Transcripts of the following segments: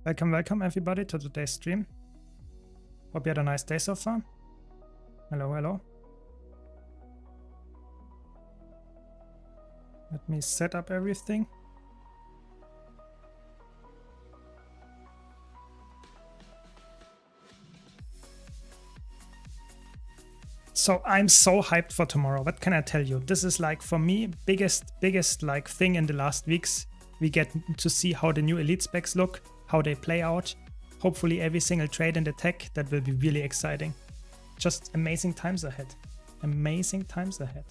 Welcome everybody to today's stream. Hope you had a nice day so far. Hello. Let me set up everything. So I'm so hyped for tomorrow. What can I tell you? This is like, for me, biggest like thing in the last weeks. We get to see how the new elite specs look, how they play out. Hopefully every single trade in the tech. That will be really exciting. Just amazing times ahead. Amazing times ahead.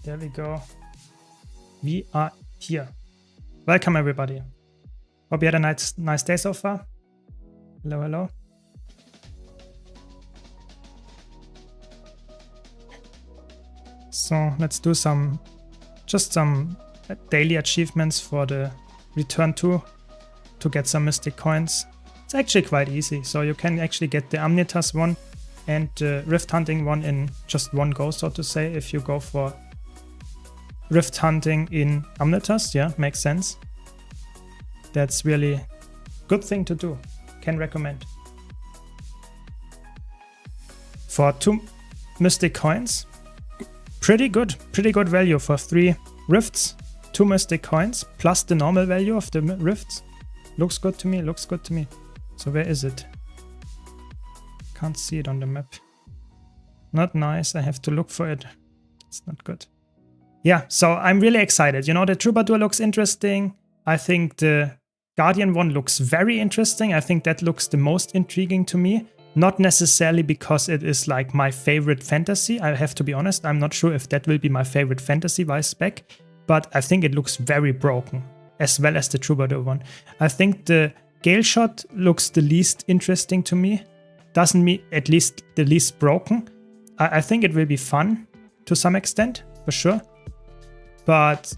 There we go. We are here. Welcome everybody. Hope you had a nice day so far. Hello. So let's do some daily achievements for the return to get some mystic coins. It's actually quite easy. So you can actually get the Amnitas one and the Rift Hunting one in just one go, so to say, if you go for Rift Hunting in Amnitas. Yeah, makes sense. That's really good thing to do. Can recommend. For 2 mystic coins, pretty good value for 3 rifts, 2 mystic coins plus the normal value of the rifts. Looks good to me. So where is it? Can't see it on the map. Not nice. I have to look for it. It's not good. Yeah, so I'm really excited. You know, the Troubadour looks interesting. I think the Guardian one looks very interesting. I think that looks the most intriguing to me. Not necessarily because it is like my favorite fantasy. I have to be honest. I'm not sure if that will be my favorite fantasy-wise spec. But I think it looks very broken, as well as the Troubadour one. I think the Gale Shot looks the least interesting to me. Doesn't mean at least the least broken. I think it will be fun to some extent, for sure. But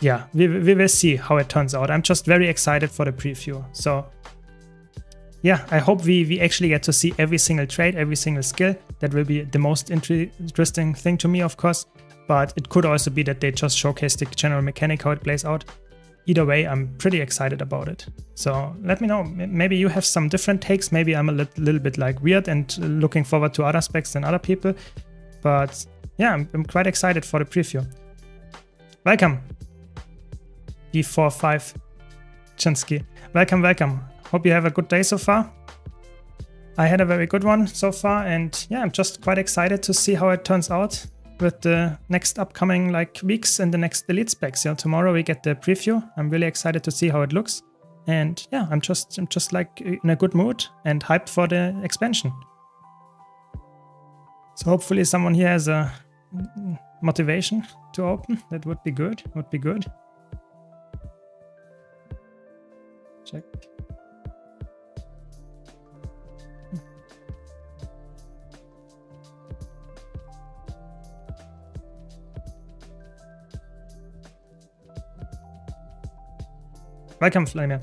yeah, we will see how it turns out. I'm just very excited for the preview. So yeah, I hope we actually get to see every single trade, every single skill. That will be the most interesting thing to me, of course. But it could also be that they just showcase the general mechanic, how it plays out. Either way, I'm pretty excited about it. So let me know. Maybe you have some different takes. Maybe I'm a little bit like weird and looking forward to other specs than other people. But yeah, I'm quite excited for the preview. Welcome. B45 Chinsky. Welcome. Hope you have a good day so far. I had a very good one so far, and yeah, I'm just quite excited to see how it turns out with the next upcoming weeks and the next elite specs. Yeah, tomorrow we get the preview. I'm really excited to see how it looks, and yeah, I'm just like in a good mood and hyped for the expansion. So hopefully someone here has a motivation to open. That would be good. Check. Welcome, Flamir.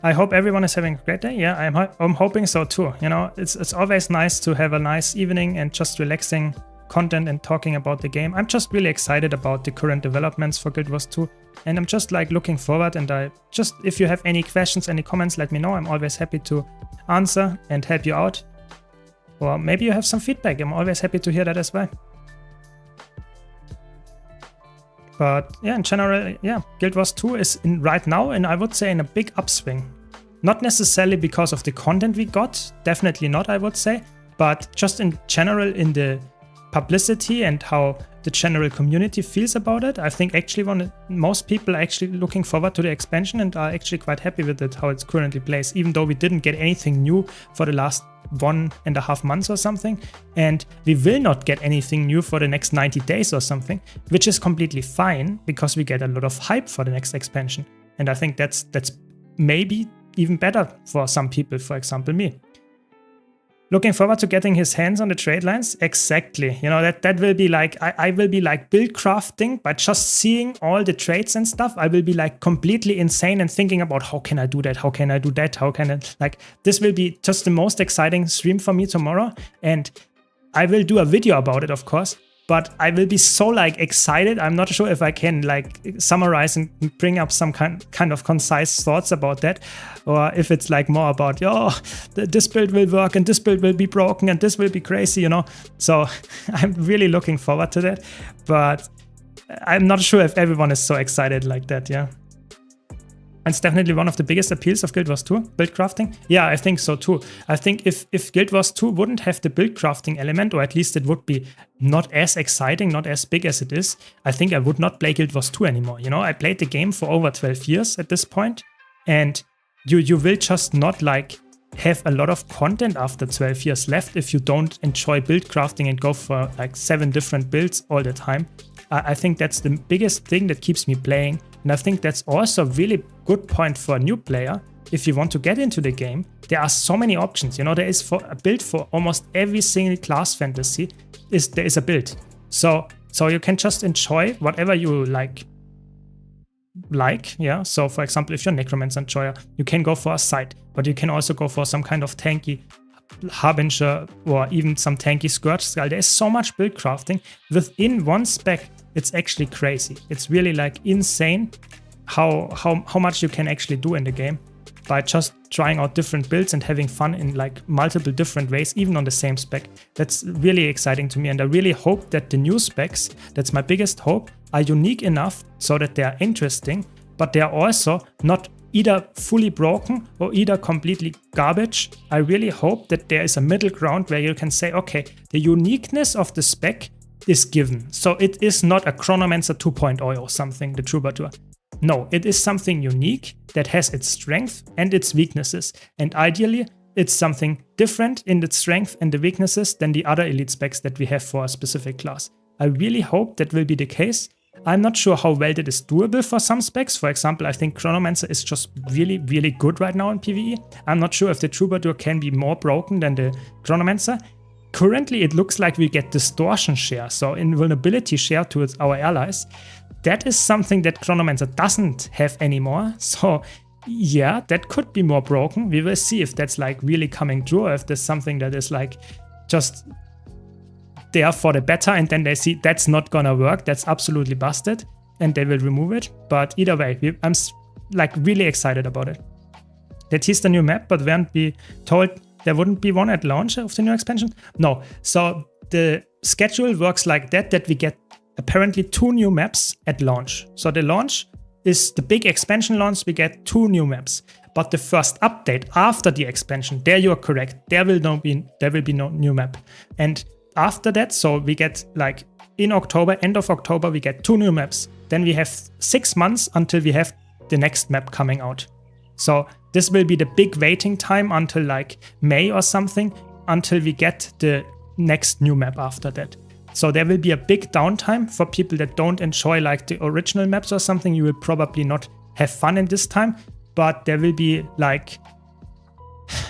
I hope everyone is having a great day. Yeah, I'm hoping so too. You know, it's always nice to have a nice evening and just relaxing content and talking about the game. I'm just really excited about the current developments for Guild Wars 2, and I'm just like looking forward. And if you have any questions, any comments, let me know. I'm always happy to answer and help you out. Or maybe you have some feedback. I'm always happy to hear that as well. But yeah, in general, yeah, Guild Wars 2 is right now, and I would say in a big upswing. Not necessarily because of the content we got, definitely not, I would say, but just in general in the publicity and how the general community feels about it. I think actually most people are actually looking forward to the expansion and are actually quite happy with it, how it's currently plays, even though we didn't get anything new for the last 1.5 months or something, and we will not get anything new for the next 90 days or something, which is completely fine because we get a lot of hype for the next expansion. And I think that's maybe even better for some people, for example me. Looking forward to getting his hands on the trade lines. Exactly. You know, that will be like, I will be like build crafting, but just seeing all the trades and stuff, I will be like completely insane and thinking about how can I do that? How can I do that? How can I, like, this will be just the most exciting stream for me tomorrow. And I will do a video about it, of course, but I will be so like excited. I'm not sure if I can like summarize and bring up some kind of concise thoughts about that, or if it's like more about, this build will work and this build will be broken and this will be crazy, you know. So I'm really looking forward to that, but I'm not sure if everyone is so excited like that, yeah. It's definitely one of the biggest appeals of Guild Wars 2, build crafting. Yeah, I think so too. I think if Guild Wars 2 wouldn't have the build crafting element, or at least it would be not as exciting, not as big as it is, I think I would not play Guild Wars 2 anymore. You know, I played the game for over 12 years at this point, and you will just not like have a lot of content after 12 years left if you don't enjoy build crafting and go for like 7 different builds all the time. I think that's the biggest thing that keeps me playing. And I think that's also a really good point for a new player. If you want to get into the game, there are so many options. You know, there is for a build for almost every single class fantasy. There is a build. So you can just enjoy whatever you like. Yeah. So for example, if you're Necromancer enjoyer, you can go for a scythe, but you can also go for some kind of tanky Harbinger or even some tanky Scourge Skull. There is so much build crafting within one spec. It's actually crazy. It's really like insane how much you can actually do in the game by just trying out different builds and having fun in like multiple different ways, even on the same spec. That's really exciting to me, and I really hope that the new specs, that's my biggest hope, are unique enough so that they are interesting, but they are also not either fully broken or either completely garbage. I really hope that there is a middle ground where you can say, okay, the uniqueness of the spec is given. So it is not a Chronomancer 2.0 or something, the Troubadour. No, it is something unique that has its strength and its weaknesses. And ideally, it's something different in its strength and the weaknesses than the other elite specs that we have for a specific class. I really hope that will be the case. I'm not sure how well that is doable for some specs. For example, I think Chronomancer is just really, really good right now in PvE. I'm not sure if the Troubadour can be more broken than the Chronomancer. Currently, it looks like we get distortion share, so invulnerability share towards our allies. That is something that Chronomancer doesn't have anymore. So yeah, that could be more broken. We will see if that's like really coming true, or if there's something that is like just there for the beta and then they see that's not gonna work, that's absolutely busted, and they will remove it. But either way, I'm like really excited about it. They teased a new map, but weren't we told there wouldn't be one at launch of the new expansion? No. So the schedule works like that we get apparently 2 new maps at launch. So the launch is the big expansion launch, we get 2 new maps. But the first update after the expansion, there you are correct, there will be no new map. And after that, so we get like in October, end of October, we get 2 new maps. Then we have 6 months until we have the next map coming out. So this will be the big waiting time until like May or something, until we get the next new map after that. So there will be a big downtime for people that don't enjoy like the original maps or something. You will probably not have fun in this time, but there will be like,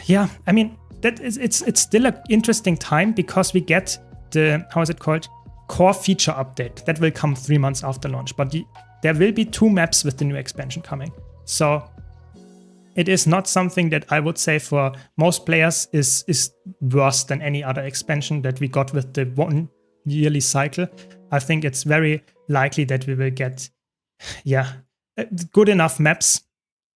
yeah, I mean, it's still an interesting time because we get the, how is it called? Core feature update that will come 3 months after launch, but there will be 2 maps with the new expansion coming. So it is not something that I would say for most players is worse than any other expansion that we got with the 1 yearly cycle. I think it's very likely that we will get, yeah, good enough maps,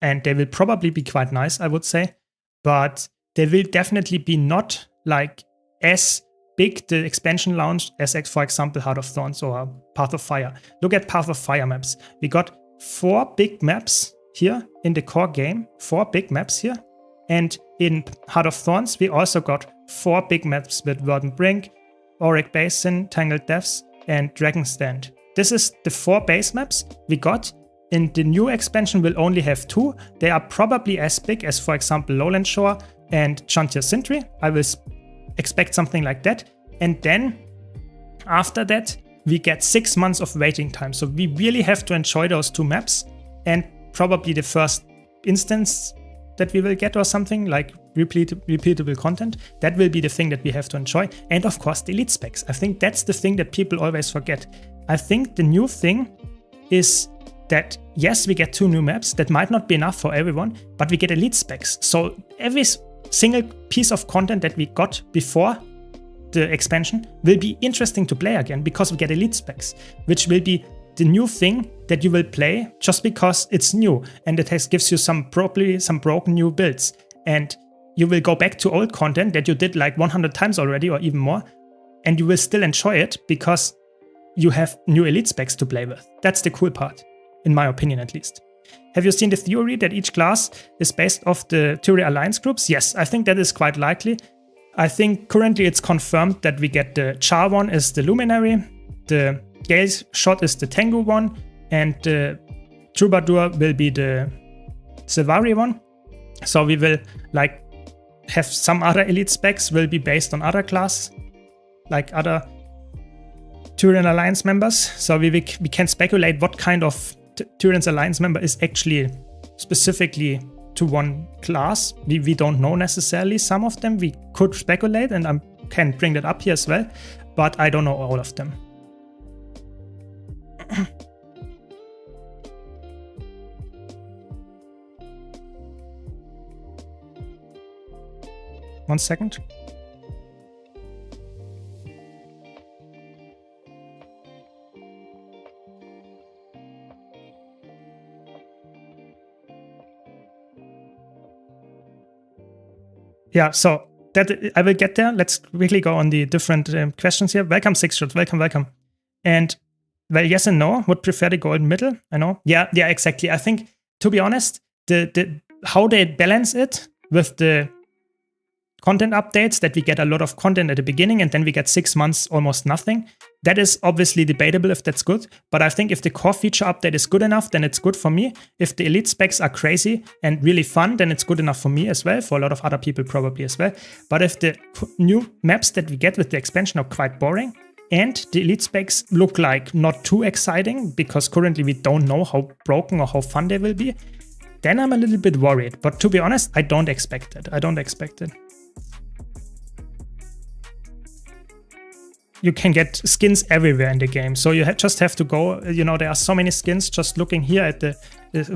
and they will probably be quite nice, I would say, but they will definitely be not like as big the expansion launch as, for example, Heart of Thorns or Path of Fire. Look at Path of Fire maps. We got 4 big maps here in the core game, 4 big maps here, and in Heart of Thorns we also got 4 big maps with Verdant Brink, Auric Basin, Tangled Depths, and Dragon Stand. This is the 4 base maps we got. In the new expansion we'll only have 2. They are probably as big as, for example, Lowland Shore and Chantier Sintry. I will expect something like that. And then after that we get 6 months of waiting time. So we really have to enjoy those 2 maps, and probably the first instance that we will get or something like repeatable content. That will be the thing that we have to enjoy. And of course the elite specs. I think that's the thing that people always forget. I think the new thing is that yes, we get 2 new maps. That might not be enough for everyone, but we get elite specs. So every single piece of content that we got before the expansion, will be interesting to play again because we get elite specs, which will be the new thing that you will play just because it's new and it gives you probably some broken new builds. And you will go back to old content that you did like 100 times already or even more, and you will still enjoy it because you have new elite specs to play with. That's the cool part, in my opinion at least. Have you seen the theory that each class is based off the Theory Alliance groups? Yes, I think that is quite likely. I think currently it's confirmed that we get the Char one is the Luminary, the Gale Shot is the Tengu one, and the Troubadour will be the Sylvari one. So we will like have some other elite specs will be based on other class, like other Turian Alliance members. So we can speculate what kind of Turian's Alliance member is actually specifically to one class. We don't know necessarily some of them. We could speculate, and I can bring that up here as well, but I don't know all of them. One second. Yeah, so that I will get there. Let's quickly go on the different questions here. Welcome, Six Shots. Welcome. And well, yes and no. Would prefer the golden middle. I know. Yeah, exactly. I think, to be honest, the how they balance it with the content updates, that we get a lot of content at the beginning and then we get 6 months almost nothing. That is obviously debatable if that's good, but I think if the core feature update is good enough, then it's good for me. If the elite specs are crazy and really fun, then it's good enough for me as well, for a lot of other people probably as well. But if the new maps that we get with the expansion are quite boring and the elite specs look like not too exciting because currently we don't know how broken or how fun they will be, then I'm a little bit worried. But to be honest, I don't expect it. You can get skins everywhere in the game. So you just have to go, there are so many skins. Just looking here at the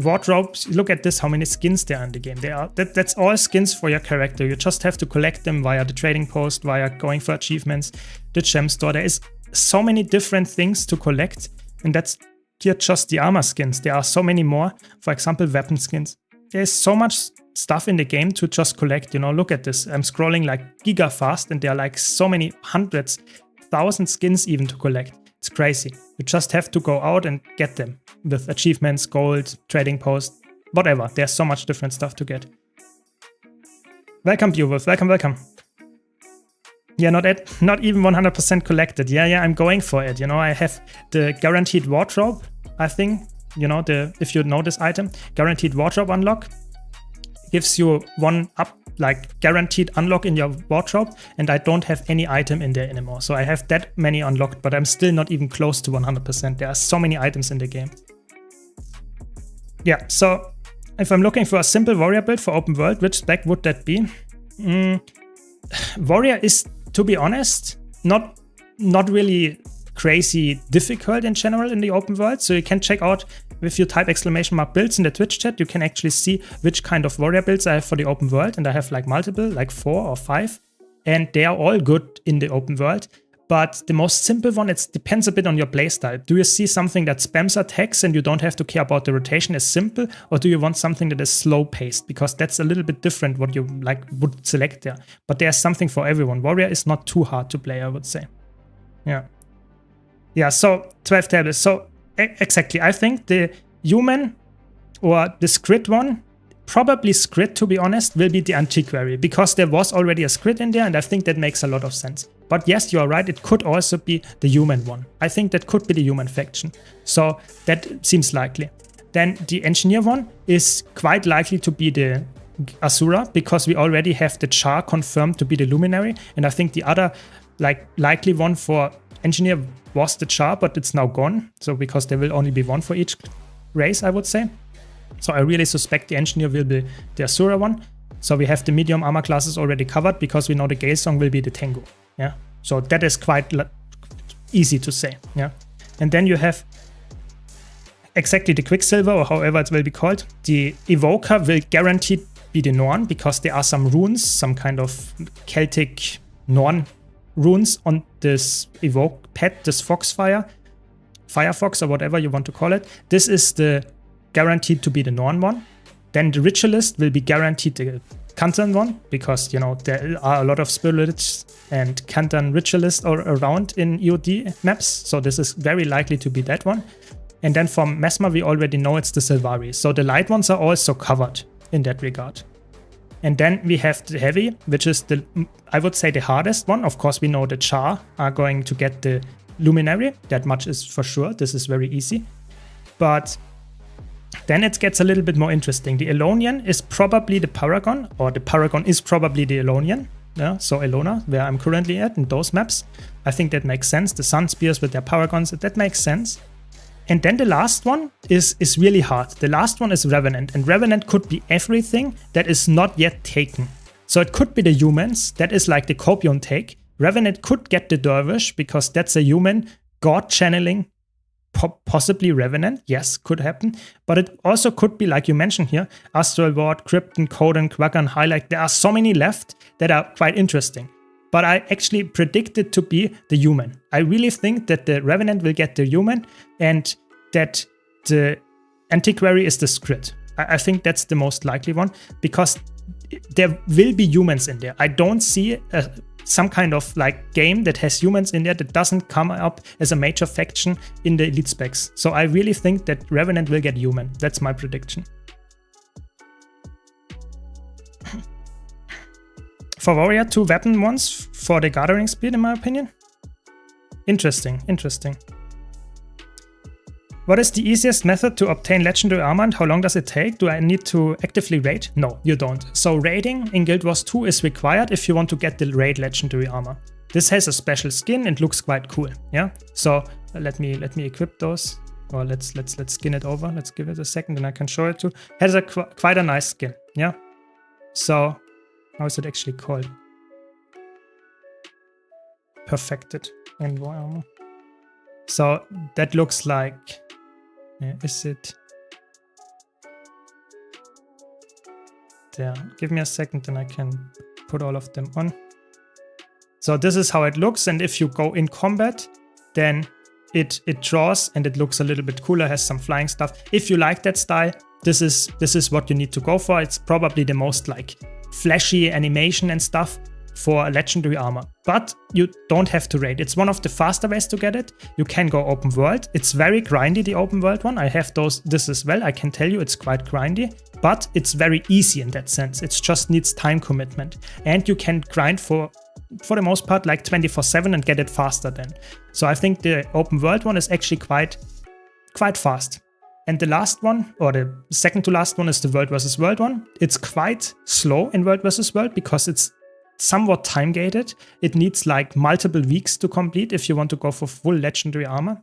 wardrobes, look at this, how many skins there are in the game. That's all skins for your character. You just have to collect them via the trading post, via going for achievements, the gem store. There is so many different things to collect, and that's here just the armor skins. There are so many more. For example, weapon skins. There's so much stuff in the game to just collect. Look at this. I'm scrolling like giga fast, and there are like so many hundreds, 1,000 skins even to collect. It's crazy. You just have to go out and get them with achievements, gold, trading post, whatever. There's so much different stuff to get. Welcome, Beowulf. Welcome. Yeah, not even 100% collected. Yeah, I'm going for it. I have the guaranteed wardrobe, I think. If you know this item, guaranteed wardrobe unlock gives you one guaranteed unlock in your wardrobe, and I don't have any item in there anymore. So I have that many unlocked, but I'm still not even close to 100%. There are so many items in the game. Yeah, so if I'm looking for a simple warrior build for open world, which spec would that be? Warrior is, to be honest, not really crazy difficult in general in the open world. So you can check out, if you type !builds in the Twitch chat, you can actually see which kind of warrior builds I have for the open world. And I have like multiple, like 4 or 5. And they are all good in the open world. But the most simple one, it depends a bit on your playstyle. Do you see something that spams attacks and you don't have to care about the rotation as simple? Or do you want something that is slow paced? Because that's a little bit different what you would select there. But there's something for everyone. Warrior is not too hard to play, I would say. Yeah, so 12 tables. So exactly, I think the human or the Scrid one, probably Scrid to be honest, will be the Antiquary, because there was already a Scrid in there, and I think that makes a lot of sense. But yes, you are right, it could also be the human one. I think that could be the human faction. So that seems likely. Then the engineer one is quite likely to be the Asura, because we already have the Char confirmed to be the Luminary, and I think the other likely one for engineer was the Char, but it's now gone. So because there will only be one for each race, I would say. So I really suspect the engineer will be the Asura one. So we have the medium armor classes already covered, because we know the Gale Song will be the Tengu. Yeah. So that is quite easy to say. Yeah. And then you have exactly the Quicksilver, or however it will be called. The Evoker will guaranteed be the Norn, because there are some runes, some kind of Celtic Norn runes on this evoke pet, this Foxfire, Firefox or whatever you want to call it. This is the guaranteed to be the Norn one. Then the Ritualist will be guaranteed the Kantan one, because, you know, there are a lot of Spirits and Kantan Ritualist around in EOD maps, so this is very likely to be that one. And then from Mesmer, we already know it's the Sylvari, so the light ones are also covered in that regard. And then we have the Heavy, which is the, I would say, the hardest one. Of course, we know the Char are going to get the Luminary, that much is for sure, this is very easy. But then it gets a little bit more interesting. The Elonian is probably the Paragon, or the Paragon is probably the Elonian. Yeah, so Elona, where I'm currently at in those maps. I think that makes sense. The Sun Spears with their Paragons, that makes sense. And then the last one is really hard. The last one is Revenant, and Revenant could be everything that is not yet taken. So it could be the humans, that is like the Copion take. Revenant could get the Dervish, because that's a human god channeling, possibly Revenant, yes, could happen. But it also could be, like you mentioned here, Astral Ward, Krypton, Coden, Quaggan, Highlight. There are so many left that are quite interesting. But I actually predict it to be the human. I really think that the Revenant will get the human, and that the Antiquary is the Skrit. I think that's the most likely one, because there will be humans in there. I don't see some kind of like game that has humans in there that doesn't come up as a major faction in the elite specs. So I really think that Revenant will get human. That's my prediction. For Warrior, 2 weapon ones for the gathering speed, in my opinion. Interesting, interesting. What is the easiest method to obtain legendary armor, and how long does it take? Do I need to actively raid? No, you don't. So raiding in Guild Wars 2 is required if you want to get the raid legendary armor. This has a special skin and looks quite cool. Yeah. So let me equip those, or let's skin it over. Let's give it a second, and I can show it to. Has a quite a nice skin. Yeah. So how is it actually called? Perfected Envoy armor. So that looks like. Is it there? Give me a second and I can put all of them on. So this is how it looks, and if you go in combat, then it draws and it looks a little bit cooler, has some flying stuff. If you like that style, this is what you need to go for. It's probably the most like flashy animation and stuff for a legendary armor, but you don't have to raid. It's one of the faster ways to get it. You can go open world. It's very grindy, the open world one. I have this as well. I can tell you it's quite grindy, but it's very easy in that sense. It just needs time commitment, and you can grind for the most part like 24/7 and get it faster then. So I think the open world one is actually quite fast. And the last one, or the second to last one, is the world versus world one. It's quite slow in world versus world because it's somewhat time gated. It needs like multiple weeks to complete if you want to go for full legendary armor,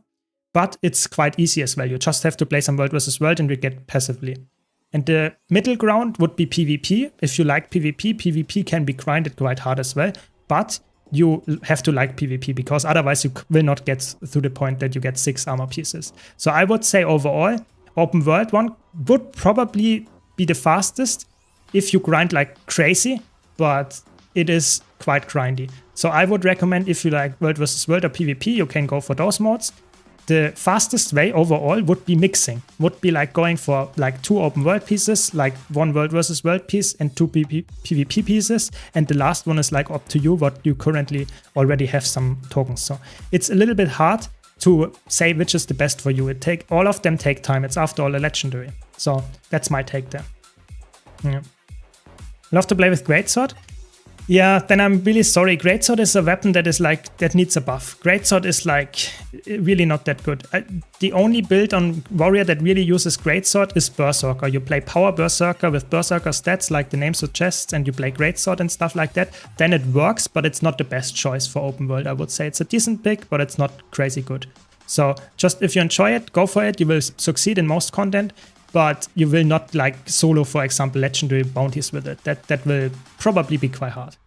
but it's quite easy as well. You just have to play some world versus world and we get passively. And the middle ground would be PvP. If you like PvP, PvP can be grinded quite hard as well, but you have to like PvP, because otherwise you will not get to the point that you get 6 armor pieces. So I would say overall, open world one would probably be the fastest if you grind like crazy, but it is quite grindy. So I would recommend, if you like world versus world or PvP, you can go for those modes. The fastest way overall would be mixing. Would be like going for like 2 open world pieces, like 1 world versus world piece and 2 PvP pieces. And the last one is like up to you, what you currently already have some tokens. So it's a little bit hard to say which is the best for you. All of them take time. It's after all a legendary. So that's my take there. Yeah. Love to play with Greatsword. Yeah, then I'm really sorry. Greatsword is a weapon that needs a buff. Greatsword is like really not that good. The only build on Warrior that really uses Greatsword is Berserker. You play Power Berserker with Berserker stats like the name suggests, and you play Greatsword and stuff like that. Then it works, but it's not the best choice for open world. I would say it's a decent pick, but it's not crazy good. So just if you enjoy it, go for it. You will succeed in most content, but you will not like solo, for example, legendary bounties with it. That will probably be quite hard.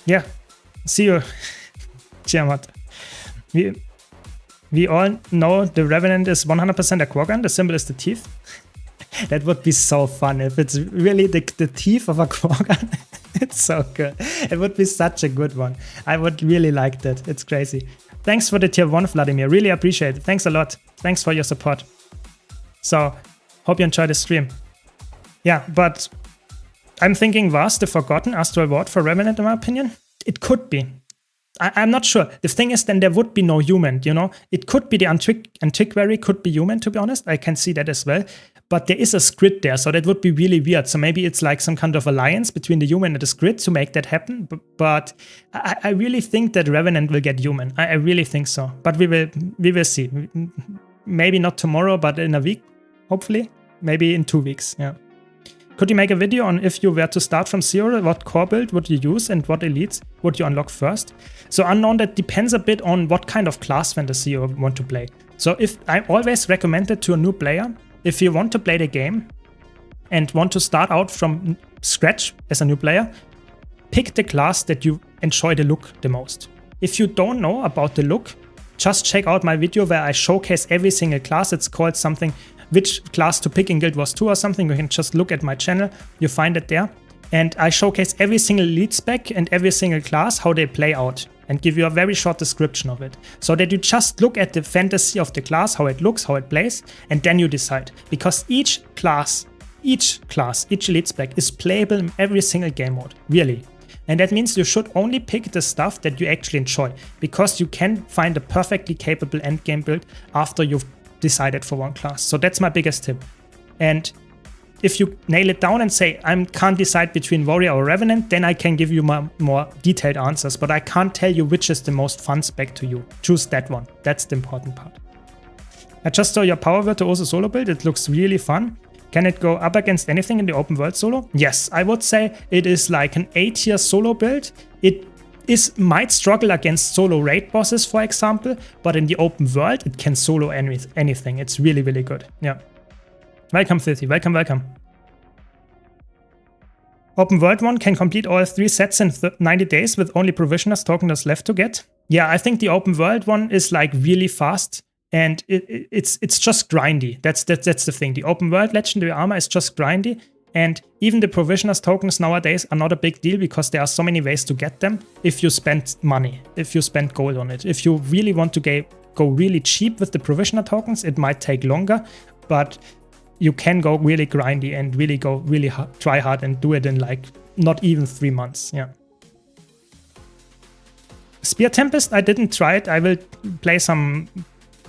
Yeah, see you, Tiamat. We all know the Revenant is 100% a Quaggan. The symbol is the teeth. That would be so fun if it's really the teeth of a Quaggan. It's so good. It would be such a good one. I would really like that. It's crazy. Thanks for the tier 1, Vladimir. Really appreciate it. Thanks a lot. Thanks for your support. So, hope you enjoyed the stream. Yeah, but I'm thinking, was the Forgotten Astral Ward for Revenant, in my opinion? It could be. I'm not sure. The thing is, then there would be no human, you know? It could be the Antiquary, could be human, to be honest. I can see that as well. But there is a squid there, so that would be really weird. So maybe it's like some kind of alliance between the human and the squid to make that happen. But I really think that Revenant will get human. I really think so. But we will see. Maybe not tomorrow, but in a week, hopefully. Maybe in 2 weeks, yeah. Could you make a video on if you were to start from zero, what core build would you use and what elites would you unlock first? So Unknown, that depends a bit on what kind of class fantasy you want to play. So if I always recommend it to a new player, if you want to play the game and want to start out from scratch as a new player, pick the class that you enjoy the look the most. If you don't know about the look, just check out my video where I showcase every single class. It's called something, which class to pick in Guild Wars 2 or something. You can just look at my channel, you find it there. And I showcase every single elite spec and every single class, how they play out, and give you a very short description of it. So that you just look at the fantasy of the class, how it looks, how it plays, and then you decide. Because each elite spec is playable in every single game mode, really. And that means you should only pick the stuff that you actually enjoy, because you can find a perfectly capable endgame build after you've decided for one class. So that's my biggest tip. And if you nail it down and say, I can't decide between Warrior or Revenant, then I can give you more detailed answers, but I can't tell you which is the most fun spec to you. Choose that one. That's the important part. I just saw your Power Virtuoso solo build. It looks really fun. Can it go up against anything in the open world solo? Yes, I would say it is like an A-tier solo build. It might struggle against solo raid bosses, for example, but in the open world, it can solo anything. It's really, really good. Yeah. Welcome, Filthy. Welcome, welcome. Open world one can complete all 3 sets in 90 days with only provisioners tokens left to get. Yeah, I think the open world one is like really fast, and it's just grindy. That's the thing. The open world legendary armor is just grindy. And even the provisioners tokens nowadays are not a big deal because there are so many ways to get them if you spend money, if you spend gold on it. If you really want to go really cheap with the provisioner tokens, it might take longer, but you can go really grindy and really try hard and do it in like not even 3 months. Yeah. Spear Tempest, I didn't try it. I will play some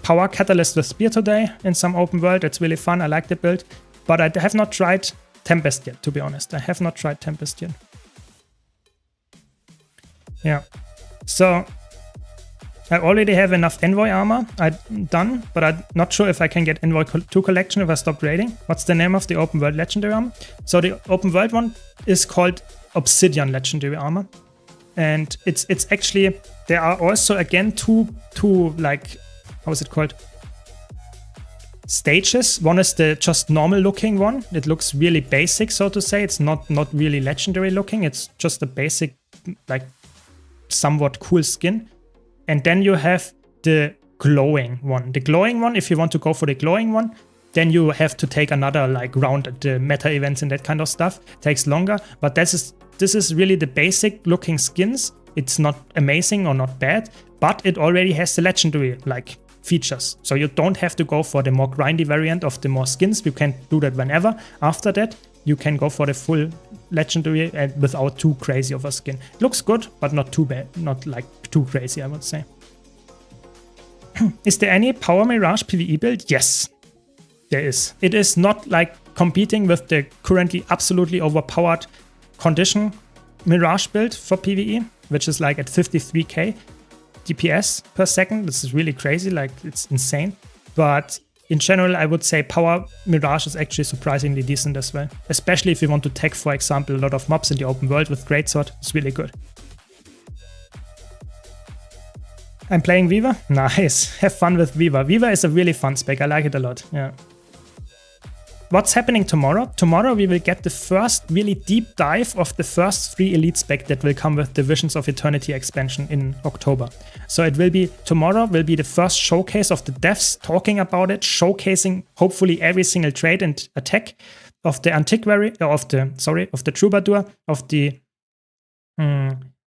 Power Catalyst with Spear today in some open world. It's really fun. I like the build, but I have not tried Tempest yet, to be honest. I have not tried Tempest yet. Yeah. So I already have enough Envoy armor done, but I'm not sure if I can get Envoy 2 collection if I stop raiding. What's the name of the open world legendary armor? So the open world one is called Obsidian legendary armor. And it's actually, there are also again two like, how is it called? Stages. One is the just normal looking one. It looks really basic, so to say. It's not really legendary looking. It's just a basic, like somewhat cool skin. And then you have the glowing one. The glowing one, if you want to go for the glowing one, then you have to take another like round at the meta events and that kind of stuff. It takes longer, but this is really the basic looking skins. It's not amazing or not bad, but it already has the legendary like features. So you don't have to go for the more grindy variant of the more skins. You can do that whenever. After that, you can go for the full legendary and without too crazy of a skin. It looks good, but not too bad. Not like too crazy, I would say. Is there any Power Mirage PvE build? Yes, there is. It is not like competing with the currently absolutely overpowered Condition Mirage build for PvE, which is like at 53k DPS per second. This is really crazy, like it's insane. But in general, I would say Power Mirage is actually surprisingly decent as well. Especially if you want to tech, for example, a lot of mobs in the open world with Greatsword. It's really good. I'm playing Viva? Nice. Have fun with Viva. Viva is a really fun spec. I like it a lot. Yeah. What's happening tomorrow? Tomorrow we will get the first really deep dive of the first 3 elite spec that will come with the Visions of Eternity expansion in October. So it will be, tomorrow will be the first showcase of the devs talking about it, showcasing hopefully every single trait and attack of the Antiquary, of the Troubadour, of the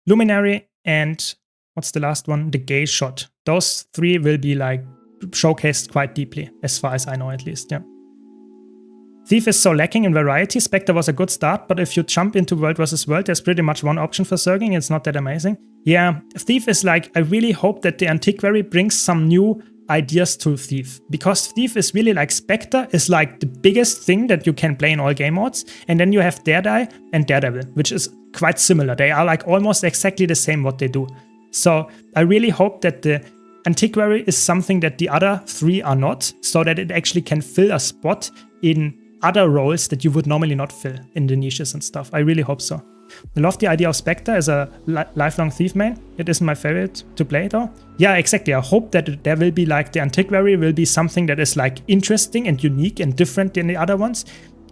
Luminary, and what's the last one? The Gay Shot. Those three will be like showcased quite deeply, as far as I know at least, yeah. Thief is so lacking in variety. Spectre was a good start, but if you jump into World vs. World, there's pretty much one option for Zerging. It's not that amazing. Yeah, Thief is like, I really hope that the Antiquary brings some new ideas to Thief. Because Thief is really like, Spectre is like the biggest thing that you can play in all game modes. And then you have Daredevil and Daredevil, which is quite similar. They are like almost exactly the same what they do. So I really hope that the Antiquary is something that the other three are not, so that it actually can fill a spot in other roles that you would normally not fill in the niches and stuff. I really hope so. I love the idea of Spectre as a lifelong Thief main. It isn't my favorite to play though. Yeah, exactly. I hope that there will be like the Antiquary will be something that is like interesting and unique and different than the other ones.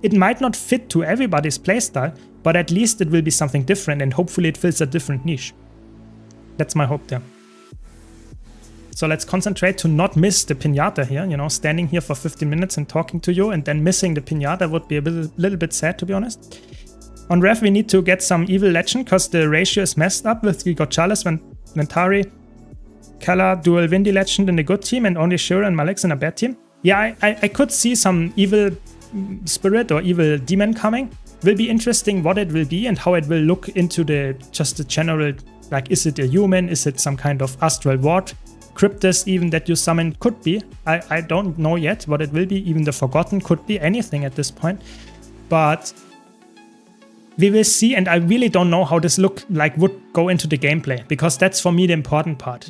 It might not fit to everybody's playstyle, but at least it will be something different and hopefully it fills a different niche. That's my hope there. So let's concentrate to not miss the pinata here, you know, standing here for 15 minutes and talking to you and then missing the pinata would be a little bit sad, to be honest. On Rev, we need to get some Evil Legend because the ratio is messed up with we got Chalice, Ventari, Kala, Dual Windy Legend in a good team and only Shura and Malix in a bad team. Yeah, I could see some Evil Spirit or Evil Demon coming. Will be interesting what it will be and how it will look into the general, like, is it a human, is it some kind of astral ward? Cryptus even that you summon could be. I don't know yet what it will be. Even the Forgotten could be anything at this point. But we will see, and I really don't know how this would go into the gameplay, because that's for me the important part.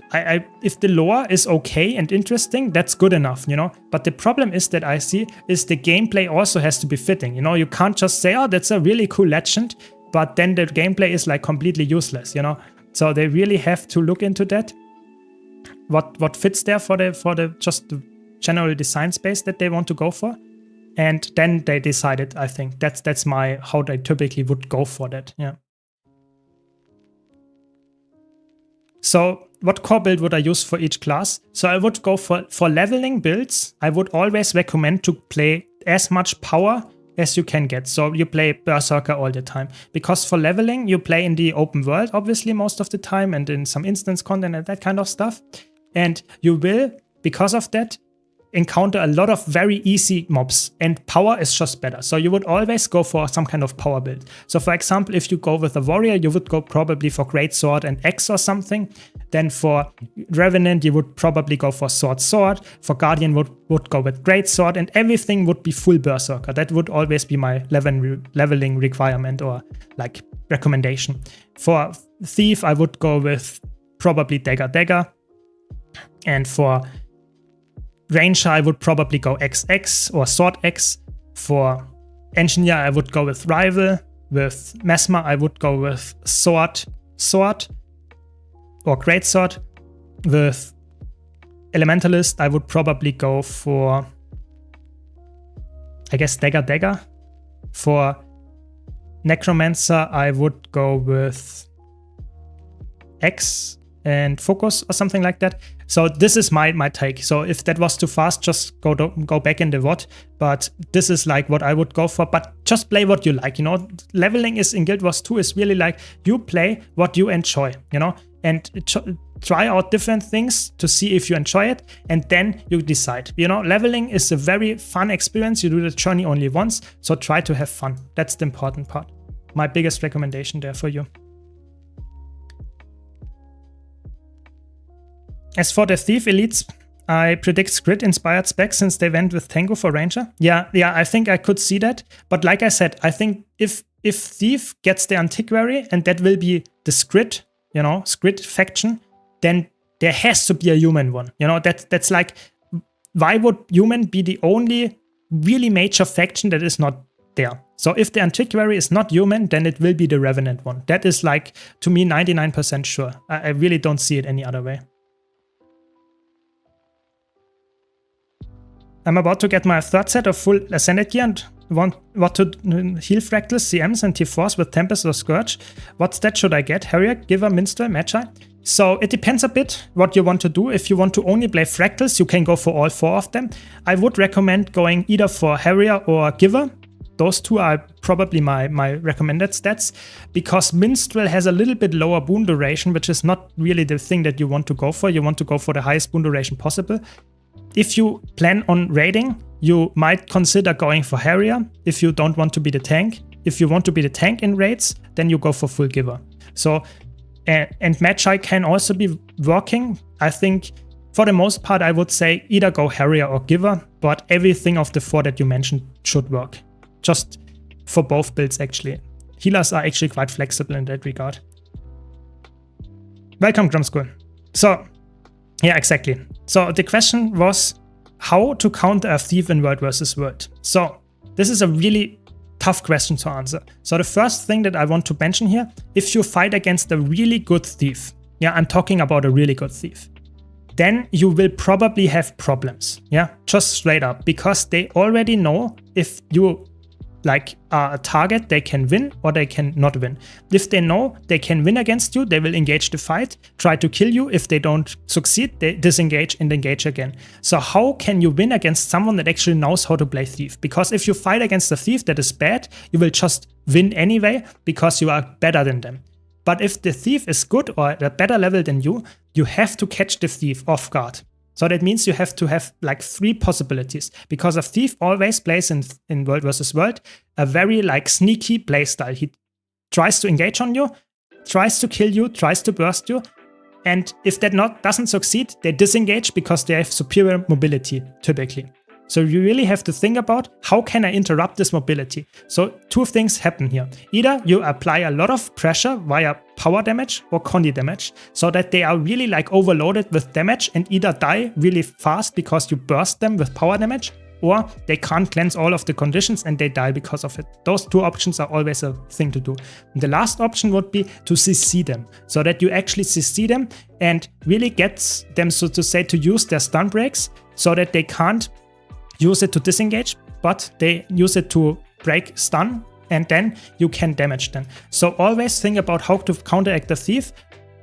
If the lore is okay and interesting, that's good enough, you know. But the problem is that I see is the gameplay also has to be fitting. You know, you can't just say, oh, that's a really cool legend, but then the gameplay is like completely useless, you know. So they really have to look into that. What fits there for the just the general design space that they want to go for, and then they decided. I think that's how they typically would go for that. Yeah. So what core build would I use for each class? So I would go for leveling builds. I would always recommend to play as much power as you can get. So you play Berserker all the time, because for leveling you play in the open world obviously most of the time and in some instance content and that kind of stuff. And you will, because of that, encounter a lot of very easy mobs, and power is just better. So you would always go for some kind of power build. So for example, if you go with a warrior, you would go probably for Great Sword and Axe or something. Then for Revenant, you would probably go for Sword. For Guardian would go with Great Sword, and everything would be full Berserker. That would always be my leveling requirement or like recommendation. For Thief, I would go with probably Dagger. And for Ranger, I would probably go XX or Sword X. For Engineer, I would go with Rival. With Mesmer, I would go with Sword or Great Sword. With Elementalist, I would probably go for, I guess, Dagger. For Necromancer, I would go with X and Focus or something like that. So this is my take. So if that was too fast, just go back in the VOD. But this is like what I would go for. But just play what you like, you know. Leveling is in Guild Wars 2 is really like you play what you enjoy, you know, and try out different things to see if you enjoy it, and then you decide. You know, leveling is a very fun experience. You do the journey only once, so try to have fun. That's the important part. My biggest recommendation there for you. As for the Thief Elites, I predict Squid-inspired specs since they went with Tango for Ranger. Yeah, I think I could see that. But like I said, I think if Thief gets the Antiquary, and that will be the Squid, you know, Squid faction, then there has to be a human one. You know, that's like, why would human be the only really major faction that is not there? So if the Antiquary is not human, then it will be the Revenant one. That is like, to me, 99% sure. I really don't see it any other way. I'm about to get my third set of full Ascended gear and want to heal Fractals, CMs, and T4s with Tempest or Scourge. What stat should I get? Harrier, Giver, Minstrel, Magi? So it depends a bit what you want to do. If you want to only play Fractals, you can go for all 4 of them. I would recommend going either for Harrier or Giver. those two are probably my recommended stats, because Minstrel has a little bit lower boon duration, which is not really the thing that you want to go for. You want to go for the highest boon duration possible. If you plan on raiding, you might consider going for Harrier if you don't want to be the tank. If you want to be the tank in raids, then you go for Full Giver. So, and Magi can also be working. I think for the most part, I would say either go Harrier or Giver, but everything of the 4 that you mentioned should work. Just for both builds, actually. Healers are actually quite flexible in that regard. Welcome, Drum School. So, yeah, exactly. So the question was how to counter a thief in World vs. World. So this is a really tough question to answer. So the first thing that I want to mention here, if you fight against a really good thief, yeah, I'm talking about a really good thief, then you will probably have problems, yeah, just straight up, because they already know if you like are a target, they can win or they can not win. If they know they can win against you, they will engage the fight, try to kill you. If they don't succeed, they disengage and engage again. So how can you win against someone that actually knows how to play thief? Because if you fight against a thief that is bad, you will just win anyway because you are better than them. But if the thief is good or at a better level than you, you have to catch the thief off guard. So that means you have to have like 3 possibilities, because a thief always plays in World vs. World a very like sneaky playstyle. He tries to engage on you, tries to kill you, tries to burst you, and if that doesn't succeed, they disengage because they have superior mobility typically. So you really have to think about, how can I interrupt this mobility? So 2 things happen here. Either you apply a lot of pressure via power damage or condi damage, so that they are really like overloaded with damage and either die really fast because you burst them with power damage, or they can't cleanse all of the conditions and they die because of it. Those 2 options are always a thing to do. And the last option would be to CC them, so that you actually CC them and really get them, so to say, to use their stun breaks, so that they can't use it to disengage, but they use it to break stun, and then you can damage them. So always think about how to counteract the thief.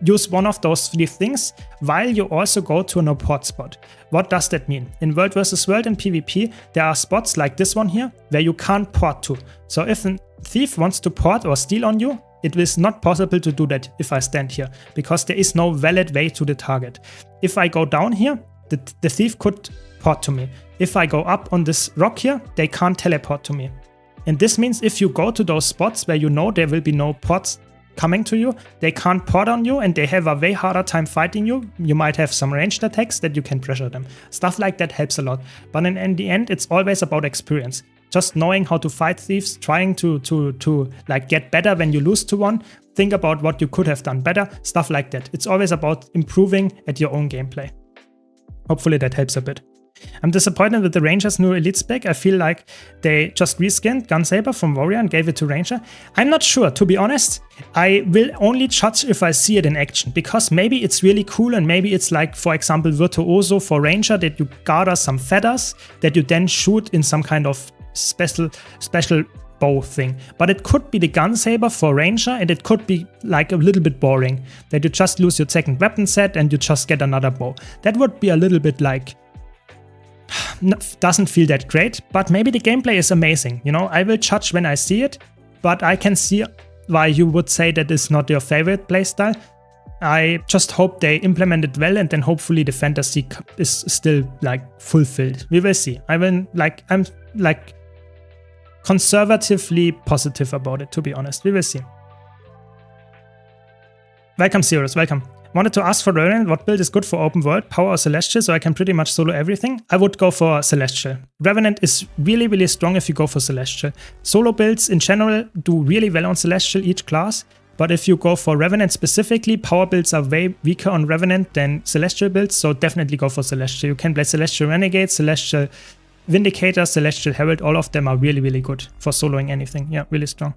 Use one of those 3 things while you also go to an no-port spot. What does that mean? In World vs. World and PvP, there are spots like this one here where you can't port to. So if a thief wants to port or steal on you, it is not possible to do that if I stand here, because there is no valid way to the target. If I go down here, the thief could port to me. If I go up on this rock here, they can't teleport to me. And this means if you go to those spots where you know there will be no ports coming to you, they can't port on you and they have a way harder time fighting you. You might have some ranged attacks that you can pressure them. Stuff like that helps a lot. But in the end, it's always about experience. Just knowing how to fight thieves, trying to like get better when you lose to one. Think about what you could have done better, stuff like that. It's always about improving at your own gameplay. Hopefully that helps a bit. I'm disappointed with the Ranger's new Elite spec. I feel like they just reskinned Gunsaber from Warrior and gave it to Ranger. I'm not sure, to be honest. I will only judge if I see it in action, because maybe it's really cool and maybe it's like, for example, Virtuoso for Ranger, that you gather some feathers that you then shoot in some kind of special bow thing. But it could be the Gunsaber for Ranger, and it could be like a little bit boring, that you just lose your second weapon set and you just get another bow. That would be a little bit like, doesn't feel that great, but maybe the gameplay is amazing. You know, I will judge when I see it, but I can see why you would say that is not your favorite playstyle. I just hope they implement it well, and then hopefully the fantasy is still like fulfilled. We will see. I'm like conservatively positive about it, to be honest. We will see. Welcome, Sirius. Welcome. Wanted to ask for Revenant, what build is good for open world, power or celestial, so I can pretty much solo everything? I would go for celestial. Revenant is really, really strong if you go for celestial. Solo builds in general do really well on celestial, each class, but if you go for Revenant specifically, power builds are way weaker on Revenant than celestial builds, so definitely go for celestial. You can play celestial Renegade, celestial Vindicator, celestial Herald, all of them are really, really good for soloing anything. Yeah, really strong.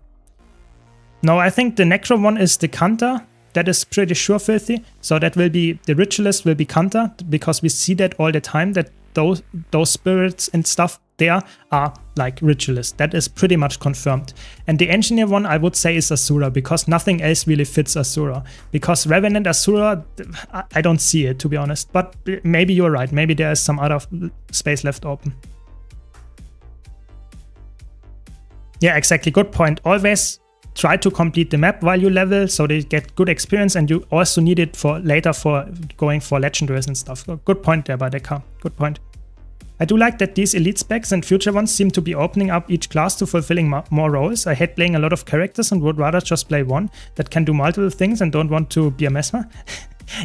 No, I think the Necro one is the Kanta. That is pretty sure filthy. So that will be, the Ritualist will be Kanta, because we see that all the time, that those spirits and stuff there are like Ritualist. That is pretty much confirmed. And the Engineer one I would say is Asura, because nothing else really fits Asura. Because Revenant Asura, I don't see it, to be honest. But maybe you're right. Maybe there is some other space left open. Yeah, exactly. Good point. Always try to complete the map while you level so they get good experience, and you also need it for later for going for legendaries and stuff. Good point there, Badeka. Good point. I do like that these elite specs and future ones seem to be opening up each class to fulfilling more roles. I hate playing a lot of characters and would rather just play one that can do multiple things and don't want to be a Mesmer.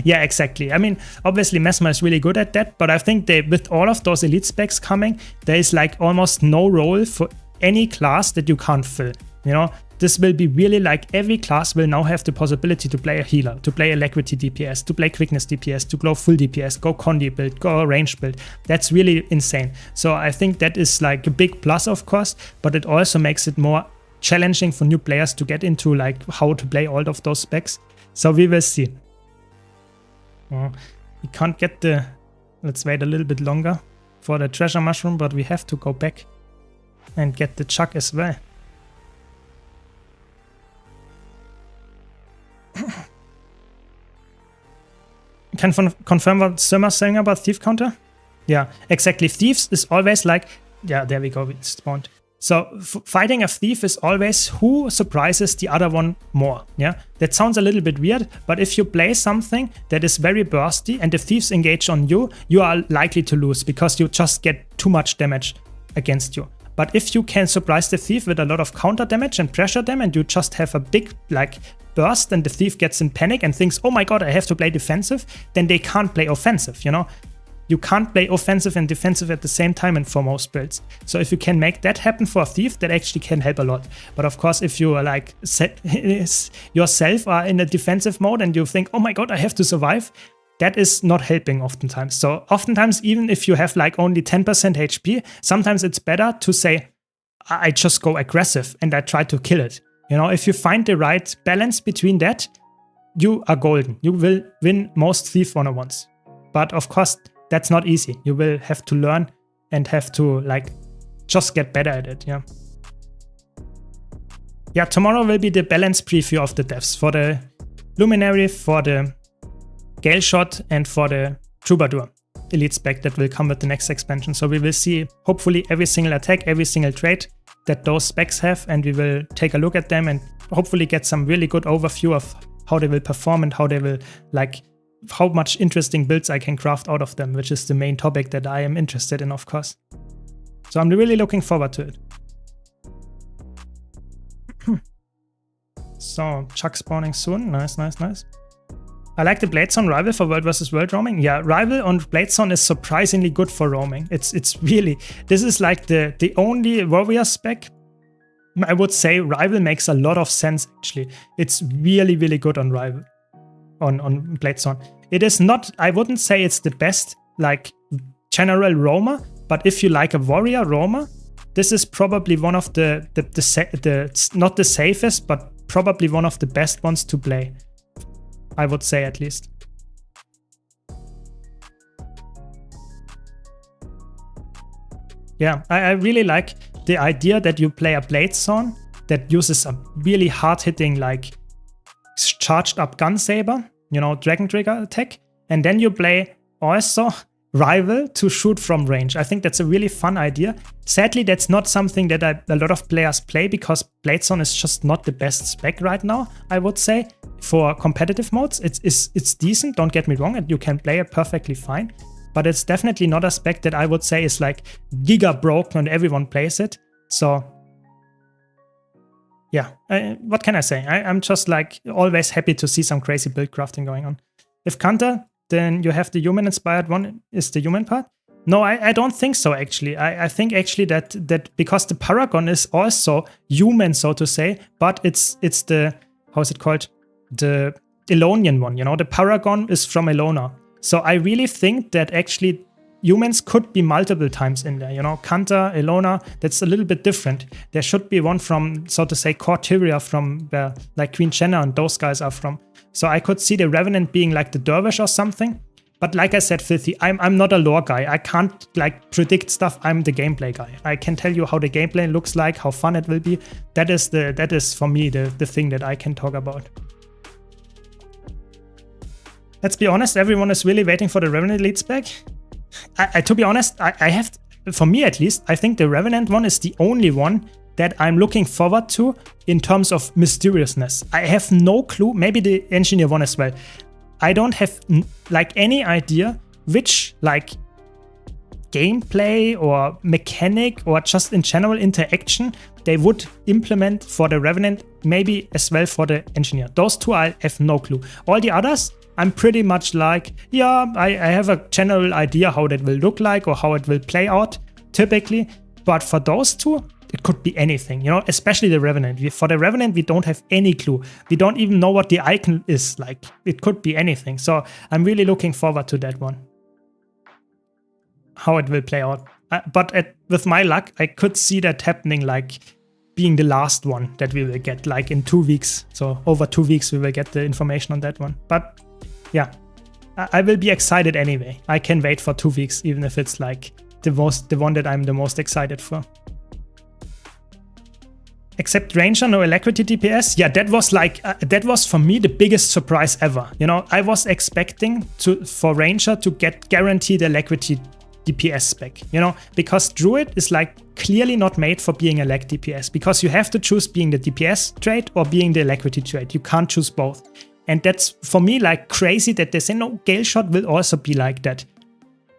Yeah, exactly. I mean, obviously Mesmer is really good at that, but I think with all of those elite specs coming, there is like almost no role for any class that you can't fill. You know, this will be really like every class will now have the possibility to play a healer, to play alacrity DPS, to play quickness DPS, to go full DPS, go condi build, go range build. That's really insane. So I think that is like a big plus, of course, but it also makes it more challenging for new players to get into like how to play all of those specs. So we will see. We can't get the... Let's wait a little bit longer for the treasure mushroom, but we have to go back and get the chuck as well. Can confirm what Simmer's saying about thief counter? Yeah, exactly. Thieves is always like... Yeah, there we go, it spawned. So fighting a thief is always who surprises the other one more. Yeah, that sounds a little bit weird, but if you play something that is very bursty and the thieves engage on you, you are likely to lose because you just get too much damage against you. But if you can surprise the thief with a lot of counter damage and pressure them, and you just have a big like burst and the thief gets in panic and thinks, oh my god, I have to play defensive, then they can't play offensive, you know? You can't play offensive and defensive at the same time in for most builds. So if you can make that happen for a thief, that actually can help a lot. But of course, if you are like yourself are in a defensive mode and you think, oh my god, I have to survive, that is not helping oftentimes. So oftentimes, even if you have like only 10% HP, sometimes it's better to say, I just go aggressive and I try to kill it. You know, if you find the right balance between that, you are golden. You will win most Thief 101s. But of course, that's not easy. You will have to learn and have to like just get better at it, yeah. Yeah, tomorrow will be the balance preview of the devs for the Luminary, for the Gale Shot, and for the Troubadour elite spec that will come with the next expansion. So we will see hopefully every single attack, every single trait that those specs have, and we will take a look at them and hopefully get some really good overview of how they will perform and how they will like how much interesting builds I can craft out of them, which is the main topic that I am interested in, of course. So I'm really looking forward to it. So, Chuck spawning soon. Nice, nice, nice. I like the Bladezone rival for World vs. World roaming. Yeah, rival on Bladezone is surprisingly good for roaming. It's really, this is like the only warrior spec. I would say rival makes a lot of sense actually. It's really, really good on rival. On Bladezone. It is not, I wouldn't say it's the best like general roamer, but if you like a warrior roamer, this is probably one of the not the safest, but probably one of the best ones to play. I would say at least. Yeah, I really like the idea that you play a Bladezone that uses a really hard-hitting like charged up gun saber, you know, dragon trigger attack, and then you play also rival to shoot from range. I think that's a really fun idea. Sadly, that's not something that a lot of players play because Bladezone is just not the best spec right now, I would say. For competitive modes, it's decent, don't get me wrong, and you can play it perfectly fine, but it's definitely not a spec that I would say is like giga broken and everyone plays it. So yeah, what can I say? I'm just like always happy to see some crazy build crafting going on. If Kanta, then you have the human-inspired one is the human part? No, I don't think so actually. I think actually that because the Paragon is also human, so to say, but it's the, how is it called? The Elonian one, you know? The Paragon is from Elona. So I really think that actually humans could be multiple times in there, you know, Kanta, Elona, that's a little bit different. There should be one from, so to say, Cortyria, from where like Queen Jenna and those guys are from. So I could see the Revenant being like the Dervish or something. But like I said, Filthy, I'm not a lore guy. I can't like predict stuff. I'm the gameplay guy. I can tell you how the gameplay looks like, how fun it will be. That is for me the thing that I can talk about. Let's be honest, everyone is really waiting for the Revenant elite spec. To be honest, I have, for me at least, I think the Revenant one is the only one that I'm looking forward to in terms of mysteriousness. I have no clue, maybe the engineer one as well. I don't have like any idea which like gameplay or mechanic or just in general interaction they would implement for the Revenant, maybe as well for the engineer. Those two I have no clue. All the others, I'm pretty much like, yeah, I have a general idea how that will look like or how it will play out typically. But for those two, it could be anything, you know, especially the Revenant. For the Revenant, we don't have any clue. We don't even know what the icon is like. It could be anything. So I'm really looking forward to that one. How it will play out. But with my luck, I could see that happening, like being the last one that we will get, like in 2 weeks. So over 2 weeks, we will get the information on that one. But yeah, I will be excited anyway. I can wait for 2 weeks, even if it's like the one that I'm the most excited for. Except Ranger, no Alacrity DPS. Yeah, that was like, that was for me the biggest surprise ever. You know, I was expecting for Ranger to get guaranteed Alacrity DPS spec, you know, because Druid is like clearly not made for being a lag DPS, because you have to choose being the DPS trait or being the Alacrity trait. You can't choose both. And that's for me like crazy that they say, no, Gale Shot will also be like that.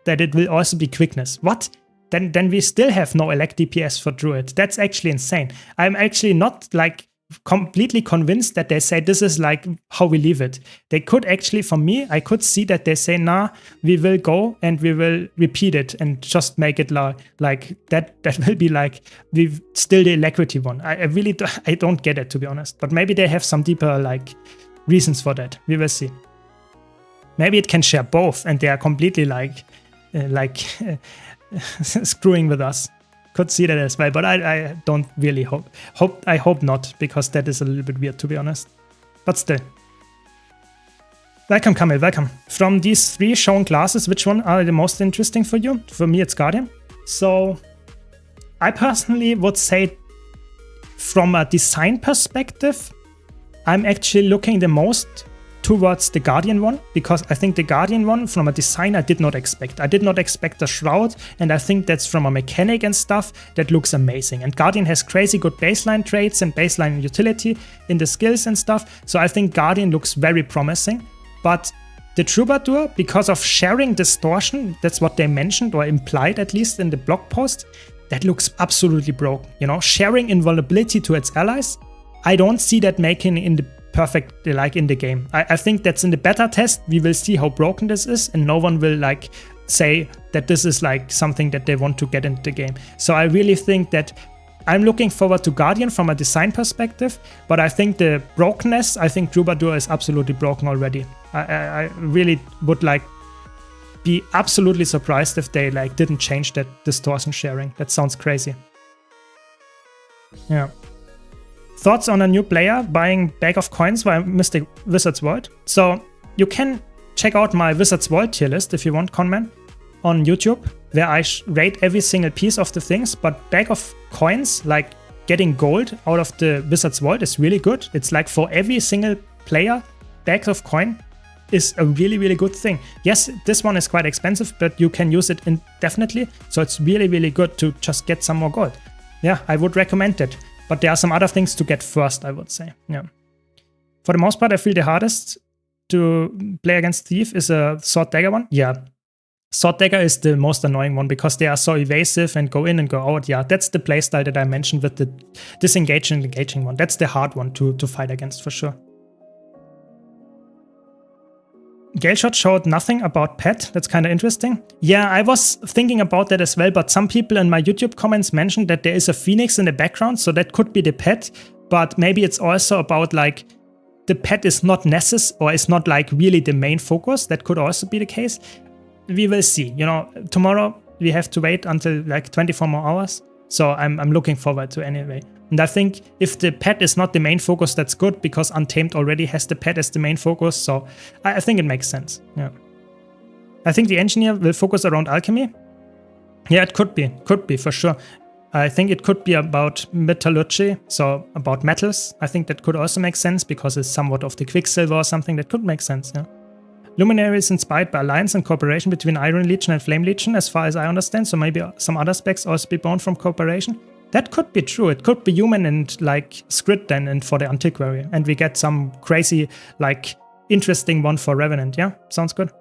That it will also be quickness. What? Then we still have no elect DPS for Druid. That's actually insane. I'm actually not like completely convinced that they say this is like how we leave it. They could actually, for me, I could see that they say, nah, we will go and we will repeat it and just make it like that will be like we've still the Alacrity one. I really I don't get it, to be honest. But maybe they have some deeper like reasons for that. We will see. Maybe it can share both and they are completely like screwing with us. Could see that as well, but I don't really hope. I hope not, because that is a little bit weird, to be honest. But still. Welcome, Kamil, welcome. From these 3 shown classes, which one are the most interesting for you? For me, it's Guardian. So I personally would say from a design perspective, I'm actually looking the most towards the Guardian one, because I think the Guardian one from a design I did not expect. I did not expect the Shroud, and I think that's from a mechanic and stuff that looks amazing. And Guardian has crazy good baseline traits and baseline utility in the skills and stuff, so I think Guardian looks very promising. But the Troubadour, because of sharing distortion, that's what they mentioned or implied at least in the blog post, that looks absolutely broken. You know, sharing invulnerability to its allies, I don't see that making in the perfect like in the game. I think that's in the beta test. We will see how broken this is, and no one will like say that this is like something that they want to get into the game. So I really think that I'm looking forward to Guardian from a design perspective, but I think the brokenness, I think Troubadour is absolutely broken already. I really would like be absolutely surprised if they like didn't change that distortion sharing. That sounds crazy. Yeah. Thoughts on a new player buying bag of coins via Mystic Wizard's World? So you can check out my Wizard's World tier list if you want, Conman, on YouTube, where I rate every single piece of the things. But bag of coins, like getting gold out of the Wizard's World, is really good. It's like for every single player, bags of coin is a really, really good thing. Yes, this one is quite expensive, but you can use it indefinitely. So it's really, really good to just get some more gold. Yeah, I would recommend it. But there are some other things to get first, I would say. Yeah. For the most part, I feel the hardest to play against Thief is a Sword Dagger one. Yeah. Sword Dagger is the most annoying one because they are so evasive and go in and go out. Yeah, that's the playstyle that I mentioned with the disengaging and engaging one. That's the hard one to fight against for sure. Gale Shot showed nothing about pet. That's kind of interesting. Yeah, I was thinking about that as well, but some people in my YouTube comments mentioned that there is a phoenix in the background, so that could be the pet, but maybe it's also about like the pet is not necessary or is not like really the main focus. That could also be the case. We will see. You know, tomorrow we have to wait until like 24 more hours, so I'm looking forward to anyway. And I think if the pet is not the main focus, that's good, because Untamed already has the pet as the main focus, so I think it makes sense. Yeah. I think the engineer will focus around alchemy. Yeah, it could be for sure. I think it could be about metallurgy, so about metals. I think that could also make sense because it's somewhat of the Quicksilver or something. That could make sense, yeah. Luminary is inspired by alliance and cooperation between Iron Legion and Flame Legion, as far as I understand, so maybe some other specs also be born from cooperation. That could be true. It could be human and like Squid then and for the Antiquary. And we get some crazy, like interesting one for Revenant. Yeah, sounds good.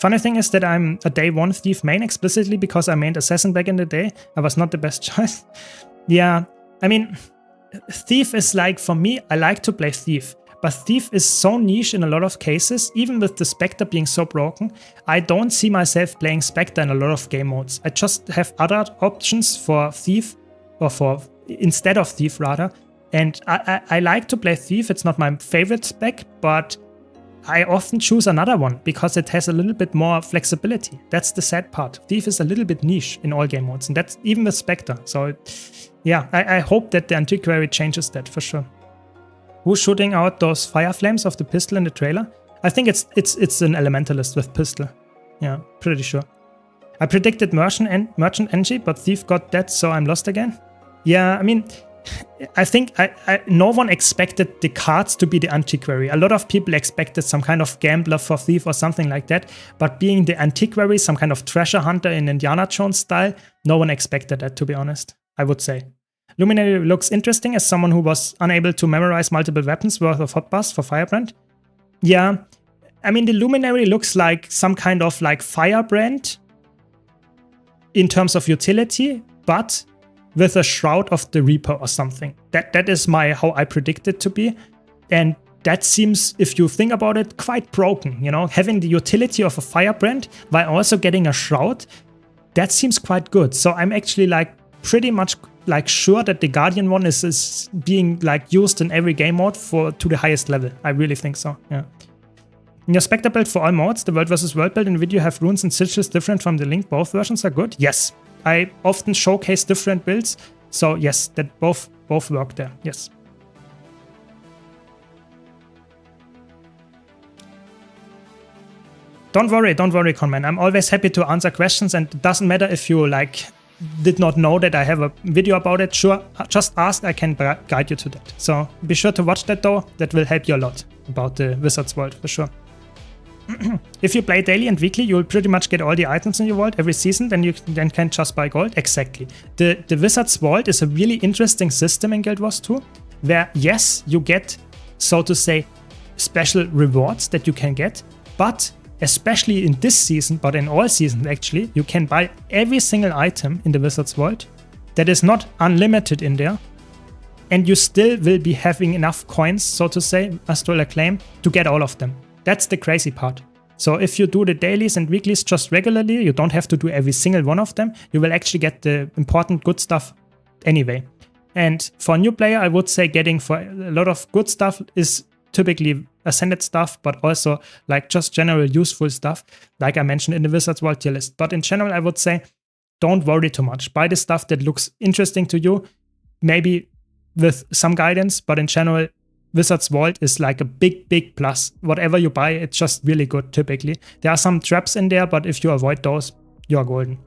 Funny thing is that I'm a day 1 Thief main explicitly because I mained Assassin back in the day. I was not the best choice. Yeah, I mean, Thief is like, for me, I like to play Thief. But Thief is so niche in a lot of cases, even with the Spectre being so broken. I don't see myself playing Spectre in a lot of game modes. I just have other options for Thief, or for instead of Thief rather. And I like to play Thief. It's not my favorite spec, but I often choose another one because it has a little bit more flexibility. That's the sad part. Thief is a little bit niche in all game modes, and that's even with Spectre. So yeah, I hope that the Antiquary changes that for sure. Who's shooting out those fire flames of the pistol in the trailer? I think it's an Elementalist with pistol. Yeah, pretty sure. I predicted Merchant NG, but Thief got that, so I'm lost again. Yeah, I mean, I think no one expected the cards to be the Antiquary. A lot of people expected some kind of gambler for Thief or something like that, but being the Antiquary, some kind of treasure hunter in Indiana Jones style, no one expected that, to be honest, I would say. Luminary looks interesting as someone who was unable to memorize multiple weapons worth of hotbars for Firebrand. Yeah, I mean, the Luminary looks like some kind of like Firebrand in terms of utility, but with a Shroud of the Reaper or something. That is how I predict it to be. And that seems, if you think about it, quite broken, you know? Having the utility of a Firebrand while also getting a Shroud, that seems quite good. So I'm actually like pretty much like sure that the Guardian one is being like used in every game mode to the highest level. I really think so, yeah. In your Spectre build for all modes, the World vs. World build in video have runes and sigils different from the Link. Both versions are good? Yes. I often showcase different builds, so yes, that both work there, yes. Don't worry, Conman. I'm always happy to answer questions, and it doesn't matter if you like did not know that I have a video about it. Sure, just ask, I can guide you to that. So be sure to watch that though, that will help you a lot about the Wizard's World for sure. If you play daily and weekly, you'll pretty much get all the items in your vault every season, then you can just buy gold. Exactly. The Wizard's Vault is a really interesting system in Guild Wars 2, where yes, you get, so to say, special rewards that you can get, but especially in this season, but in all seasons actually, you can buy every single item in the Wizard's Vault that is not unlimited in there, and you still will be having enough coins, so to say, Astral Acclaim, to get all of them. That's the crazy part. So if you do the dailies and weeklies just regularly, you don't have to do every single one of them, you will actually get the important good stuff anyway. And for a new player, I would say getting for a lot of good stuff is typically Ascended stuff, but also like just general useful stuff, like I mentioned in the Wizard's World tier list. But in general, I would say don't worry too much. Buy the stuff that looks interesting to you, maybe with some guidance, but in general, Wizard's Vault is like a big plus. Whatever you buy, it's just really good typically. There are some traps in there, but if you avoid those, you're golden.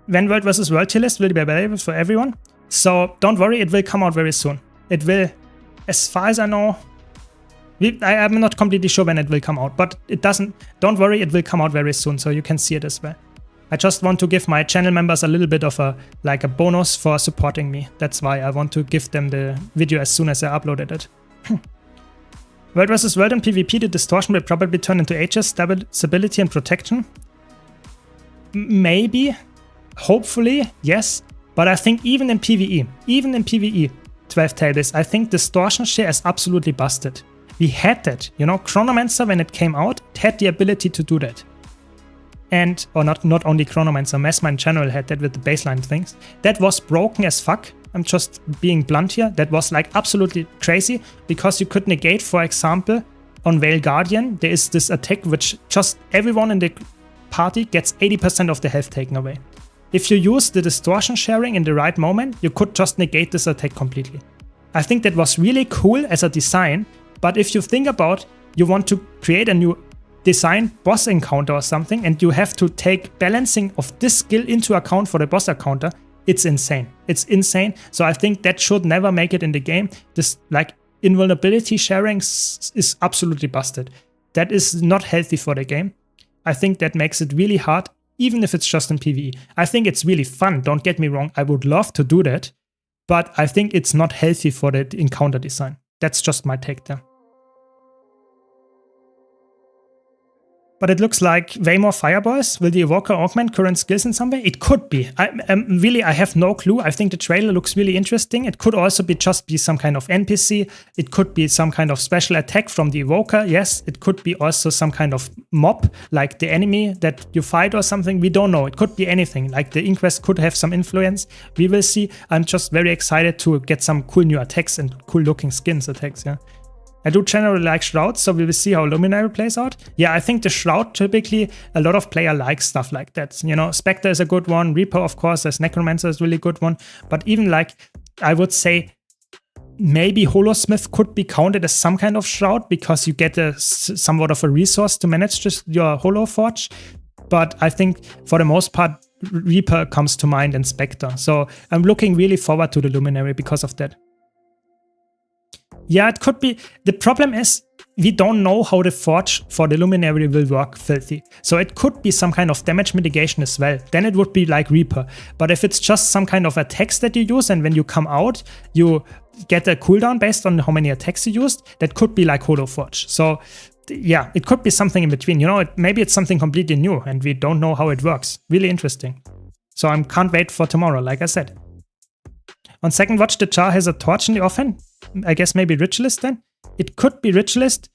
When World vs. World tier list will be available for everyone, so don't worry, it will come out very soon. It will, as far as I know, I'm not completely sure when it will come out, but don't worry, it will come out very soon, so you can see it as well. I just want to give my channel members a little bit of a bonus for supporting me. That's why I want to give them the video as soon as I uploaded it. World vs. World in PvP, the distortion will probably turn into Aegis, stability and protection. Maybe, hopefully, yes. But I think even in PvE, 12 tables, I think distortion share is absolutely busted. We had that, you know, Chronomancer when it came out, it had the ability to do that. And, or not only Chronomancer, Mesmer in general had that with the baseline things. That was broken as fuck. I'm just being blunt here. That was like absolutely crazy because you could negate, for example, on Veil Guardian, there is this attack which just everyone in the party gets 80% of the health taken away. If you use the distortion sharing in the right moment, you could just negate this attack completely. I think that was really cool as a design, but if you think about you want to create a new design boss encounter or something, and you have to take balancing of this skill into account for the boss encounter, it's insane. It's insane. So I think that should never make it in the game. This like invulnerability sharing is absolutely busted. That is not healthy for the game. I think that makes it really hard, even if it's just in PvE. I think it's really fun, don't get me wrong, I would love to do that, but I think it's not healthy for the encounter design. That's just my take there. But it looks like way more fireballs. Will the Evoker augment current skills in some way? It could be. I have no clue. I think the trailer looks really interesting. It could also be some kind of NPC. It could be some kind of special attack from the Evoker. Yes, it could be also some kind of mob, like the enemy that you fight or something. We don't know. It could be anything. Like the Inquest could have some influence. We will see. I'm just very excited to get some cool new attacks and cool looking skins attacks, yeah. I do generally like Shrouds, so we will see how Luminary plays out. Yeah, I think the Shroud, typically, a lot of player like stuff like that. You know, Spectre is a good one, Reaper, of course, there's Necromancer is a really good one. But even like, I would say, maybe Holosmith could be counted as some kind of Shroud, because you get somewhat of a resource to manage just your Holo Forge. But I think, for the most part, Reaper comes to mind and Spectre. So I'm looking really forward to the Luminary because of that. Yeah, it could be. The problem is we don't know how the Forge for the Luminary will work filthy. So it could be some kind of damage mitigation as well. Then it would be like Reaper. But if it's just some kind of attacks that you use and when you come out, you get a cooldown based on how many attacks you used, that could be like Holo Forge. So yeah, it could be something in between. You know, maybe it's something completely new and we don't know how it works. Really interesting. So I can't wait for tomorrow, like I said. On second watch, the Char has a torch in the offhand. I guess maybe Ritualist then? It could be Ritualist,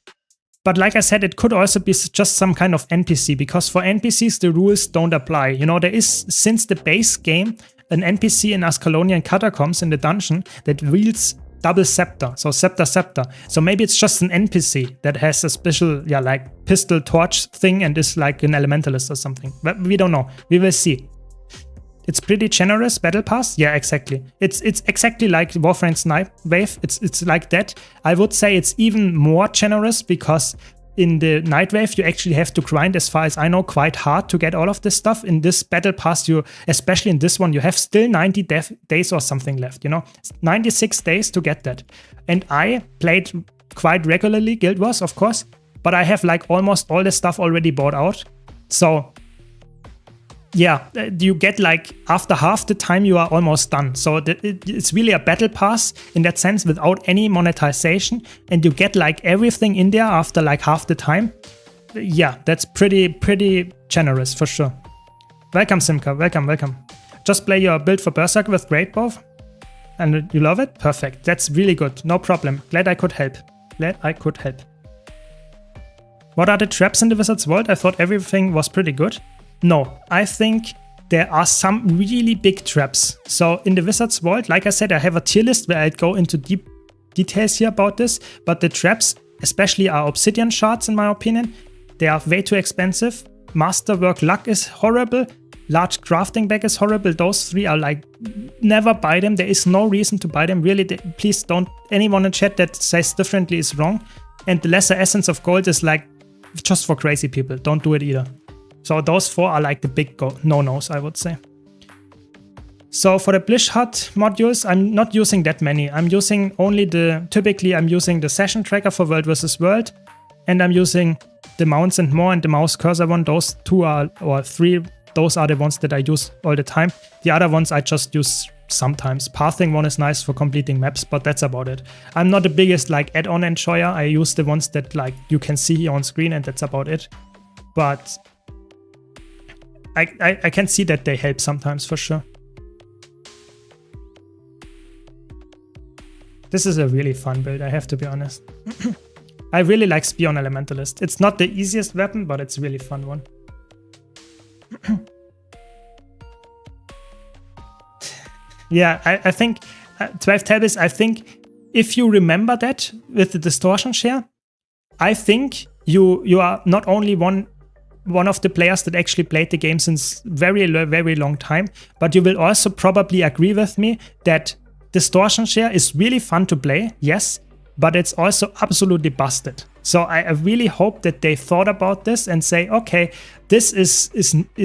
but like I said, it could also be just some kind of NPC, because for NPCs the rules don't apply. You know, there is, since the base game, an NPC in Ascalonian Catacombs in the dungeon that wields double scepter, so scepter. So maybe it's just an NPC that has a special, yeah, like pistol torch thing and is like an elementalist or something. But we don't know. We will see. It's pretty generous battle pass. Yeah, exactly. It's exactly like Warframe's Night Wave. It's like that. I would say it's even more generous, because in the Night Wave you actually have to grind, as far as I know, quite hard to get all of this stuff. In this battle pass, you, especially in this one, you have still 90 days or something left, you know? 96 days to get that. And I played quite regularly Guild Wars, of course, but I have like almost all the stuff already bought out. So yeah, you get like after half the time you are almost done. So it's really a battle pass in that sense without any monetization, and you get like everything in there after like half the time. Yeah, that's pretty generous for sure. Welcome Simka, welcome. Just play your build for Berserk with Great Bow and you love it? Perfect, that's really good, no problem. Glad I could help. What are the traps in the Wizard's Vault? I thought everything was pretty good. No, I think there are some really big traps. So in the Wizard's Vault, like I said, I have a tier list where I'd go into deep details here about this, but the traps especially are obsidian shards in my opinion. They are way too expensive. Masterwork luck is horrible. Large crafting bag is horrible. Those three are like, never buy them. There is no reason to buy them. Really, please don't, anyone in chat that says differently is wrong. And the lesser essence of gold is like just for crazy people. Don't do it either. So those four are like the big no-nos, I would say. So for the Blish Hut modules, I'm not using that many. I'm using only typically I'm using the session tracker for World vs. World, and I'm using the Mounts and More and the Mouse Cursor one. Those two are, or three, those are the ones that I use all the time. The other ones I just use sometimes. Pathing one is nice for completing maps, but that's about it. I'm not the biggest like add-on enjoyer. I use the ones that like you can see here on screen, and that's about it. But I can see that they help sometimes for sure. This is a really fun build, I have to be honest. I really like Spear on Elementalist. It's not the easiest weapon, but it's a really fun one. Yeah, I think 12 Tabis, I think if you remember that with the distortion share, I think you are not only one of the players that actually played the game since very long time, but you will also probably agree with me that distortion share is really fun to play, yes, but it's also absolutely busted. So I really hope that they thought about this and say, okay, this is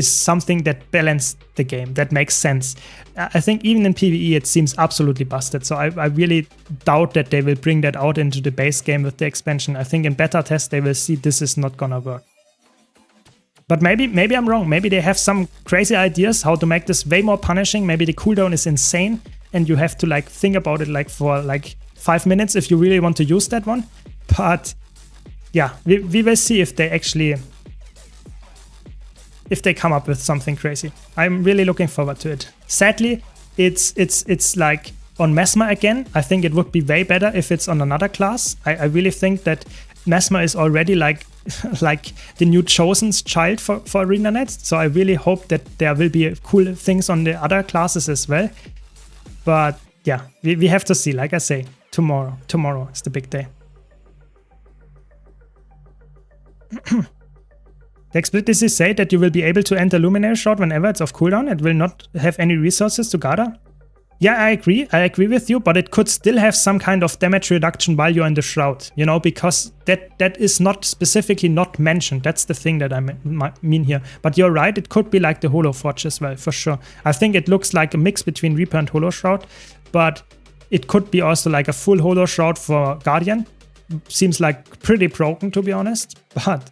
something that balanced the game, that makes sense. I think even in PvE it seems absolutely busted, so I really doubt that they will bring that out into the base game with the expansion. I think in beta test they will see this is not gonna work. But maybe I'm wrong. Maybe they have some crazy ideas how to make this way more punishing. Maybe the cooldown is insane and you have to like think about it like for like 5 minutes if you really want to use that one. But yeah, we will see if they actually come up with something crazy. I'm really looking forward to it. Sadly, it's like on Mesmer again. I think it would be way better if it's on another class. I really think that Mesmer is already like like the new chosen child for ArenaNet. So I really hope that there will be cool things on the other classes as well. But yeah, we have to see. Like I say, tomorrow is the big day. The explicitly say that you will be able to enter Luminary Shroud whenever it's off cooldown. It will not have any resources to gather. Yeah, I agree with you, but it could still have some kind of damage reduction while you're in the Shroud, you know, because that is not specifically not mentioned. That's the thing that I mean here. But you're right, it could be like the Holo Forge as well, for sure. I think it looks like a mix between Reaper and Holo Shroud, but it could be also like a full Holo Shroud for Guardian. Seems like pretty broken, to be honest, but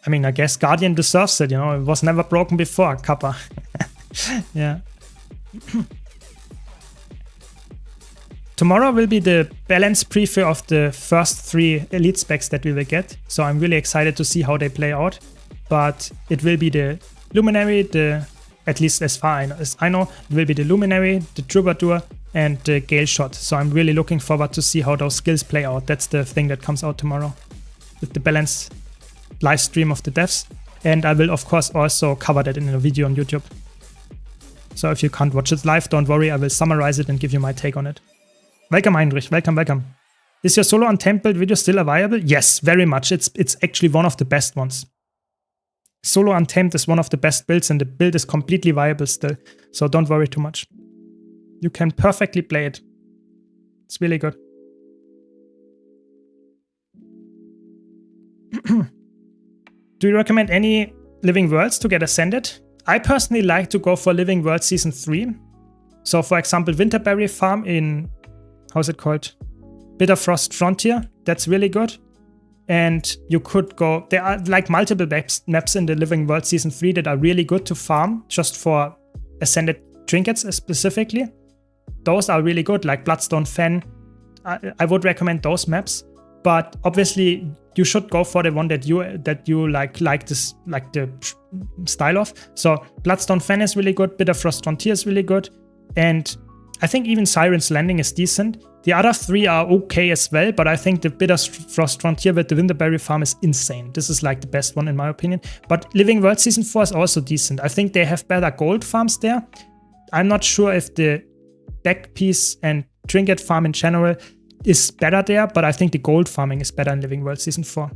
I mean, I guess Guardian deserves it, you know, it was never broken before, Kappa. Yeah. Tomorrow will be the balance preview of the first 3 elite specs that we will get, so I'm really excited to see how they play out. But it will be the Luminary, at least as far as I know, it will be the Luminary, the Troubadour, and the Gale Shot. So I'm really looking forward to see how those skills play out. That's the thing that comes out tomorrow with the balance live stream of the devs. And I will of course also cover that in a video on YouTube. So if you can't watch it live, don't worry, I will summarize it and give you my take on it. Welcome, Heinrich. Welcome. Is your solo Untamed build video still viable? Yes, very much. It's actually one of the best ones. Solo Untamed is one of the best builds and the build is completely viable still. So don't worry too much. You can perfectly play it. It's really good. Do you recommend any Living Worlds to get Ascended? I personally like to go for Living World Season 3. So for example, Winterberry Farm in, how's it called? Bitterfrost Frontier, that's really good. And you could go, there are like multiple maps in the Living World Season 3 that are really good to farm, just for Ascended Trinkets specifically. Those are really good, like Bloodstone Fen. I would recommend those maps. But obviously, you should go for the one that you like the style of. So Bloodstone Fen is really good, Bitterfrost Frontier is really good, and I think even Siren's Landing is decent. The other 3 are okay as well, but I think the Bitterfrost Frontier with the Winterberry Farm is insane. This is like the best one in my opinion. But Living World Season 4 is also decent. I think they have better gold farms there. I'm not sure if the back piece and trinket farm in general is better there, but I think the gold farming is better in Living World Season 4.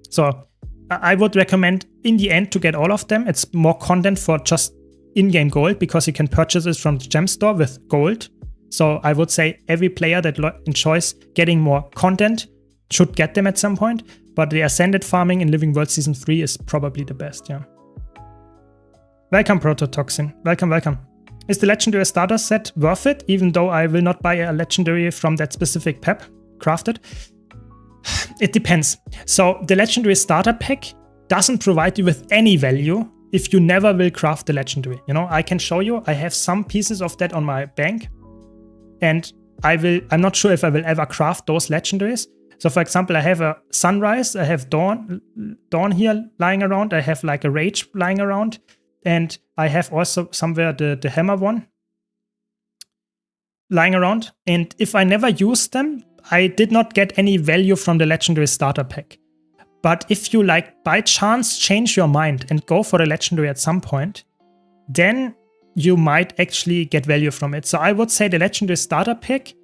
So I would recommend in the end to get all of them. It's more content for just in-game gold because you can purchase it from the gem store with gold. So I would say every player that enjoys getting more content should get them at some point. But the Ascended farming in Living World Season 3 is probably the best, yeah. Welcome, Prototoxin. Welcome. Is the Legendary starter set worth it, even though I will not buy a Legendary from that specific pack crafted? It depends. So the Legendary starter pack doesn't provide you with any value if you never will craft the Legendary. You know, I can show you, I have some pieces of that on my bank, and I'm not sure if I will ever craft those Legendaries. So for example, I have a Sunrise, I have Dawn here lying around, I have like a Rage lying around, and I have also somewhere the Hammer one lying around. And if I never use them, I did not get any value from the Legendary starter pack. But if you like by chance change your mind and go for the Legendary at some point, then you might actually get value from it. So I would say the Legendary starter pack,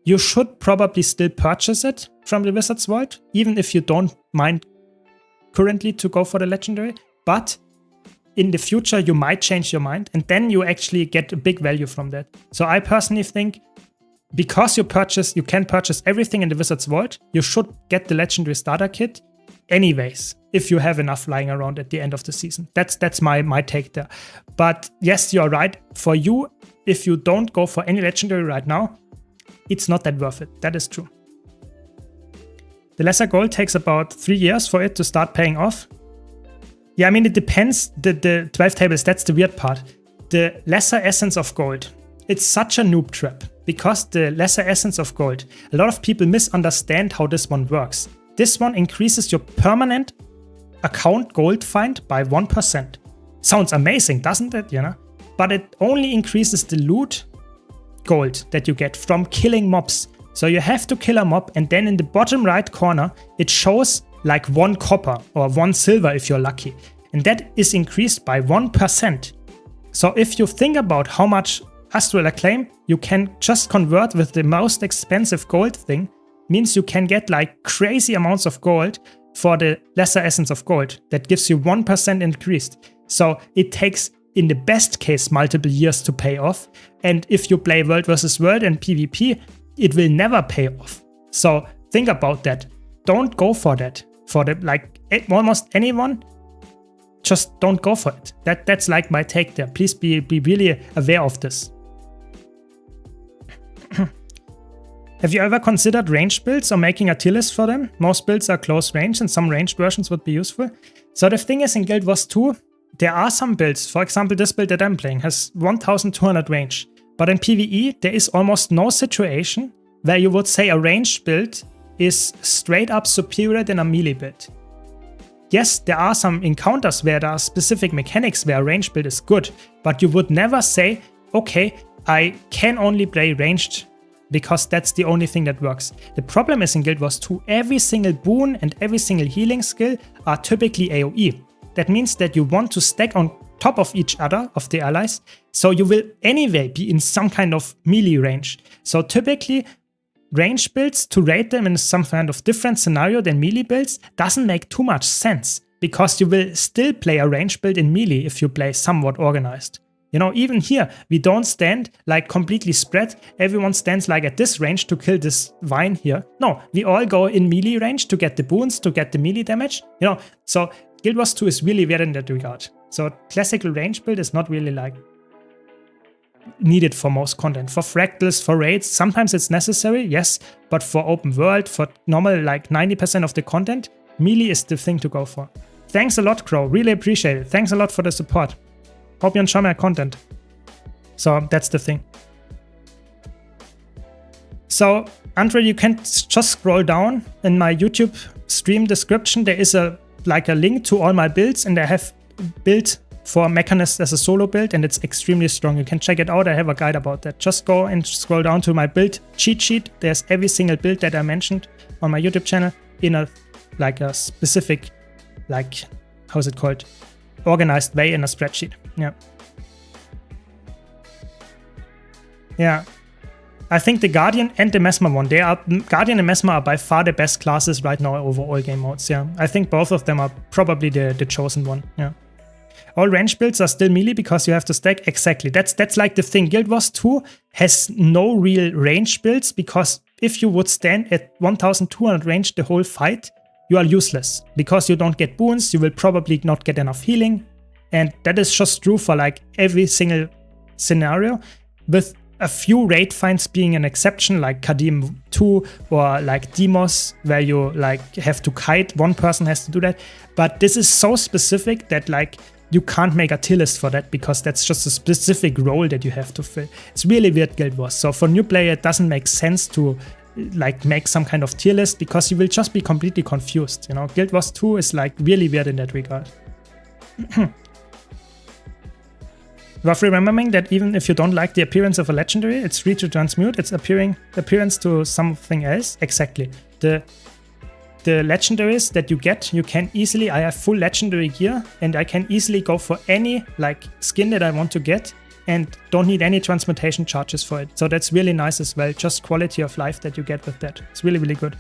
you should probably still purchase it from the Wizards Vault, even if you don't mind currently to go for the Legendary. But in the future, you might change your mind, and then you actually get a big value from that. So I personally think, because you can purchase everything in the Wizards Vault, you should get the Legendary starter kit anyways, if you have enough lying around at the end of the season. That's my take there. But yes, you're right. For you, if you don't go for any Legendary right now, it's not that worth it. That is true. The lesser gold takes about 3 years for it to start paying off. Yeah, I mean, it depends. The 12 tables, that's the weird part. The lesser essence of gold, it's such a noob trap. Because the lesser essence of gold, a lot of people misunderstand how this one works. This one increases your permanent account gold find by 1%. Sounds amazing, doesn't it? You know, but it only increases the loot gold that you get from killing mobs. So you have to kill a mob, and then in the bottom right corner, it shows like 1 copper or 1 silver if you're lucky. And that is increased by 1%. So if you think about how much Astral Acclaim you can just convert with the most expensive gold thing, means you can get like crazy amounts of gold for the lesser essence of gold. That gives you 1% increased. So it takes, in the best case, multiple years to pay off. And if you play World versus World and PvP, it will never pay off. So think about that. Don't go for that. For the like almost anyone, just don't go for it. That's like my take there. Please be really aware of this. Have you ever considered ranged builds or making a tier list for them? Most builds are close range and some ranged versions would be useful. So the thing is, in Guild Wars 2, there are some builds. For example, this build that I'm playing has 1200 range. But in PvE, there is almost no situation where you would say a ranged build is straight up superior than a melee build. Yes, there are some encounters where there are specific mechanics where a ranged build is good, but you would never say, okay, I can only play ranged because that's the only thing that works. The problem is in Guild Wars 2, every single boon and every single healing skill are typically AoE. That means that you want to stack on top of each other, of the allies, so you will anyway be in some kind of melee range. So typically, range builds, to rate them in some kind of different scenario than melee builds, doesn't make too much sense, because you will still play a range build in melee if you play somewhat organized. You know, even here, we don't stand like completely spread. Everyone stands like at this range to kill this vine here. No, we all go in melee range to get the boons, to get the melee damage. You know, so Guild Wars 2 is really weird in that regard. So classical range build is not really like needed for most content. For fractals, for raids, sometimes it's necessary, yes, but for open world, for normal like 90% of the content, melee is the thing to go for. Thanks a lot, Crow. Really appreciate it. Thanks a lot for the support. Hope you enjoy my content. So that's the thing. So, Andre, you can just scroll down in my YouTube stream description. There is a link to all my builds, and I have built for Mechanist as a solo build, and it's extremely strong. You can check it out. I have a guide about that. Just go and scroll down to my build cheat sheet. There's every single build that I mentioned on my YouTube channel in a specific, how's it called? Organized way in a spreadsheet. Yeah. Yeah. I think the Guardian and the Mesmer one, Guardian and Mesmer are by far the best classes right now over all game modes. Yeah. I think both of them are probably the chosen one. Yeah. All range builds are still melee because you have to stack. Exactly. That's like the thing. Guild Wars 2 has no real range builds, because if you would stand at 1200 range the whole fight, you are useless because you don't get boons. You will probably not get enough healing. And that is just true for like every single scenario, with a few raid finds being an exception, like Kadim 2 or like Demos, where you like have to kite. One person has to do that. But this is so specific that like you can't make a tier list for that, because that's just a specific role that you have to fill. It's really weird, Guild Wars. So for new player, it doesn't make sense to like make some kind of tier list, because you will just be completely confused. You know, Guild Wars 2 is like really weird in that regard. Worth remembering that even if you don't like the appearance of a legendary, it's free to transmute its appearance to something else. Exactly. The legendaries that you get, you can easily, I have full legendary gear, and I can easily go for any like skin that I want to get, and don't need any transmutation charges for it. So that's really nice as well. Just quality of life that you get with that. It's really, really good.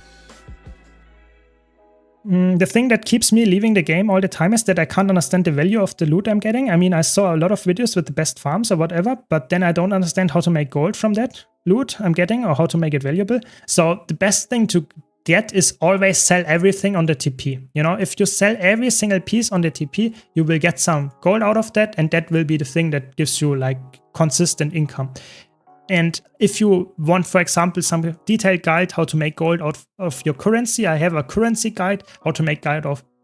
The thing that keeps me leaving the game all the time is that I can't understand the value of the loot I'm getting. I mean, I saw a lot of videos with the best farms or whatever, but then I don't understand how to make gold from that loot I'm getting, or how to make it valuable. So the best thing to get is always sell everything on the TP. You know, if you sell every single piece on the TP, you will get some gold out of that, and that will be the thing that gives you like consistent income. And if you want, for example, some detailed guide how to make gold out of your currency, I have a currency guide, how to make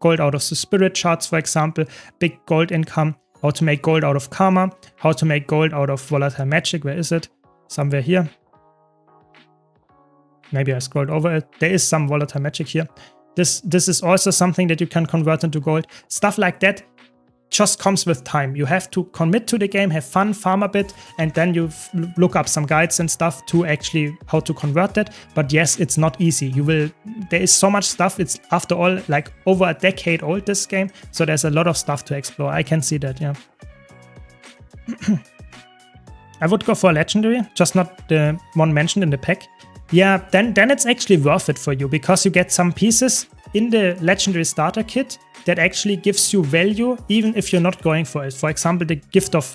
gold out of the spirit shards, for example, big gold income, how to make gold out of karma, how to make gold out of volatile magic. Where is it? Somewhere here. Maybe I scrolled over it. There is some volatile magic here. This is also something that you can convert into gold. Stuff like that just comes with time. You have to commit to the game, have fun, farm a bit, and then you look up some guides and stuff to actually how to convert that. But yes, it's not easy. There is so much stuff. It's after all like over a decade old, this game. So there's a lot of stuff to explore. I can see that, yeah. I would go for a legendary, just not the one mentioned in the pack. Yeah, then it's actually worth it for you because you get some pieces in the legendary starter kit that actually gives you value even if you're not going for it. For example, the gift of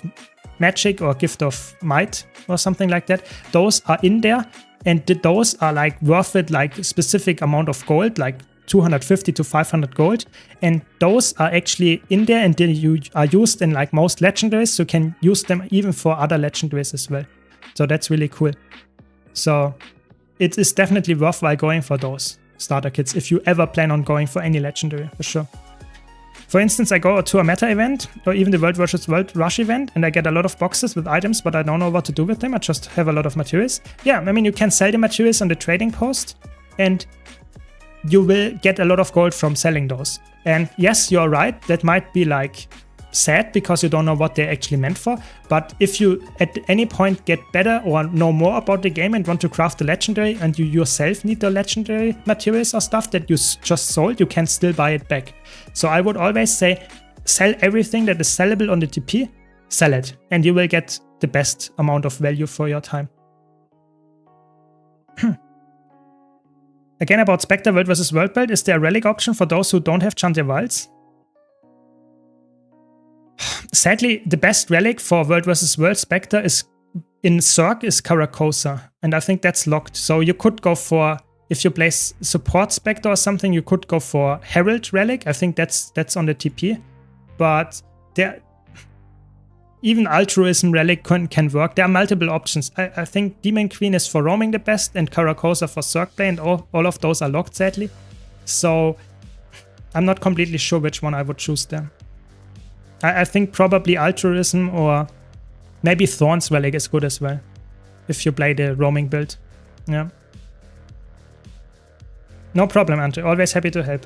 magic or gift of might or something like that. Those are in there and those are like worth it, like a specific amount of gold, like 250 to 500 gold. And those are actually in there and they are used in like most legendaries. So you can use them even for other legendaries as well. So that's really cool. So it is definitely worthwhile going for those starter kits if you ever plan on going for any legendary, for sure. For instance, I go to a meta event or even the World vs. World Rush event and I get a lot of boxes with items, but I don't know what to do with them. I just have a lot of materials. Yeah, I mean, you can sell the materials on the trading post and you will get a lot of gold from selling those. And yes, you're right. That might be like sad because you don't know what they're actually meant for. But if you at any point get better or know more about the game and want to craft a legendary and you yourself need the legendary materials or stuff that you just sold, you can still buy it back. So I would always say sell everything that is sellable on the TP, sell it, and you will get the best amount of value for your time. Again, about Spectre World vs. World build, is there a relic option for those who don't have Chantia Wilds? Sadly, the best relic for World vs. World Spectre is in Zerg is Caracosa, and I think that's locked. So you could go for, if you play support Spectre or something, you could go for Herald Relic. I think that's on the TP. But there, even Altruism Relic can work. There are multiple options. I think Demon Queen is for roaming the best and Caracosa for Zerg play, and all of those are locked, sadly. So I'm not completely sure which one I would choose there. I think probably Altruism or maybe Thorn's Relic is good as well, if you play the roaming build. Yeah. No problem, Andre. Always happy to help.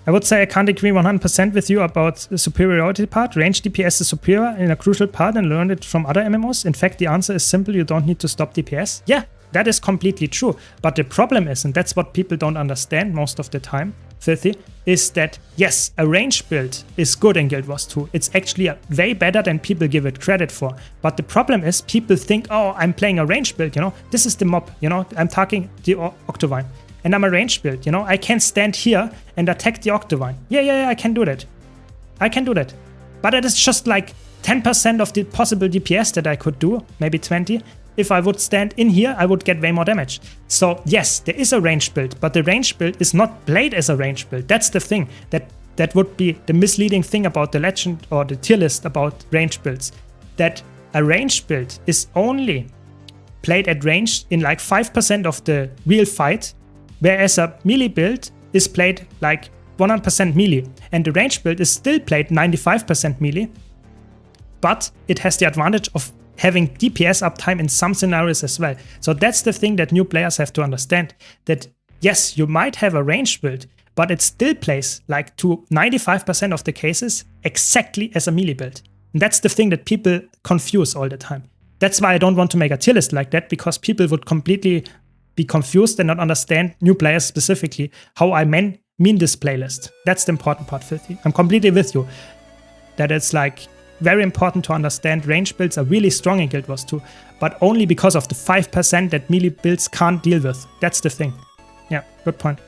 I would say I can't agree 100% with you about the superiority part. Range DPS is superior in a crucial part and learned it from other MMOs. In fact, the answer is simple. You don't need to stop DPS. Yeah, that is completely true. But the problem is, and that's what people don't understand most of the time, Filthy, is that yes, a range build is good in Guild Wars 2. It's actually way better than people give it credit for. But the problem is people think, oh, I'm playing a range build, you know, this is the mob, you know, I'm talking the Octavine. And I'm a range build, you know, I can stand here and attack the Octavine. Yeah, I can do that. I can do that. But it is just like 10% of the possible DPS that I could do, maybe 20. If I would stand in here, I would get way more damage. So yes, there is a range build, but the range build is not played as a range build. That's the thing. That would be the misleading thing about the legend or the tier list about range builds. That a range build is only played at range in like 5% of the real fight, whereas a melee build is played like 100% melee. And the range build is still played 95% melee, but it has the advantage of having DPS uptime in some scenarios as well. So that's the thing that new players have to understand, that yes, you might have a range build, but it still plays like to 95% of the cases exactly as a melee build. And that's the thing that people confuse all the time. That's why I don't want to make a tier list like that, because people would completely be confused and not understand, new players specifically, how I mean this playlist. That's the important part, Filthy. I'm completely with you. That it's like very important to understand range builds are really strong in Guild Wars 2, but only because of the 5% that melee builds can't deal with. That's the thing. Yeah, good point.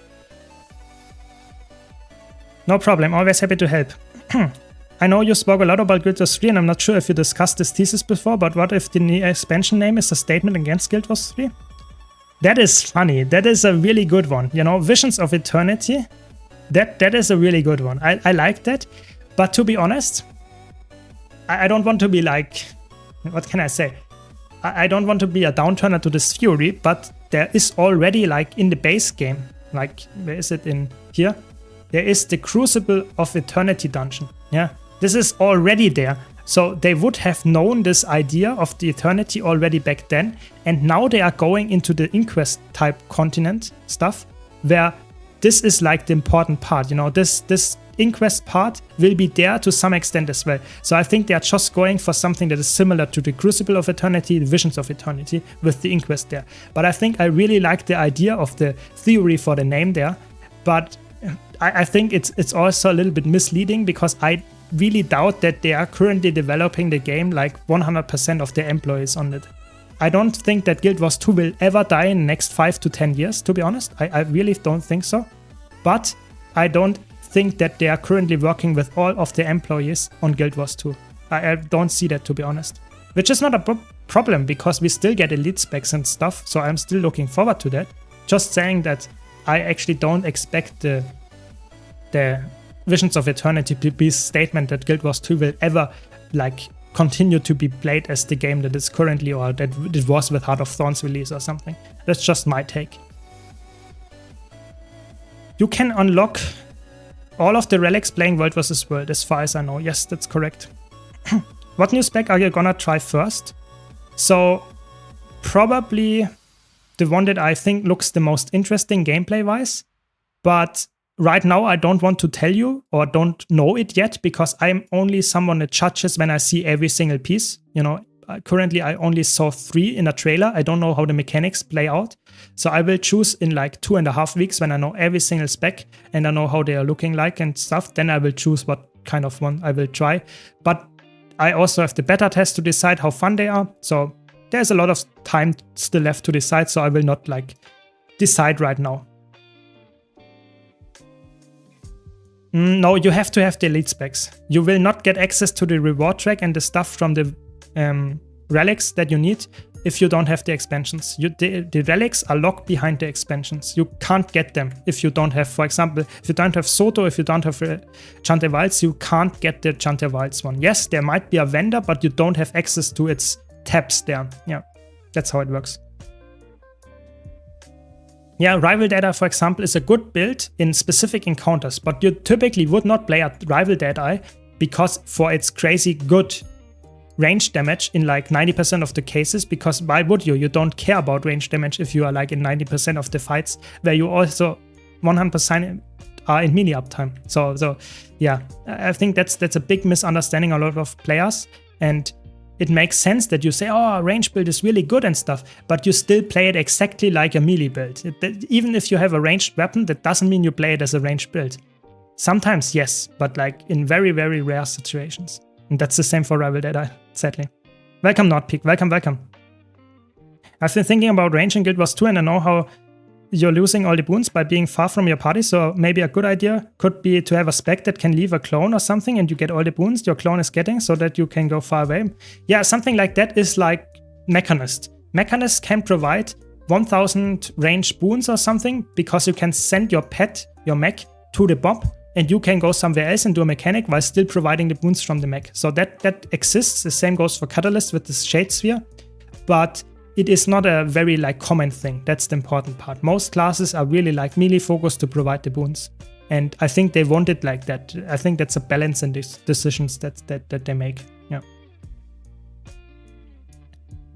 No problem, always happy to help. I know you spoke a lot about Guild Wars 3 and I'm not sure if you discussed this thesis before, but what if the expansion name is a statement against Guild Wars 3? That is funny. That is a really good one. You know, Visions of Eternity, that is a really good one. I like that, but to be honest, I don't want to be like, what can I say? I don't want to be a downturner to this theory, but there is already like in the base game Like, where is it in here? There is the Crucible of Eternity dungeon. Yeah, this is already there. So they would have known this idea of the Eternity already back then. And now they are going into the Inquest type continent stuff, where this is like the important part. You know, this Inquest part will be there to some extent as well. So I think they are just going for something that is similar to the Crucible of Eternity, the Visions of Eternity, with the Inquest there. But I think I really like the idea of the theory for the name there. But I think it's also a little bit misleading, because I really doubt that they are currently developing the game like 100% of their employees on it. I don't think that Guild Wars 2 will ever die in the next 5 to 10 years, to be honest. I really don't think so. But I don't think that they are currently working with all of their employees on Guild Wars 2. I don't see that, to be honest. Which is not a problem, because we still get elite specs and stuff, so I'm still looking forward to that. Just saying that I actually don't expect the Visions of Eternity to be a statement that Guild Wars 2 will ever like continue to be played as the game that is currently, or that it was with Heart of Thorns release or something. That's just my take. You can unlock all of the relics playing World vs. World, as far as I know. Yes, that's correct. What new spec are you gonna try first? So probably the one that I think looks the most interesting gameplay-wise, but right now I don't want to tell you, or don't know it yet, because I'm only someone that judges when I see every single piece. You know, currently I only saw 3 in a trailer. I don't know how the mechanics play out. So I will choose in like 2.5 weeks, when I know every single spec and I know how they are looking like and stuff. Then I will choose what kind of one I will try. But I also have the beta test to decide how fun they are. So there's a lot of time still left to decide. So I will not like decide right now. No, you have to have the elite specs. You will not get access to the reward track and the stuff from the relics that you need if you don't have the expansions. The relics are locked behind the expansions. You can't get them if you don't have, for example, if you don't have Soto, if you don't have Chante Wilds, you can't get the Chante Wilds one. Yes, there might be a vendor, but you don't have access to its tabs there. Yeah, that's how it works. Yeah, Rival Deadeye, for example, is a good build in specific encounters, but you typically would not play a Rival Deadeye because for its crazy good range damage in like 90% of the cases, because why would you? You don't care about range damage if you are like in 90% of the fights, where you also 100% are in melee uptime. So yeah, I think that's a big misunderstanding a lot of players, and it makes sense that you say, oh, range build is really good and stuff, but you still play it exactly like a melee build. Even if you have a ranged weapon, that doesn't mean you play it as a ranged build. Sometimes, yes, but like in very, very rare situations. And that's the same for Rival Deadeye, sadly. Welcome, Nordpeak. Welcome. I've been thinking about range in Guild Wars 2, and I know how you're losing all the boons by being far from your party, so maybe a good idea could be to have a spec that can leave a clone or something, and you get all the boons your clone is getting so that you can go far away. Yeah, something like that is like Mechanist. Mechanist can provide 1000 range boons or something, because you can send your pet, your mech, to the Bob, and you can go somewhere else and do a mechanic while still providing the boons from the mech. So that exists. The same goes for Catalyst with the Shade Sphere, but it is not a very like common thing. That's the important part. Most classes are really like melee focused to provide the boons, and I think they want it like that. I think that's a balance in these decisions that they make. Yeah.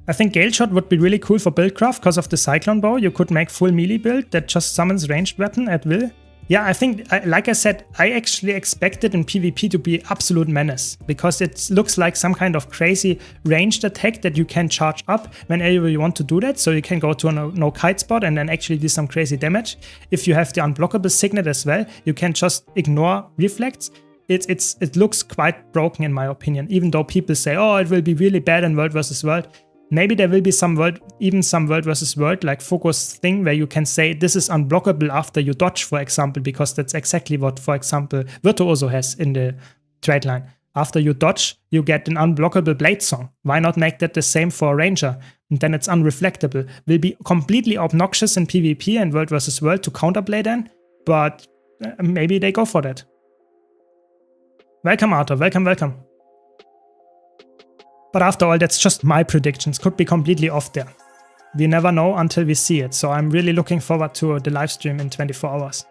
I think Gale Shot would be really cool for buildcraft because of the Cyclone Bow. You could make full melee build that just summons ranged weapon at will. Yeah, I think, like I said, I actually expected in PvP to be absolute menace, because it looks like some kind of crazy ranged attack that you can charge up whenever you want to do that. So you can go to a no kite spot and then actually do some crazy damage. If you have the unblockable signet as well, you can just ignore reflects. It looks quite broken in my opinion, even though people say, oh, it will be really bad in World vs. World. Maybe there will be some World vs. World like focus thing where you can say this is unblockable after you dodge, for example, because that's exactly what, for example, Virtuoso has in the trade line. After you dodge, you get an unblockable blade song. Why not make that the same for a ranger? And then it's unreflectable. Will be completely obnoxious in PvP and World vs. World to counterplay then, but maybe they go for that. Welcome, Arthur. Welcome. But after all, that's just my predictions. Could be completely off there. We never know until we see it. So I'm really looking forward to the live stream in 24 hours.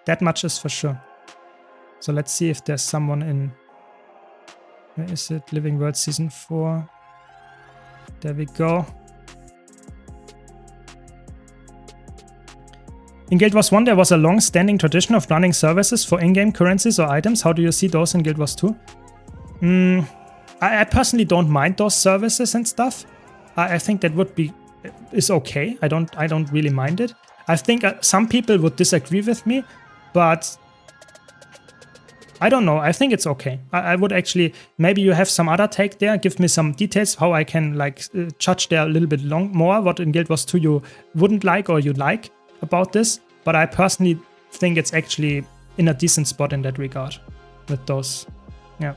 That much is for sure. So let's see if there's someone in... Where is it? Living World Season 4. There we go. In Guild Wars 1, there was a long-standing tradition of running services for in-game currencies or items. How do you see those in Guild Wars 2? I personally don't mind those services and stuff. I think that is okay. I don't really mind it. I think some people would disagree with me, but I don't know. I think it's okay. I would actually, maybe you have some other take there. Give me some details how I can like judge there a little bit more what in Guild Wars 2 you wouldn't like or you like about this. But I personally think it's actually in a decent spot in that regard with those. Yeah.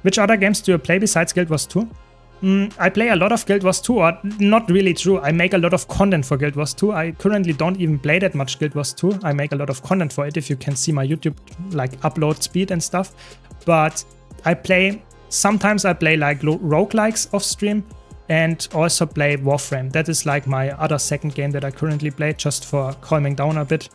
Which other games do you play besides Guild Wars 2? I play a lot of Guild Wars 2, or not really true. I make a lot of content for Guild Wars 2. I currently don't even play that much Guild Wars 2. I make a lot of content for it, if you can see my YouTube like upload speed and stuff. But sometimes I play like roguelikes off stream and also play Warframe. That is like my other second game that I currently play just for calming down a bit.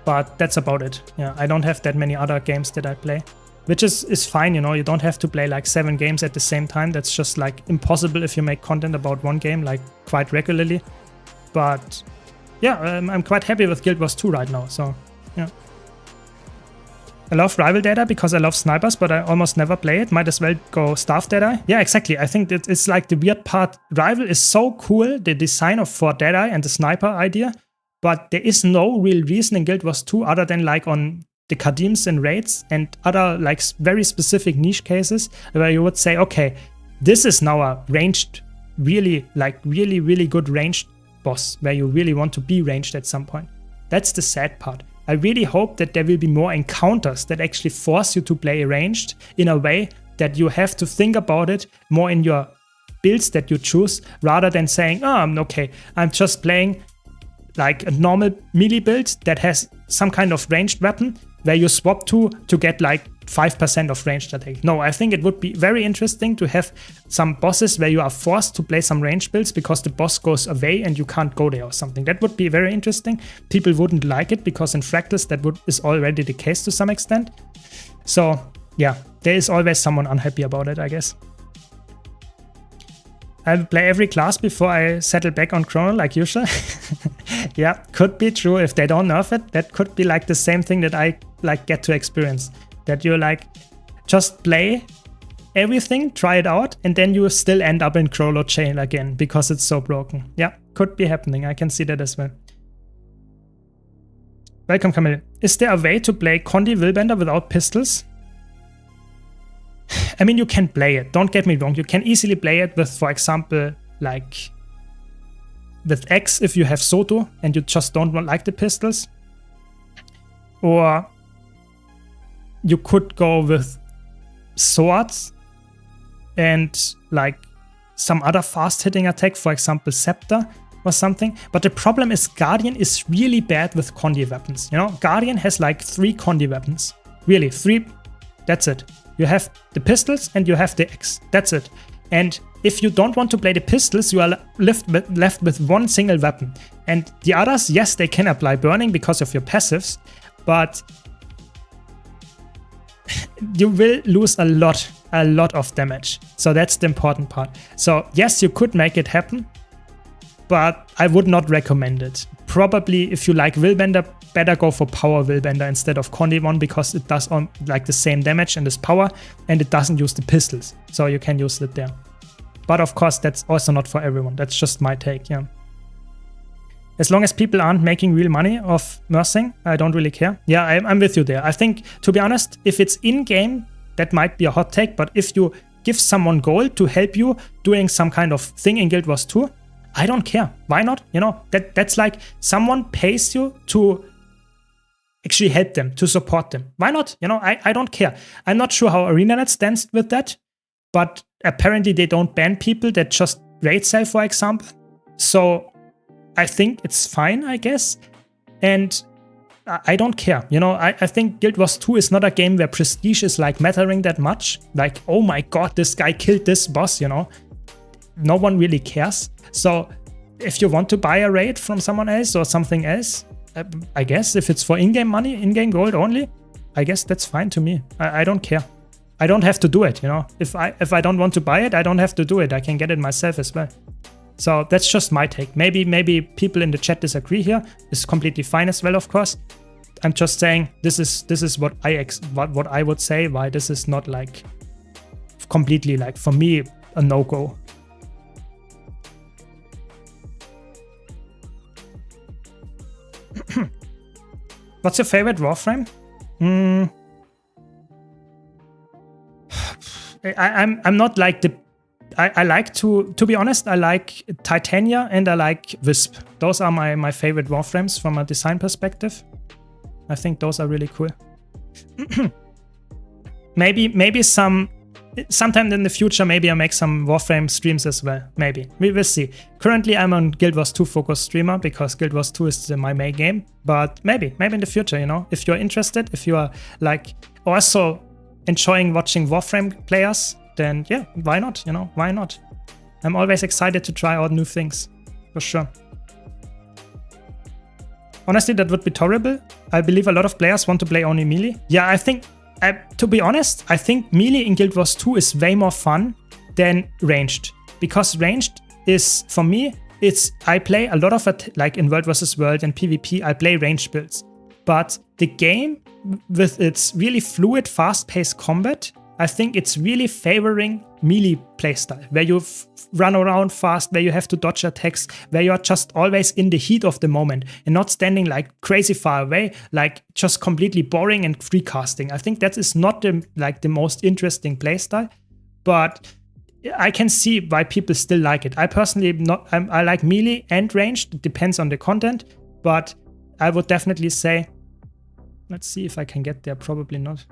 But that's about it. Yeah, I don't have that many other games that I play. Which is fine, you know, you don't have to play like 7 games at the same time. That's just like impossible if you make content about one game like quite regularly. But yeah, I'm quite happy with Guild Wars 2 right now, so yeah. I love rival data because I love snipers, but I almost never play it. Might as well go staff data. Yeah, exactly. I think that it's like the weird part. Rival is so cool, the design for Deadeye and the sniper idea, but there is no real reason in Guild Wars 2 other than like on the Kadims and raids and other like very specific niche cases where you would say, okay, this is now a ranged, really good ranged boss where you really want to be ranged at some point. That's the sad part. I really hope that there will be more encounters that actually force you to play ranged in a way that you have to think about it more in your builds that you choose rather than saying, oh, okay, I'm just playing like a normal melee build that has some kind of ranged weapon where you swap to get like 5% of ranged attack. No, I think it would be very interesting to have some bosses where you are forced to play some ranged builds because the boss goes away and you can't go there or something. That would be very interesting. People wouldn't like it because in Fractals that is already the case to some extent. So yeah, there is always someone unhappy about it, I guess. I'll play every class before I settle back on Chrono like usual. Yeah, could be true. If they don't nerf it, that could be like the same thing that I like get to experience. That you like just play everything, try it out, and then you still end up in Chrono Chain again because it's so broken. Yeah, could be happening. I can see that as well. Welcome, Camille. Is there a way to play Condi Willbender without pistols? I mean, you can play it. Don't get me wrong. You can easily play it with, for example, like with X if you have Soto and you just don't like the pistols. Or you could go with swords and like some other fast-hitting attack, for example, Scepter or something. But the problem is Guardian is really bad with Condi weapons. You know, Guardian has like 3 Condi weapons. Really, 3. That's it. You have the pistols and you have the X. That's it. And if you don't want to play the pistols, you are left with one single weapon. And the others, yes, they can apply burning because of your passives, but you will lose a lot of damage. So that's the important part. So yes, you could make it happen, but I would not recommend it. Probably if you like Willbender, better go for Power Willbender instead of Condi one because it does like the same damage and is power and it doesn't use the pistols. So you can use it there. But of course, that's also not for everyone. That's just my take, yeah. As long as people aren't making real money off nursing, I don't really care. Yeah, I'm with you there. I think, to be honest, if it's in-game, that might be a hot take. But if you give someone gold to help you doing some kind of thing in Guild Wars 2, I don't care. Why not? You know, that's like someone pays you to actually help them, to support them. Why not? You know, I don't care. I'm not sure how ArenaNet stands with that, but apparently they don't ban people that just raid sell, for example. So I think it's fine, I guess. And I don't care. You know, I think Guild Wars 2 is not a game where prestige is like mattering that much. Like, oh my god, this guy killed this boss, you know. no one really cares. So if you want to buy a raid from someone else or something else, I guess if it's for in-game money, in-game gold only, I guess that's fine to me. I don't care. I don't have to do it, you know. If I don't want to buy it, I don't have to do it. I can get it myself as well. So that's just my take. Maybe people in the chat disagree here. It's completely fine as well, of course. I'm just saying this is what I would say. Why this is not like completely like for me a no-go. What's your favorite Warframe? I'm not like the. I like to be honest, I like Titania and I like Wisp. Those are my favorite Warframes from a design perspective. I think those are really cool. maybe sometime in the future, maybe I make some Warframe streams as well. Maybe. We will see. Currently, I'm on Guild Wars 2 focused streamer because Guild Wars 2 is my main game. But maybe in the future, you know, if you're interested, if you are like also enjoying watching Warframe players, then yeah, why not? You know, why not? I'm always excited to try out new things, for sure. Honestly, that would be terrible. I believe a lot of players want to play only melee. Yeah, I think, to be honest, I think melee in Guild Wars 2 is way more fun than ranged. Because ranged is, for me, I play a lot of it, like in World vs. World and PvP, I play ranged builds. But the game, with its really fluid, fast-paced combat, I think it's really favoring melee playstyle, where you run around fast, where you have to dodge attacks, where you are just always in the heat of the moment and not standing like crazy far away, like just completely boring and free casting. I think that is not the most interesting playstyle, but I can see why people still like it. I personally I like melee and ranged. It depends on the content, but I would definitely say, let's see if I can get there. Probably not.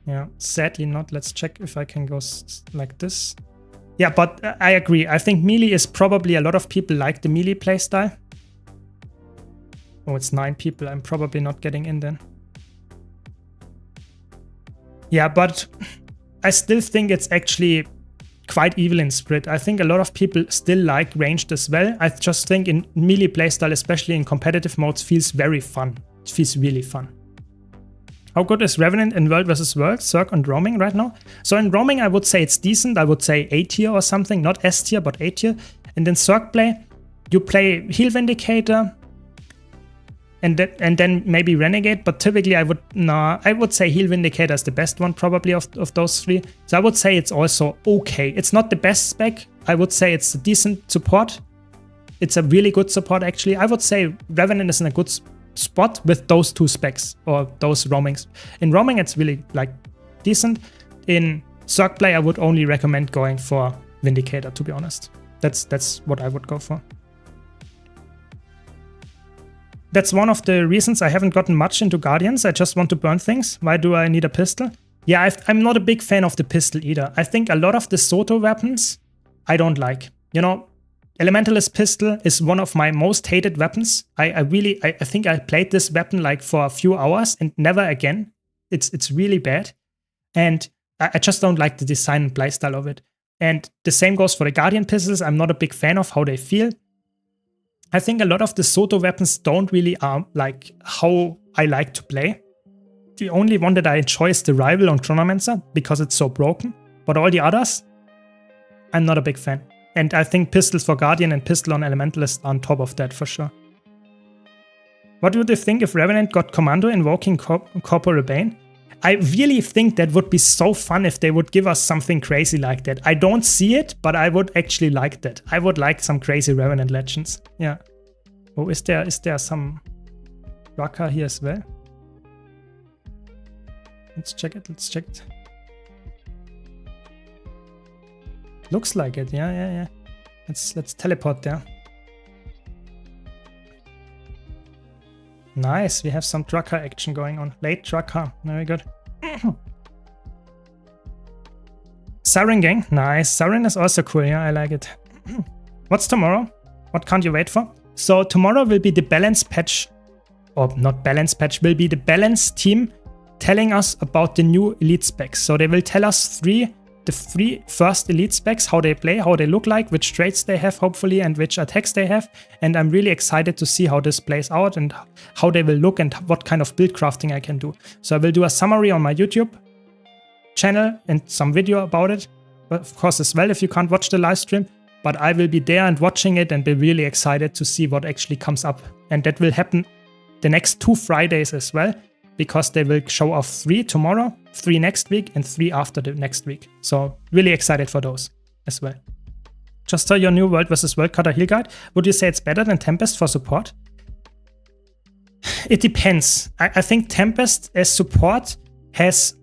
Yeah, sadly not. Let's check if I can go like this. Yeah, but I agree. I think melee is probably, a lot of people like the melee playstyle. Oh, it's 9 people. I'm probably not getting in then. Yeah, but I still think it's actually quite even in split. I think a lot of people still like ranged as well. I just think in melee playstyle, especially in competitive modes, feels very fun. It feels really fun. How good is Revenant in World vs. World, Zerg and roaming right now? So in roaming, I would say it's decent. I would say A tier or something, not S tier, but A tier. And in Zerg play, you play Heal Vindicator and then maybe Renegade. But typically, I would say Heal Vindicator is the best one probably of those 3. So I would say it's also okay. It's not the best spec. I would say it's a decent support. It's a really good support actually. I would say Revenant is in a good spot with those 2 specs or those roamings. In roaming, it's really like decent. In Zerg play, I would only recommend going for Vindicator, to be honest. That's what I would go for. That's one of the reasons I haven't gotten much into Guardians. I just want to burn things. Why do I need a pistol? Yeah, I'm not a big fan of the pistol either. I think a lot of the Soto weapons I don't like. You know, Elementalist pistol is one of my most hated weapons. I think I played this weapon like for a few hours and never again. It's really bad. And I just don't like the design and playstyle of it. And the same goes for the Guardian pistols. I'm not a big fan of how they feel. I think a lot of the Soto weapons don't really like how I like to play. The only one that I enjoy is the Rival on Chronomancer because it's so broken. But all the others, I'm not a big fan. And I think pistols for Guardian and pistol on Elementalist are on top of that for sure. What would you think if Revenant got Commando invoking Corporal Bane? I really think that would be so fun if they would give us something crazy like that. I don't see it, but I would actually like that. I would like some crazy Revenant legends. Yeah. Oh, is there some Raka here as well? Let's check it. Looks like it, yeah. Let's teleport there. Nice, we have some trucker action going on. Late trucker, very good. Siren Gang, nice. Siren is also cool, yeah, I like it. What's tomorrow? What can't you wait for? So tomorrow will be the balance patch, or not balance patch, will be the balance team telling us about the new elite specs. So they will tell us 3 the 3 first elite specs, how they play, how they look like, which traits they have hopefully, and which attacks they have. And I'm really excited to see how this plays out and how they will look and what kind of build crafting I can do. So I will do a summary on my YouTube channel and some video about it, but of course as well if you can't watch the live stream. But I will be there and watching it and be really excited to see what actually comes up. And that will happen the next 2 Fridays as well, because they will show off 3 tomorrow, 3 next week, and 3 after the next week. So really excited for those as well. Just saw your new World vs. World Cutter heal guide. Would you say it's better than Tempest for support? It depends. I think Tempest as support has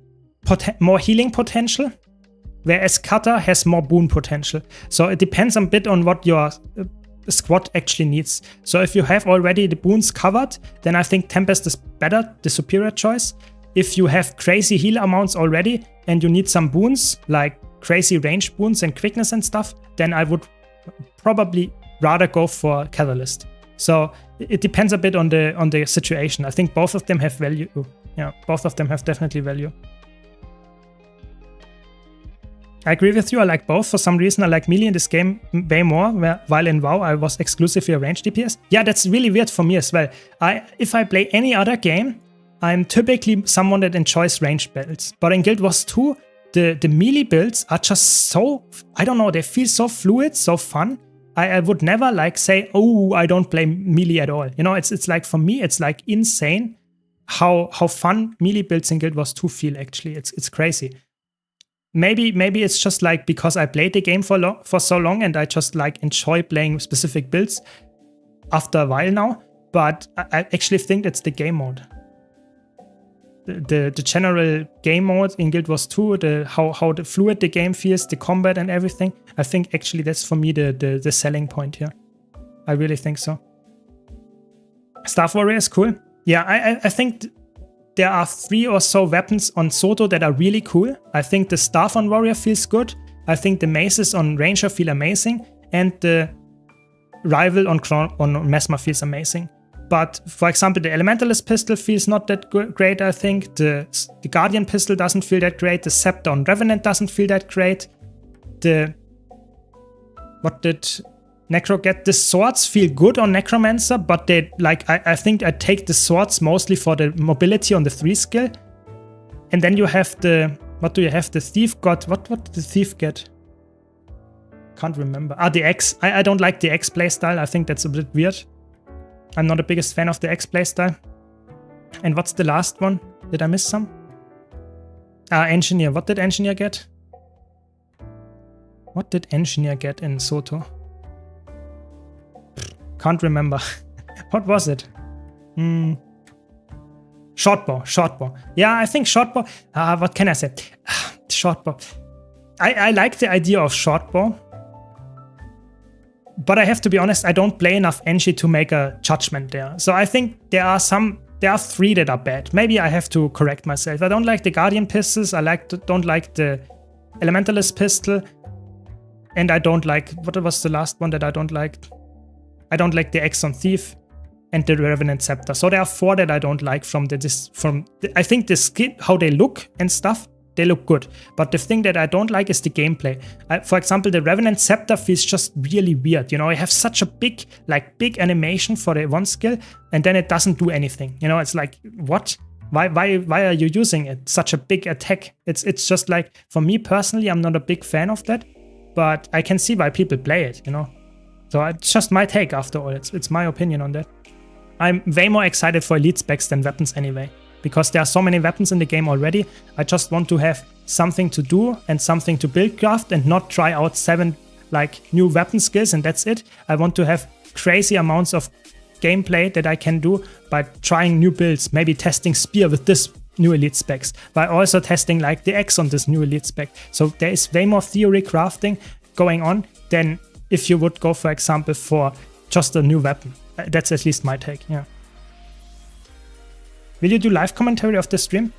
more healing potential, whereas Cutter has more boon potential. So it depends a bit on what your squad actually needs. So if you have already the boons covered, then I think Tempest is better, the superior choice. If you have crazy heal amounts already and you need some boons, like crazy range boons and quickness and stuff, then I would probably rather go for Catalyst. So it depends a bit on the situation. I think both of them have value. Yeah, both of them have definitely value. I agree with you, I like both. For some reason I like melee in this game way more, while in WoW I was exclusively a ranged DPS. Yeah, that's really weird for me as well. If I play any other game, I'm typically someone that enjoys ranged builds. But in Guild Wars 2, the melee builds are just so, I don't know, they feel so fluid, so fun. I would never like say, oh, I don't play melee at all. You know, it's like, for me, it's like insane how fun melee builds in Guild Wars 2 feel actually. It's crazy. Maybe it's just like because I played the game for so long and I just like enjoy playing specific builds after a while now. But I actually think it's the game mode. The general game mode in Guild Wars 2, how the fluid the game feels, the combat and everything. I think actually that's for me the selling point here. I really think so. Staff Warrior is cool. Yeah, I think there are 3 or so weapons on Soto that are really cool. I think the Staff on Warrior feels good. I think the Maces on Ranger feel amazing. And the Rival on Mesmer feels amazing. But for example, the Elementalist pistol feels not that great, I think. The Guardian pistol doesn't feel that great. The Scepter on Revenant doesn't feel that great. What did Necro get? The swords feel good on Necromancer, but they like I think I take the swords mostly for the mobility on the 3 skill. And then you have what do you have? The Thief got, what did the Thief get? Can't remember. The X. I don't like the X playstyle. I think that's a bit weird. I'm not the biggest fan of the X playstyle. And what's the last one? Did I miss some? Engineer. What did Engineer get? What did Engineer get in Soto? Can't remember. What was it? Shortbow. Yeah, I think shortbow. What can I say? Shortbow. I like the idea of shortbow. But I have to be honest, I don't play enough Engie to make a judgment there. So I think there are 3 that are bad. Maybe I have to correct myself. I don't like the Guardian pistols. I don't like the Elementalist pistol. And I don't like, what was the last one that I don't like? I don't like the X on Thief and the Revenant Scepter. So there are 4 that I don't like I think the skill, how they look and stuff, they look good. But the thing that I don't like is the gameplay. For example, the Revenant Scepter feels just really weird. You know, I have such a big animation for the 1 skill, and then it doesn't do anything. You know, it's like, what? Why are you using it? Such a big attack. It's just like, for me personally, I'm not a big fan of that, but I can see why people play it, you know. So it's just my take after all. It's my opinion on that. I'm way more excited for elite specs than weapons anyway, because there are so many weapons in the game already. I just want to have something to do and something to build craft and not try out 7 like new weapon skills and that's it. I want to have crazy amounts of gameplay that I can do by trying new builds, maybe testing Spear with this new elite specs, by also testing like the X on this new elite spec. So there is way more theory crafting going on than if you would go, for example, for just a new weapon. That's at least my take, yeah. Will you do live commentary of the stream?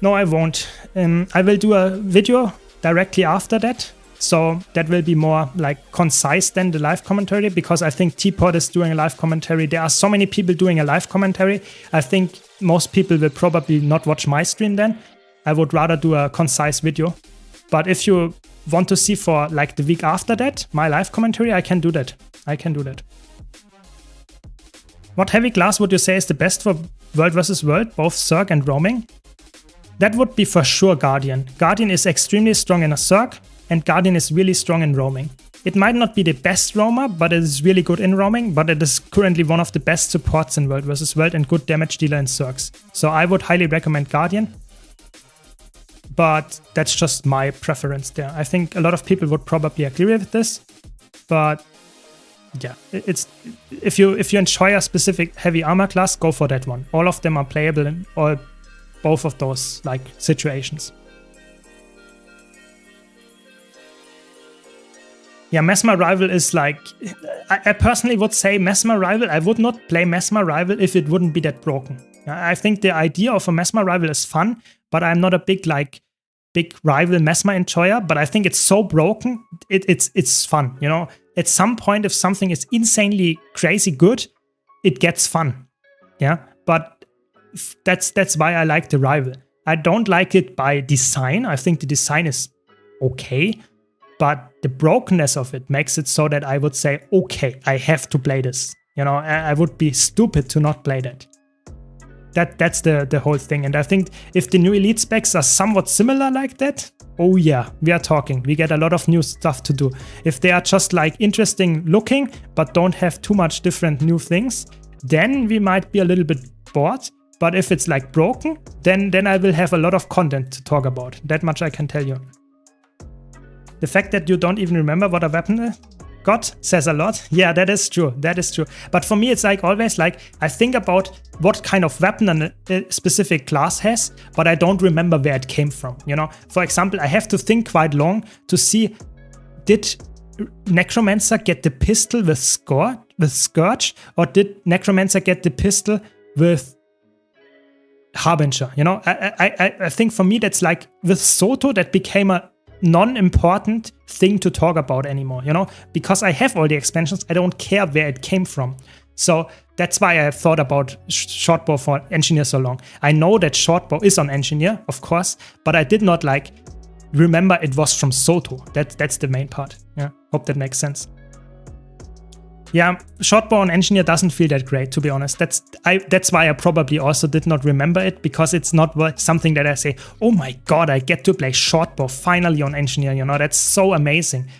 No, I won't. I will do a video directly after that. So that will be more like concise than the live commentary, because I think T-Pod is doing a live commentary. There are so many people doing a live commentary. I think most people will probably not watch my stream then. I would rather do a concise video But if you want to see for like the week after that, my live commentary, I can do that. I can do that. What heavy class would you say is the best for World vs. World, both Zerg and roaming? That would be for sure Guardian. Guardian is extremely strong in a Zerg, and Guardian is really strong in roaming. It might not be the best roamer, but it is really good in roaming, but it is currently one of the best supports in World vs. World and good damage dealer in Zergs. So I would highly recommend Guardian. But that's just my preference there. I think a lot of people would probably agree with this, but yeah, it's if you enjoy a specific heavy armor class, go for that one. All of them are playable in both of those like situations. Yeah, Mesmer Rival is like, I personally would say Mesmer Rival, I would not play Mesmer Rival if it wouldn't be that broken. I think the idea of a Mesmer Rival is fun, but I'm not a big rival Mesmer enjoyer, but I think it's so broken, it's fun, you know? At some point, if something is insanely crazy good, it gets fun, yeah? But that's why I like the Rival. I don't like it by design. I think the design is okay, but the brokenness of it makes it so that I would say, okay, I have to play this. You know, I would be stupid to not play that. That's the whole thing. And I think if the new elite specs are somewhat similar like that, oh yeah, we are talking. We get a lot of new stuff to do. If they are just like interesting looking, but don't have too much different new things, then we might be a little bit bored. But if it's like broken, then I will have a lot of content to talk about. That much I can tell you. The fact that you don't even remember what a weapon got says a lot. Yeah, that is true. That is true. But for me, it's like always like I think about what kind of weapon a specific class has, but I don't remember where it came from. You know, for example, I have to think quite long to see, did Necromancer get the pistol with Scourge, or did Necromancer get the pistol with Harbinger? You know, I think for me that's like with Soto that became a non-important thing to talk about anymore, you know, because I have all the expansions, I don't care where it came from. So that's why I thought about Shortbow for Engineer so long. I know that Shortbow is on Engineer, of course, but I did not like remember it was from Soto. That's the main part. Yeah, hope that makes sense. Yeah, Shortbow on Engineer doesn't feel that great, to be honest. That's why I probably also did not remember it, because it's not something that I say, oh my god, I get to play Shortbow finally on Engineer, you know, that's so amazing.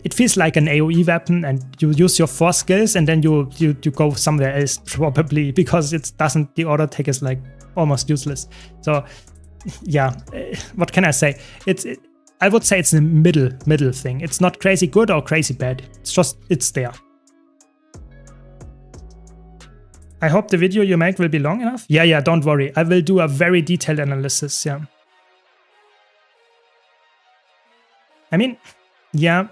It feels like an AoE weapon, and you use your 4 skills and then you go somewhere else probably, because it doesn't, the auto take is like almost useless. So yeah, what can I say? I would say it's a middle thing. It's not crazy good or crazy bad. It's just, it's there. I hope the video you make will be long enough. Yeah, don't worry. I will do a very detailed analysis, yeah. I mean, yeah,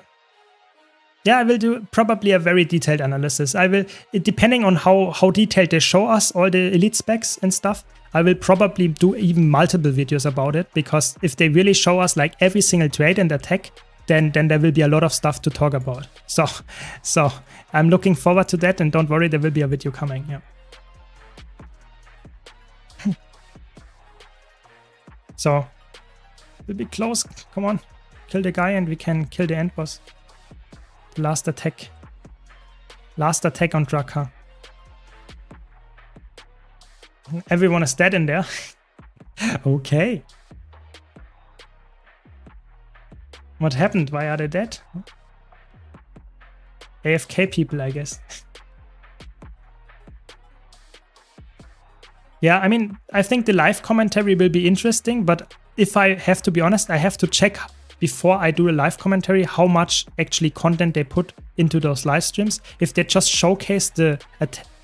I will do probably a very detailed analysis. I will, depending on how detailed they show us all the elite specs and stuff, I will probably do even multiple videos about it, because if they really show us like every single trait and attack, then there will be a lot of stuff to talk about. So I'm looking forward to that, and don't worry, there will be a video coming, yeah. So, we'll be close. Come on, kill the guy and we can kill the end boss. Last attack. Last attack on Draka. Everyone is dead in there. Okay. What happened? Why are they dead? AFK people, I guess. Yeah, I mean, I think the live commentary will be interesting, but if I have to be honest, I have to check before I do a live commentary how much actually content they put into those live streams. If they just showcase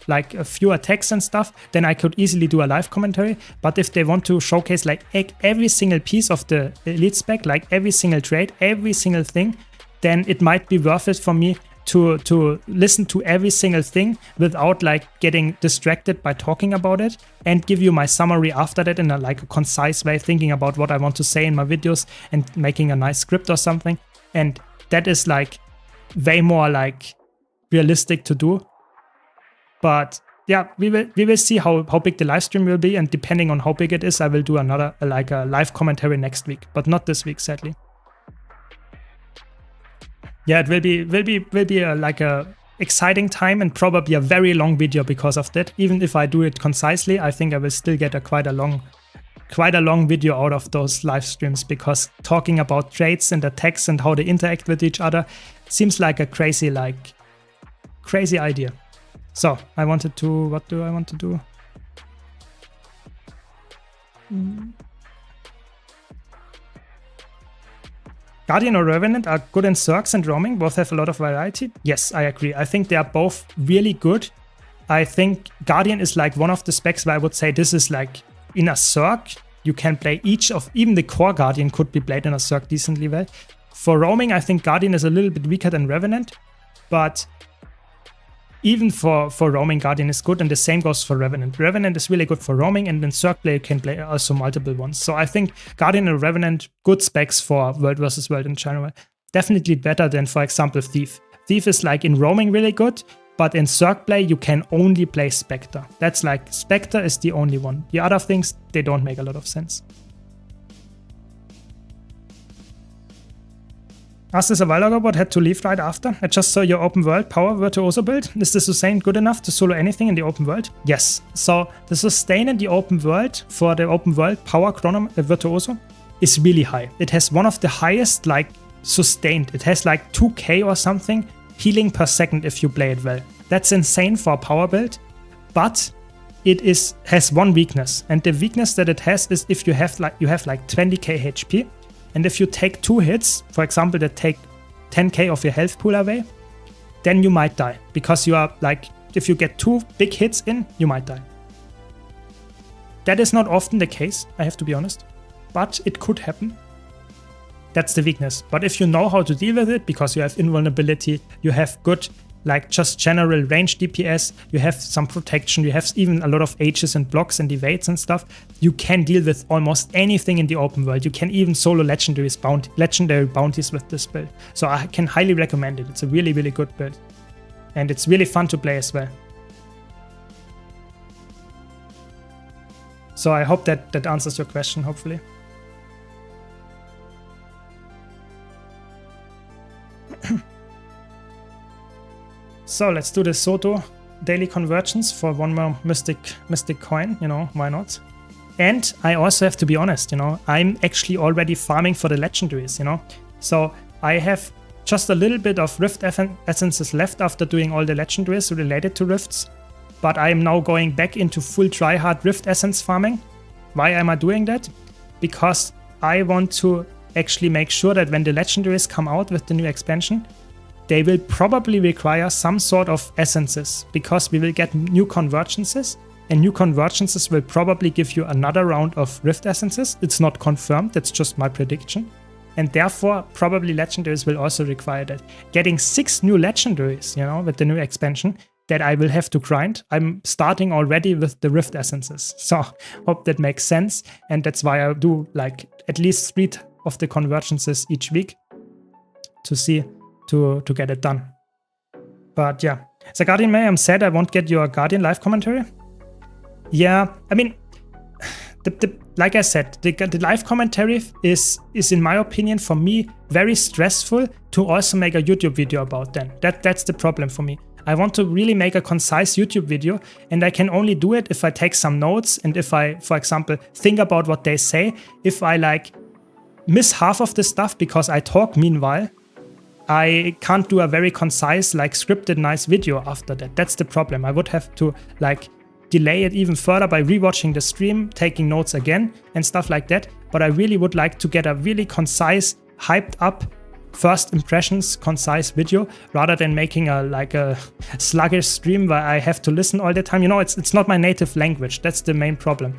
like a few attacks and stuff, then I could easily do a live commentary. But if they want to showcase like every single piece of the elite spec, like every single trait, every single thing, then it might be worth it for me to listen to every single thing without like getting distracted by talking about it, and give you my summary after that in a concise way, thinking about what I want to say in my videos and making a nice script or something. And that is like way more like realistic to do. But yeah, we will see how big the live stream will be, and depending on how big it is, I will do another like a live commentary next week, but not this week, sadly. Yeah, it will be like a exciting time and probably a very long video because of that. Even if I do it concisely, I think I will still get quite a long video out of those live streams, because talking about traits and attacks and how they interact with each other seems like a crazy idea. So I wanted to, what do I want to do? Guardian or Revenant are good in Zergs and roaming, both have a lot of variety. Yes, I agree. I think they are both really good. I think Guardian is like one of the specs where I would say this is like in a Zerg, you can play each of, even the core Guardian could be played in a Zerg decently well. For roaming, I think Guardian is a little bit weaker than Revenant, but even for roaming, Guardian is good, and the same goes for Revenant. Revenant is really good for roaming, and then Zerg play you can play also multiple ones. So I think Guardian and Revenant, good specs for World versus World in general. Definitely better than, for example, Thief. Thief is like in roaming really good, but in Zerg play you can only play Spectre. That's like, Spectre is the only one. The other things, they don't make a lot of sense. Asked this a while ago, but had to leave right after. I just saw your open world power virtuoso build. Is the sustain good enough to solo anything in the open world? Yes. So the sustain in the open world for the open world power chrono virtuoso is really high. It has one of the highest like sustained. It has like 2k or something healing per second if you play it well. That's insane for a power build, but it has one weakness, and the weakness that it has is if you have like 20k HP. And if you take 2 hits, for example, that take 10k of your health pool away, then you might die. Because you are like, if you get 2 big hits in, you might die. That is not often the case, I have to be honest, but it could happen. That's the weakness. But if you know how to deal with it, because you have invulnerability, you have good, like just general range DPS, you have some protection, you have even a lot of H's and blocks and evades and stuff, you can deal with almost anything in the open world. You can even solo legendary bounties with this build. So I can highly recommend it. It's a really, really good build. And it's really fun to play as well. So I hope that answers your question, hopefully. So let's do the Soto daily conversions for one more mystic coin, you know, why not? And I also have to be honest, you know, I'm actually already farming for the legendaries, you know. So I have just a little bit of Rift essences left after doing all the legendaries related to Rifts, but I am now going back into full tryhard Rift essence farming. Why am I doing that? Because I want to actually make sure that when the legendaries come out with the new expansion, they will probably require some sort of essences, because we will get new convergences, and new convergences will probably give you another round of Rift essences. It's not confirmed, that's just my prediction. And therefore, probably legendaries will also require that. Getting 6 new legendaries, you know, with the new expansion, that I will have to grind. I'm starting already with the Rift essences. So hope that makes sense. And that's why I do like at least 3 of the convergences each week to see to get it done. But yeah, so Guardian May, I'm sad I won't get your Guardian live commentary. Yeah, I mean, like I said, the live commentary is in my opinion, for me, very stressful to also make a YouTube video about them. That's the problem for me. I want to really make a concise YouTube video, and I can only do it if I take some notes, and if I, for example, think about what they say. If I like miss half of the stuff because I talk meanwhile, I can't do a very concise, like scripted, nice video after that. That's the problem. I would have to like delay it even further by rewatching the stream, taking notes again and stuff like that. But I really would like to get a really concise, hyped up first impressions, concise video, rather than making a sluggish stream where I have to listen all the time. You know, it's not my native language. That's the main problem.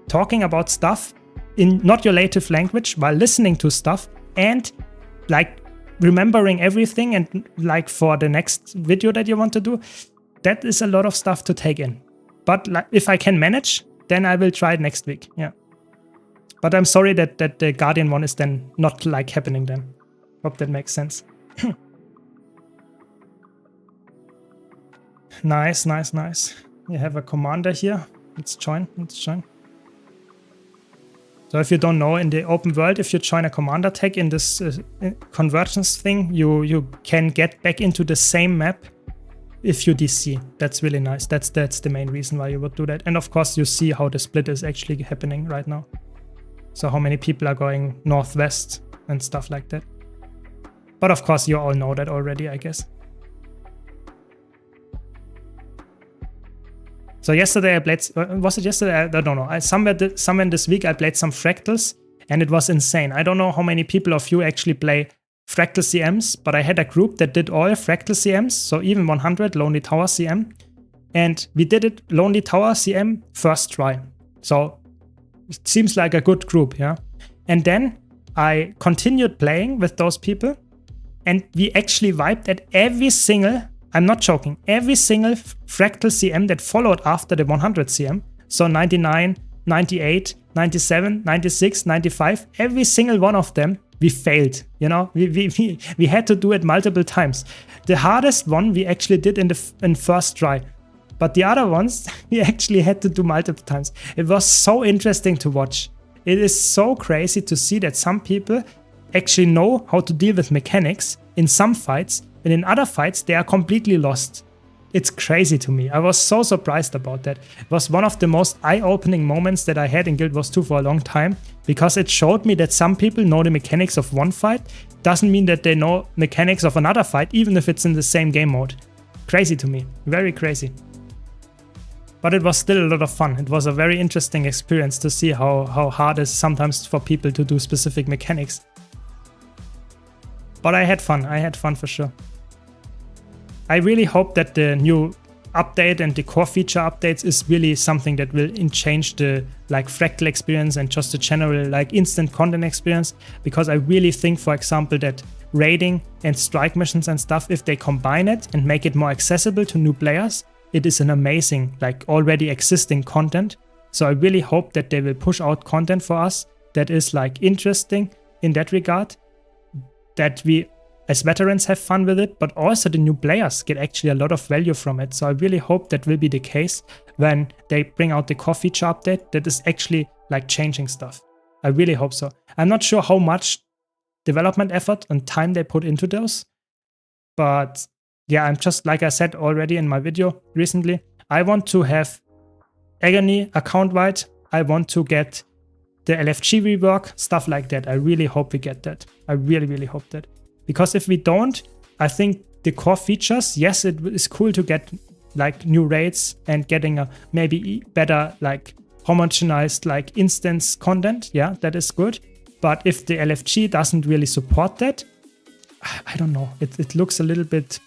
Talking about stuff in not your native language while listening to stuff and like remembering everything, and like for the next video that you want to do, that is a lot of stuff to take in. But like, if I can manage, then I will try it next week. Yeah. But I'm sorry that the Guardian one is then not like happening then. Hope that makes sense. Nice. We have a commander here. Let's join. So if you don't know, in the open world, if you join a commander tag in this convergence thing, you can get back into the same map if you DC. That's really nice. That's the main reason why you would do that. And of course, you see how the split is actually happening right now. So how many people are going northwest and stuff like that. But of course, you all know that already, I guess. So yesterday I played, was it yesterday? I don't know. Somewhere in this week I played some fractals and it was insane. I don't know how many people of you actually play fractal CMs, but I had a group that did all fractal CMs, so even 100 Lonely Tower CM. And we did it Lonely Tower CM first try. So it seems like a good group, yeah? And then I continued playing with those people and we actually wiped at every single, I'm not joking, every single fractal CM that followed after the 100 CM. So 99, 98, 97, 96, 95, every single one of them, we failed. You know, we had to do it multiple times. The hardest one we actually did in first try. But the other ones, we actually had to do multiple times. It was so interesting to watch. It is so crazy to see that some people actually know how to deal with mechanics in some fights, and in other fights, they are completely lost. It's crazy to me. I was so surprised about that. It was one of the most eye-opening moments that I had in Guild Wars 2 for a long time, because it showed me that some people know the mechanics of one fight. Doesn't mean that they know mechanics of another fight, even if it's in the same game mode. Crazy to me. Very crazy. But it was still a lot of fun. It was a very interesting experience to see how hard it is sometimes for people to do specific mechanics. But I had fun. I had fun for sure. I really hope that the new update and the core feature updates is really something that will change the like fractal experience and just the general like instant content experience, because I really think, for example, that raiding and strike missions and stuff, if they combine it and make it more accessible to new players, it is an amazing, like already existing content. So I really hope that they will push out content for us that is like interesting in that regard, that we as veterans have fun with it, but also the new players get actually a lot of value from it. So I really hope that will be the case when they bring out the core feature update that is actually like changing stuff. I really hope so. I'm not sure how much development effort and time they put into those, but yeah, I'm just, like I said already in my video recently, I want to have Agony account-wide. I want to get the LFG rework, stuff like that. I really hope we get that. I really, really hope that. Because if we don't, I think the core features, yes, it is cool to get like new raids and getting a maybe better like homogenized like instance content. Yeah, that is good. But if the LFG doesn't really support that, I don't know. It looks a little bit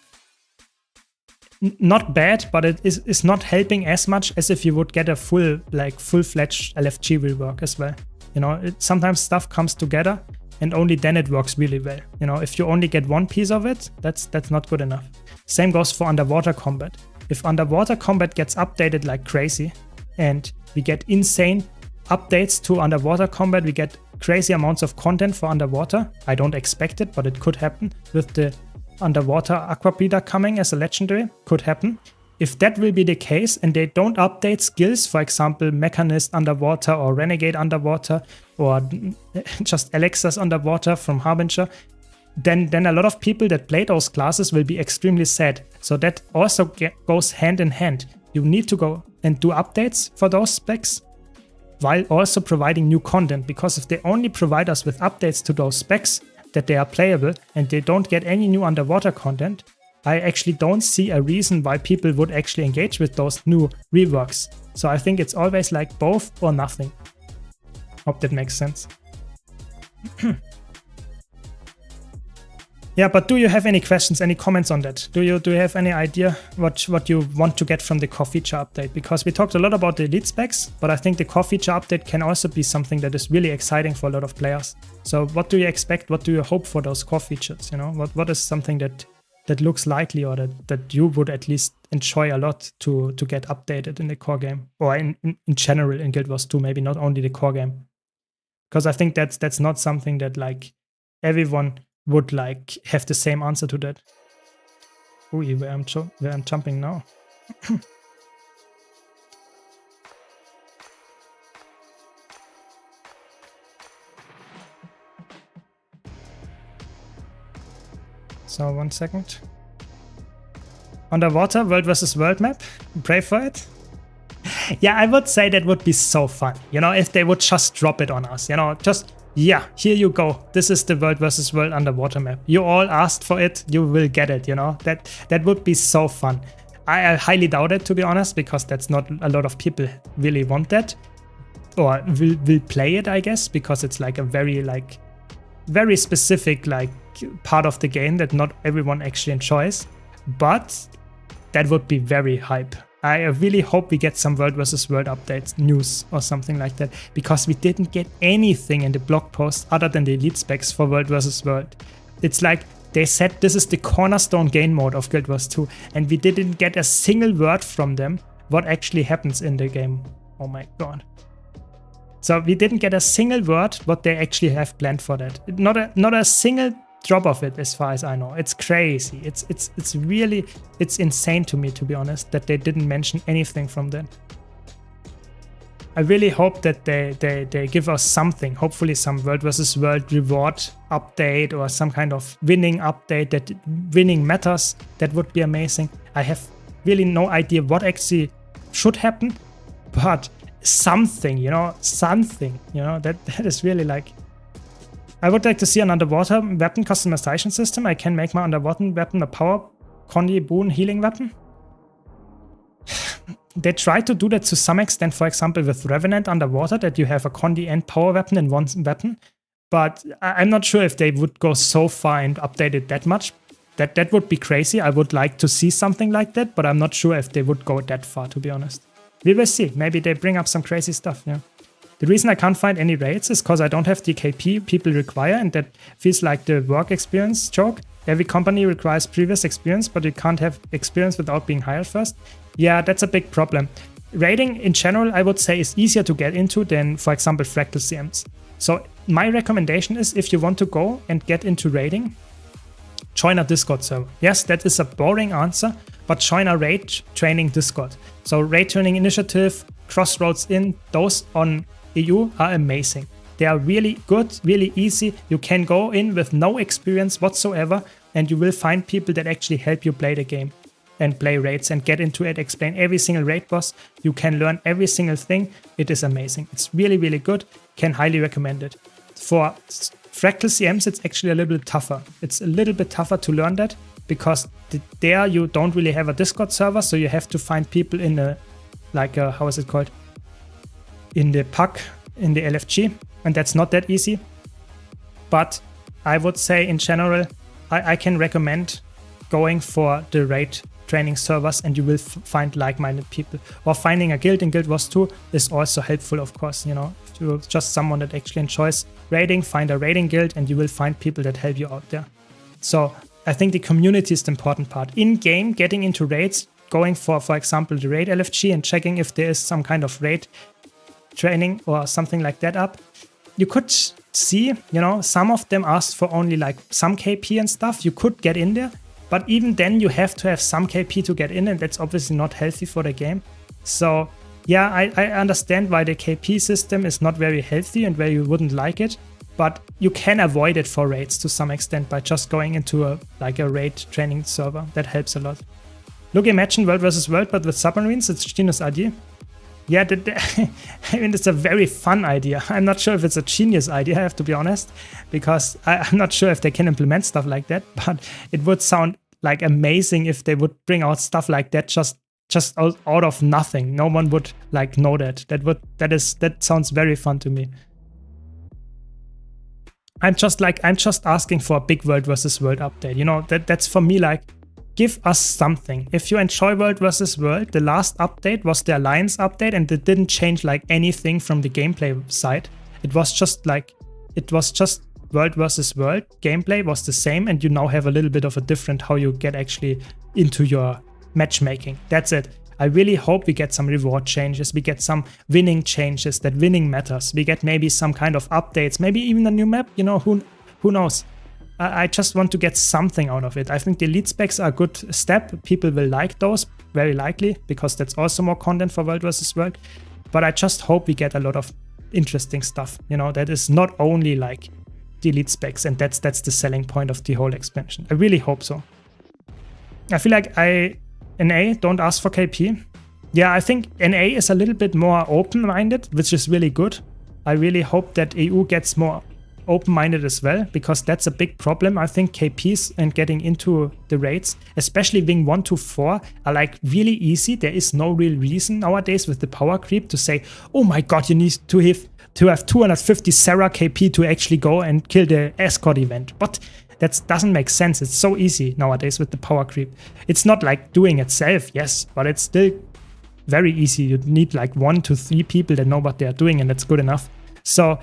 not bad, but it is not helping as much as if you would get a full-fledged LFG rework as well. You know, sometimes stuff comes together and only then it works really well. You know, if you only get one piece of it, that's not good enough. Same goes for underwater combat. If underwater combat gets updated like crazy and we get insane updates to underwater combat, we get crazy amounts of content for underwater. I don't expect it, but it could happen with the underwater aqua breeder coming as a legendary. Could happen. If that will be the case and they don't update skills, for example, Mechanist underwater or Renegade underwater or just Alexas underwater from Harbinger, then a lot of people that play those classes will be extremely sad. So that also goes hand in hand. You need to go and do updates for those specs while also providing new content, because if they only provide us with updates to those specs that they are playable and they don't get any new underwater content, I actually don't see a reason why people would actually engage with those new reworks. So I think it's always like both or nothing. Hope that makes sense. Yeah, but do you have any questions, any comments on that? Do you have any idea what you want to get from the core feature update? Because we talked a lot about the elite specs, but I think the core feature update can also be something that is really exciting for a lot of players. So what do you expect? What do you hope for those core features? You know, what is something that looks likely or that you would at least enjoy a lot to get updated in the core game, or in general in Guild Wars 2, maybe not only the core game? Because I think that's not something that like everyone would like have the same answer to that. Ooh, where I'm jumping now. So 1 second. Underwater World versus World map. Pray for it. Yeah, I would say that would be so fun. You know, if they would just drop it on us. You know, just, yeah, here you go. This is the World versus World underwater map. You all asked for it. You will get it, you know. That would be so fun. I highly doubt it, to be honest, because that's not a lot of people really want that. Or will play it, I guess, because it's like a very specific like part of the game that not everyone actually enjoys. But that would be very hype. I really hope we get some World vs. World updates, news or something like that, because we didn't get anything in the blog post other than the elite specs for World vs. World. It's like they said this is the cornerstone game mode of Guild Wars 2, and we didn't get a single word from them what actually happens in the game. Oh my god. So we didn't get a single word what they actually have planned for that. Not a single drop of it, as far as I know. It's crazy. It's really, it's insane to me, to be honest, that they didn't mention anything from that. I really hope that they give us something, hopefully some World vs. World reward update or some kind of winning update, that winning matters. That would be amazing. I have really no idea what actually should happen, but something, you know, that is really like, I would like to see an underwater weapon customization system. I can make my underwater weapon a power, condi, boon, healing weapon. They try to do that to some extent, for example, with Revenant underwater, that you have a condi and power weapon in one weapon. But I'm not sure if they would go so far and update it that much. That would be crazy. I would like to see something like that, but I'm not sure if they would go that far, to be honest. We will see. Maybe they bring up some crazy stuff, yeah. The reason I can't find any raids is because I don't have the KP people require, and that feels like the work experience joke. Every company requires previous experience, but you can't have experience without being hired first. Yeah, that's a big problem. Raiding in general, I would say, is easier to get into than, for example, Fractal CMs. So my recommendation is, if you want to go and get into raiding, join a Discord server. Yes, that is a boring answer, but join a raid training Discord. So raid training initiative, Crossroads in, those on EU are amazing. They are really good, really easy. You can go in with no experience whatsoever, and you will find people that actually help you play the game and play raids and get into it, explain every single raid boss. You can learn every single thing. It is amazing. It's really, really good. Can highly recommend it. For Fractal CMs, it's actually a little bit tougher. It's a little bit tougher to learn that, because there you don't really have a Discord server, so you have to find people in a, like a, how is it called? In the PUC, in the LFG, and that's not that easy. But I would say in general, I can recommend going for the raid training servers, and you will find like-minded people. Or finding a guild in Guild Wars 2 is also helpful, of course. You know, if you're just someone that actually enjoys raiding, find a raiding guild, and you will find people that help you out there. So I think the community is the important part. In-game, getting into raids, going for example, the raid LFG and checking if there is some kind of raid training or something like that up. You could see, you know, some of them asked for only like some KP and stuff. You could get in there, but even then you have to have some KP to get in, and that's obviously not healthy for the game. So yeah, I understand why the KP system is not very healthy and where you wouldn't like it, but you can avoid it for raids to some extent by just going into a raid training server. That helps a lot. Look, imagine World vs. World, but with submarines. It's a genius idea. Yeah, I mean, it's a very fun idea. I'm not sure if it's a genius idea, I have to be honest, because I'm not sure if they can implement stuff like that, but it would sound like amazing if they would bring out stuff like that just out of nothing. No one would like know that. That sounds very fun to me. I'm just asking for a big World vs. World update. You know, that's for me like, give us something. If you enjoy World vs. World, the last update was the Alliance update, and it didn't change like anything from the gameplay side. It was just World vs. World. Gameplay was the same, and you now have a little bit of a different how you get actually into your matchmaking. That's it. I really hope we get some reward changes, we get some winning changes, that winning matters. We get maybe some kind of updates, maybe even a new map, you know, who knows. I just want to get something out of it. I think the elite specs are a good step. People will like those, very likely, because that's also more content for World vs. World. But I just hope we get a lot of interesting stuff, you know, that is not only like elite specs, and that's the selling point of the whole expansion. I really hope so. I feel like NA don't ask for KP. Yeah, I think NA is a little bit more open-minded, which is really good. I really hope that EU gets more open-minded as well, because that's a big problem. I think KPs and getting into the raids, especially Wing 1 to 4, are like really easy. There is no real reason nowadays with the power creep to say, oh my god, you need to have 250 Sarah KP to actually go and kill the escort event. But that doesn't make sense. It's so easy nowadays with the power creep. It's not like doing itself, yes, but it's still very easy. You need like 1 to 3 people that know what they're doing, and that's good enough. So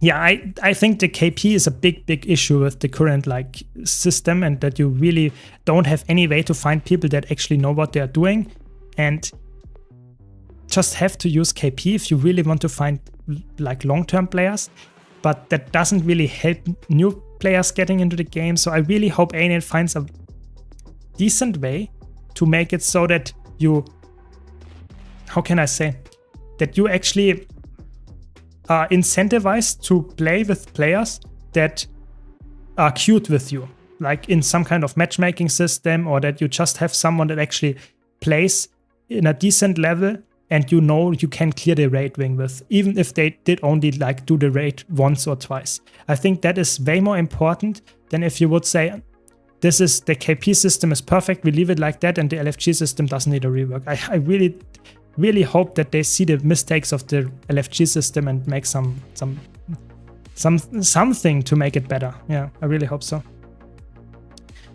yeah, I think the KP is a big issue with the current like system, and that you really don't have any way to find people that actually know what they're doing, and just have to use KP if you really want to find like long-term players. But that doesn't really help new players getting into the game. So I really hope A-Net finds a decent way to make it so that you, how can I say, that you actually are incentivized to play with players that are queued with you, like in some kind of matchmaking system, or that you just have someone that actually plays in a decent level and you know you can clear the raid wing with, even if they did only like do the raid once or twice. I think that is way more important than if you would say, this is the KP system is perfect, we leave it like that, and the LFG system doesn't need a rework. I really hope that they see the mistakes of the LFG system and make something to make it better. Yeah, I really hope so.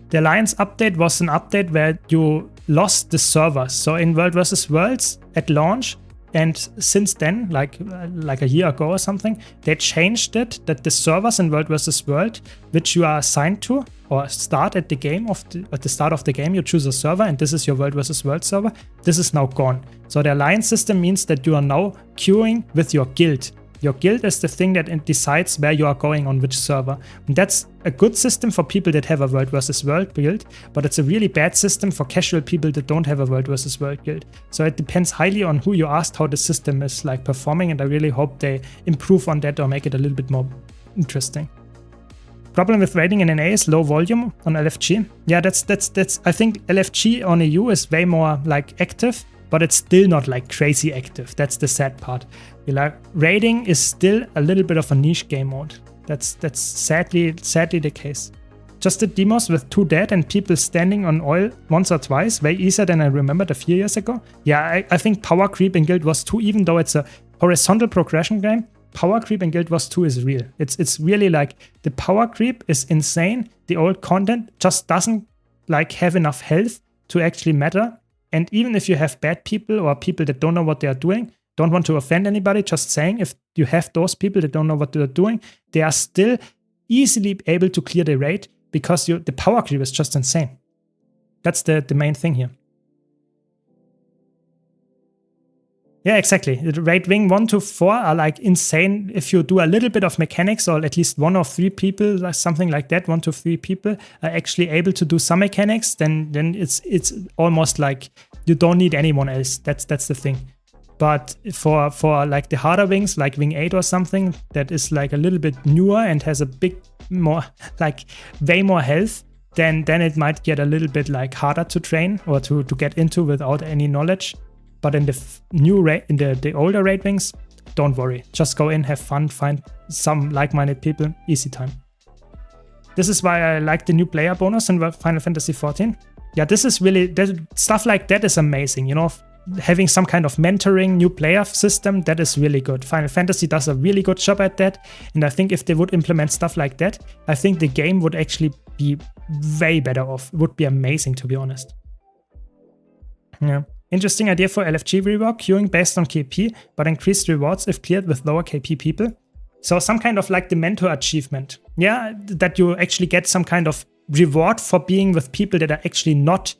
The Alliance update was an update where you lost the servers. So in World vs. Worlds at launch, and since then, like a year ago or something, they changed it that the servers in World vs. World, which you are assigned to or start at the game at the start of the game, you choose a server, and this is your World vs. World server. This is now gone. So the Alliance system means that you are now queuing with your guild. Your guild is the thing that decides where you are going on which server. And that's a good system for people that have a World vs. World guild, but it's a really bad system for casual people that don't have a World vs. World guild. So it depends highly on who you asked how the system is like performing, and I really hope they improve on that or make it a little bit more interesting. Problem with raiding in NA is low volume on LFG. Yeah, that's I think LFG on EU is way more like active, but it's still not like crazy active. That's the sad part. Like raiding is still a little bit of a niche game mode. That's sadly the case. Just the demos with 2 dead and people standing on oil once or twice, way easier than I remembered a few years ago. Yeah, I think power creep in Guild Wars 2, even though it's a horizontal progression game, power creep in Guild Wars 2 is real. It's really like the power creep is insane. The old content just doesn't like have enough health to actually matter. And even if you have bad people or people that don't know what they are doing, don't want to offend anybody, just saying, if you have those people that don't know what they're doing, they are still easily able to clear the raid because the power creep is just insane. That's the main thing here. Yeah, exactly. The raid wing 1 to 4 are like insane. If you do a little bit of mechanics, or at least 1 or 3 people, like something like that, 1 to 3 people are actually able to do some mechanics, then it's almost like you don't need anyone else. That's the thing. But for like the harder wings, like Wing 8 or something, that is like a little bit newer and has a big more like way more health, then it might get a little bit like harder to train or to get into without any knowledge. But in the older raid wings, don't worry. Just go in, have fun, find some like-minded people, easy time. This is why I like the new player bonus in Final Fantasy XIV. Yeah, this is really, stuff like that is amazing, you know, having some kind of mentoring new player system, that is really good. Final Fantasy does a really good job at that, and I think if they would implement stuff like that, I think the game would actually be way better off. It would be amazing, to be honest. Yeah. Interesting idea for LFG rework, queuing based on KP, but increased rewards if cleared with lower KP people. So some kind of like the mentor achievement. Yeah, that you actually get some kind of reward for being with people that are actually not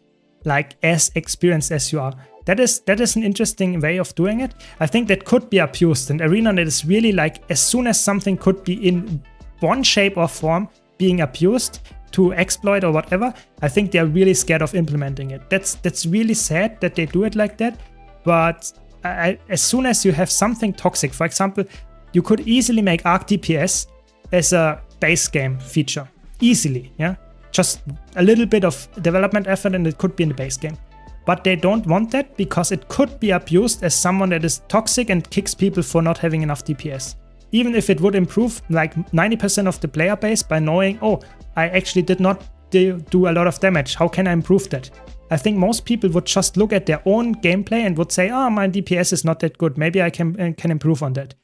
like as experienced as you are. That is an interesting way of doing it. I think that could be abused, and Arena that is really like, as soon as something could be in one shape or form being abused to exploit or whatever, I think they're really scared of implementing it. That's really sad that they do it like that. But as soon as you have something toxic, for example, you could easily make Arc DPS as a base game feature. Easily, yeah? Just a little bit of development effort and it could be in the base game. But they don't want that because it could be abused as someone that is toxic and kicks people for not having enough DPS. Even if it would improve like 90% of the player base by knowing, oh, I actually did not do a lot of damage. How can I improve that? I think most people would just look at their own gameplay and would say, oh, my DPS is not that good. Maybe I can improve on that.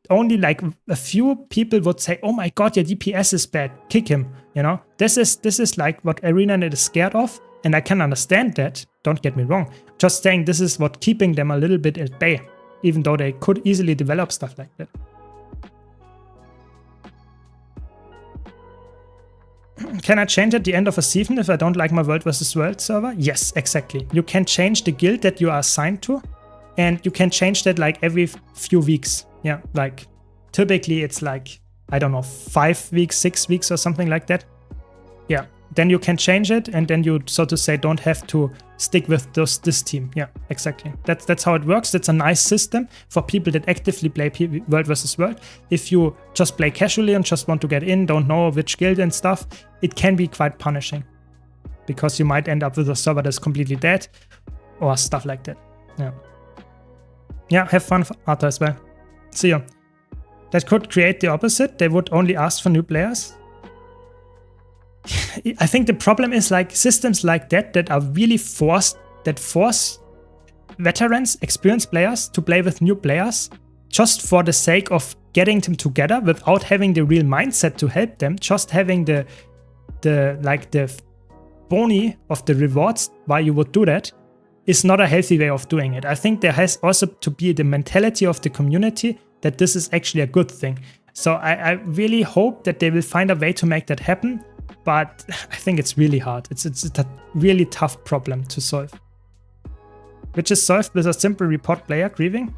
Only like a few people would say, oh my god, your DPS is bad, kick him, you know? This is like what ArenaNet is scared of, and I can understand that, don't get me wrong. Just saying this is what keeping them a little bit at bay, even though they could easily develop stuff like that. Can I change at the end of a season if I don't like my World vs. World server? Yes, exactly. You can change the guild that you are assigned to, and you can change that like every few weeks. Yeah, like typically it's like, I don't know, 5 weeks, 6 weeks or something like that. Yeah, then you can change it and then you, so to say, don't have to stick with this team. Yeah, exactly. That's how it works. That's a nice system for people that actively play World vs. World. If you just play casually and just want to get in, don't know which guild and stuff, it can be quite punishing because you might end up with a server that's completely dead or stuff like that. Yeah. Yeah, have fun, Arthur, as well. See ya. That could create the opposite. They would only ask for new players. I think the problem is like systems like that are really force veterans, experienced players to play with new players just for the sake of getting them together without having the real mindset to help them, just having the boni of the rewards why you would do that is not a healthy way of doing it. I think there has also to be the mentality of the community that this is actually a good thing. So I really hope that they will find a way to make that happen, but I think it's really hard. It's a really tough problem to solve. Which is solved with a simple report player grieving.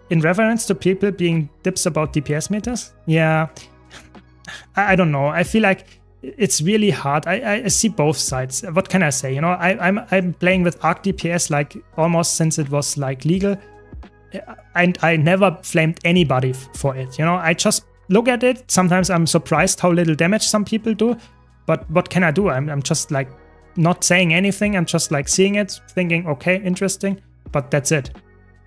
In reference to people being dips about DPS meters? Yeah, I don't know. I feel like it's really hard. I see both sides. What can I say? You know, I'm playing with Arc DPS like almost since it was like legal, and I never flamed anybody for it. You know, I just look at it. Sometimes I'm surprised how little damage some people do, but what can I do? I'm just like not saying anything. I'm just like seeing it, thinking, okay, interesting, but that's it.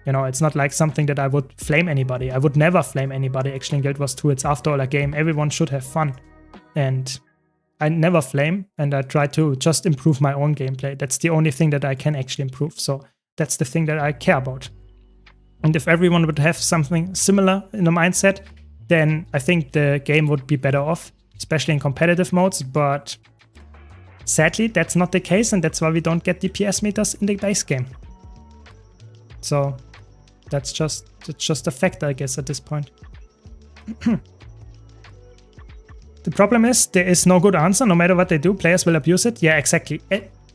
You know, it's not like something that I would flame anybody. I would never flame anybody. Actually, in Guild Wars 2, it's after all a game. Everyone should have fun, and I never flame, and I try to just improve my own gameplay. That's the only thing that I can actually improve. So that's the thing that I care about. And if everyone would have something similar in the mindset, then I think the game would be better off, especially in competitive modes. But sadly, that's not the case, and that's why we don't get DPS meters in the base game. So that's just a fact, I guess, at this point. The problem is there is no good answer. No matter what they do, players will abuse it. Yeah, exactly.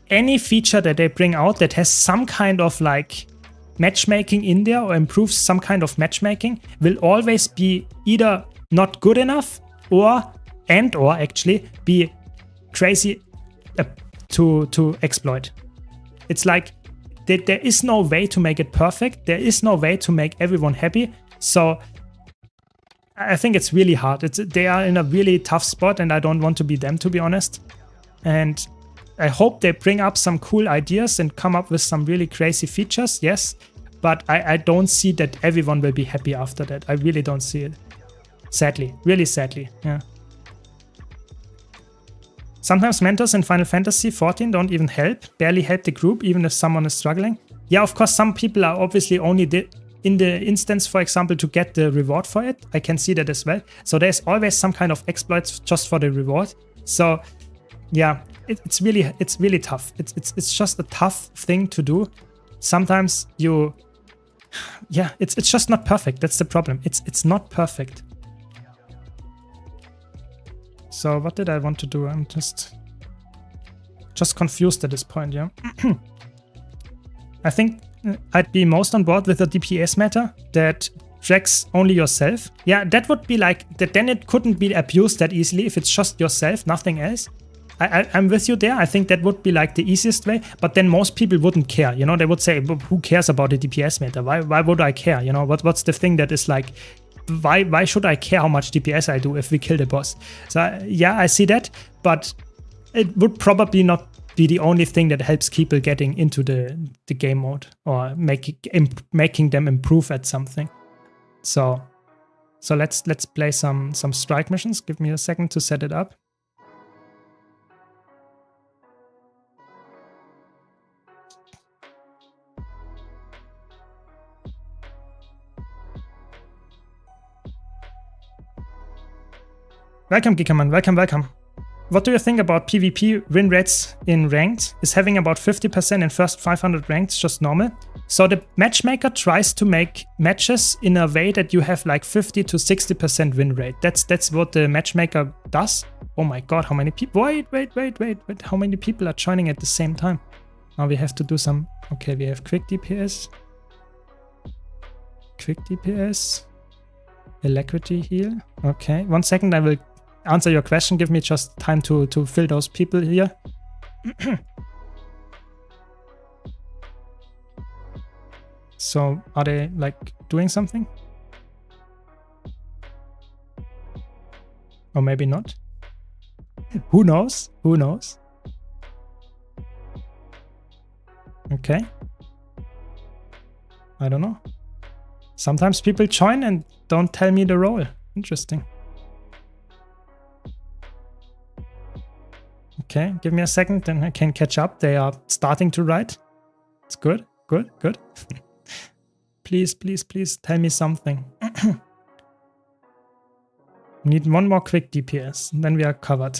Any feature that they bring out that has some kind of like matchmaking in there or improves some kind of matchmaking will always be either not good enough or actually be crazy to exploit. It's like there is no way to make it perfect. There is no way to make everyone happy. So I think it's really hard. They are in a really tough spot, and I don't want to be them, to be honest. And I hope they bring up some cool ideas and come up with some really crazy features, yes. But I don't see that everyone will be happy after that. I really don't see it. Sadly, really sadly, yeah. Sometimes mentors in Final Fantasy XIV don't even help, barely help the group, even if someone is struggling. Yeah, of course, some people are obviously only in the instance, for example, to get the reward for it. I can see that as well. So there's always some kind of exploits just for the reward. So yeah, it's really tough. It's just a tough thing to do. Sometimes it's just not perfect. That's the problem. It's not perfect. So what did I want to do? I'm just confused at this point, yeah. I think I'd be most on board with the DPS meta that tracks only yourself. Yeah, that would be like, then it couldn't be abused that easily if it's just yourself, nothing else. I'm with you there. I think that would be like the easiest way, but then most people wouldn't care. You know, they would say, who cares about the DPS meta? Why would I care? You know, what's the thing that is like why should I care how much DPS I do if we kill the boss? So yeah, I see that, but it would probably not be the only thing that helps people getting into the game mode or making them improve at something. So let's play some strike missions. Give me a second to set it up. Welcome, Gikaman. Welcome. What do you think about PvP win rates in ranked? Is having about 50% in first 500 ranked just normal? So the matchmaker tries to make matches in a way that you have like 50 to 60% win rate. That's what the matchmaker does. Oh my god, how many people? Wait. How many people are joining at the same time? Now we have to do some... Okay, we have quick DPS. Alacrity heal. Okay, 1 second, I will answer your question. Give me just time to fill those people here. So are they like doing something? Or maybe not. Who knows? Okay. I don't know. Sometimes people join and don't tell me the role. Interesting. Okay, give me a second, then I can catch up. They are starting to write. It's good. Please tell me something. Need one more quick DPS, then we are covered.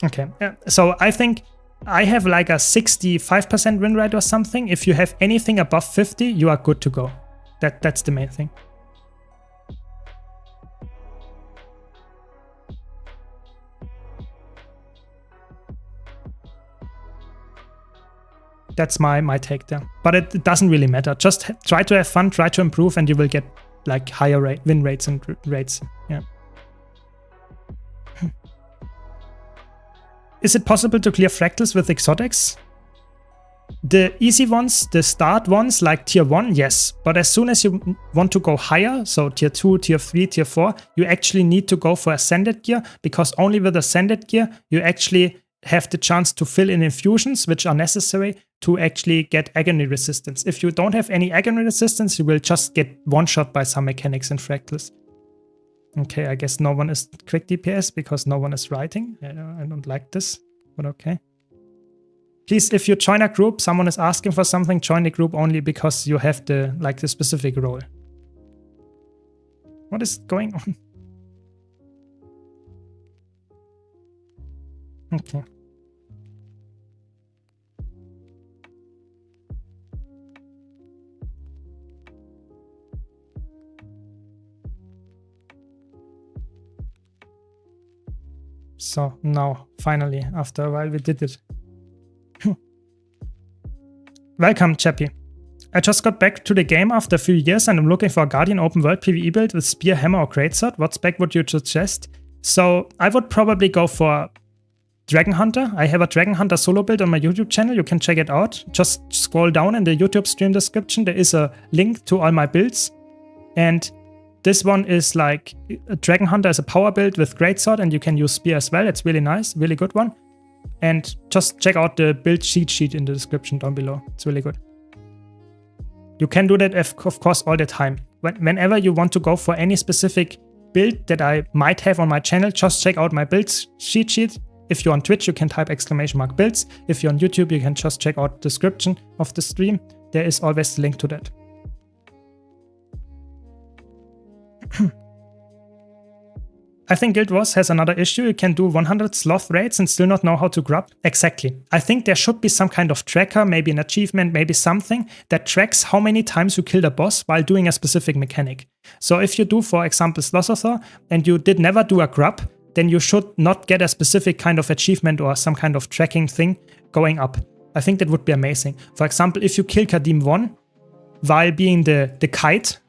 Okay, so I think I have like a 65% win rate or something. If you have anything above 50, you are good to go. That's the main thing. That's my take there. But it doesn't really matter. Just try to have fun, try to improve, and you will get like higher win rates and rates. Yeah. Is it possible to clear fractals with exotics? The easy ones, the start ones, like tier 1, yes. But as soon as you want to go higher, so tier 2, tier 3, tier 4, you actually need to go for ascended gear, because only with ascended gear, you actually have the chance to fill in infusions, which are necessary to actually get agony resistance. If you don't have any agony resistance, you will just get one-shot by some mechanics and fractals. Okay, I guess no one is quick DPS because no one is writing. I don't like this, but okay. Please, if you join a group, someone is asking for something, join the group only because you have the specific role. What is going on? Okay. So now, finally, after a while, we did it. Welcome, Chappie. I just got back to the game after a few years and I'm looking for a Guardian open world PvE build with Spear, Hammer or Greatsword. What spec would you suggest? So I would probably go for Dragon Hunter. I have a Dragon Hunter solo build on my YouTube channel. You can check it out. Just scroll down in the YouTube stream description. There is a link to all my builds. And this one is like a Dragon Hunter is a power build with Greatsword and you can use Spear as well. It's really nice, really good one. And just check out the build cheat sheet in the description down below. It's really good. You can do that, of course, all the time. Whenever you want to go for any specific build that I might have on my channel, just check out my builds cheat sheet. If you're on Twitch, you can type !builds. If you're on YouTube, you can just check out the description of the stream. There is always the link to that. I think Guild Wars has another issue. You can do 100 sloth raids and still not know how to grub. Exactly. I think there should be some kind of tracker, maybe an achievement, maybe something that tracks how many times you killed a boss while doing a specific mechanic. So if you do, for example, Slothothor and you did never do a grub, then you should not get a specific kind of achievement or some kind of tracking thing going up. I think that would be amazing. For example, if you kill Kadim 1 while being the kite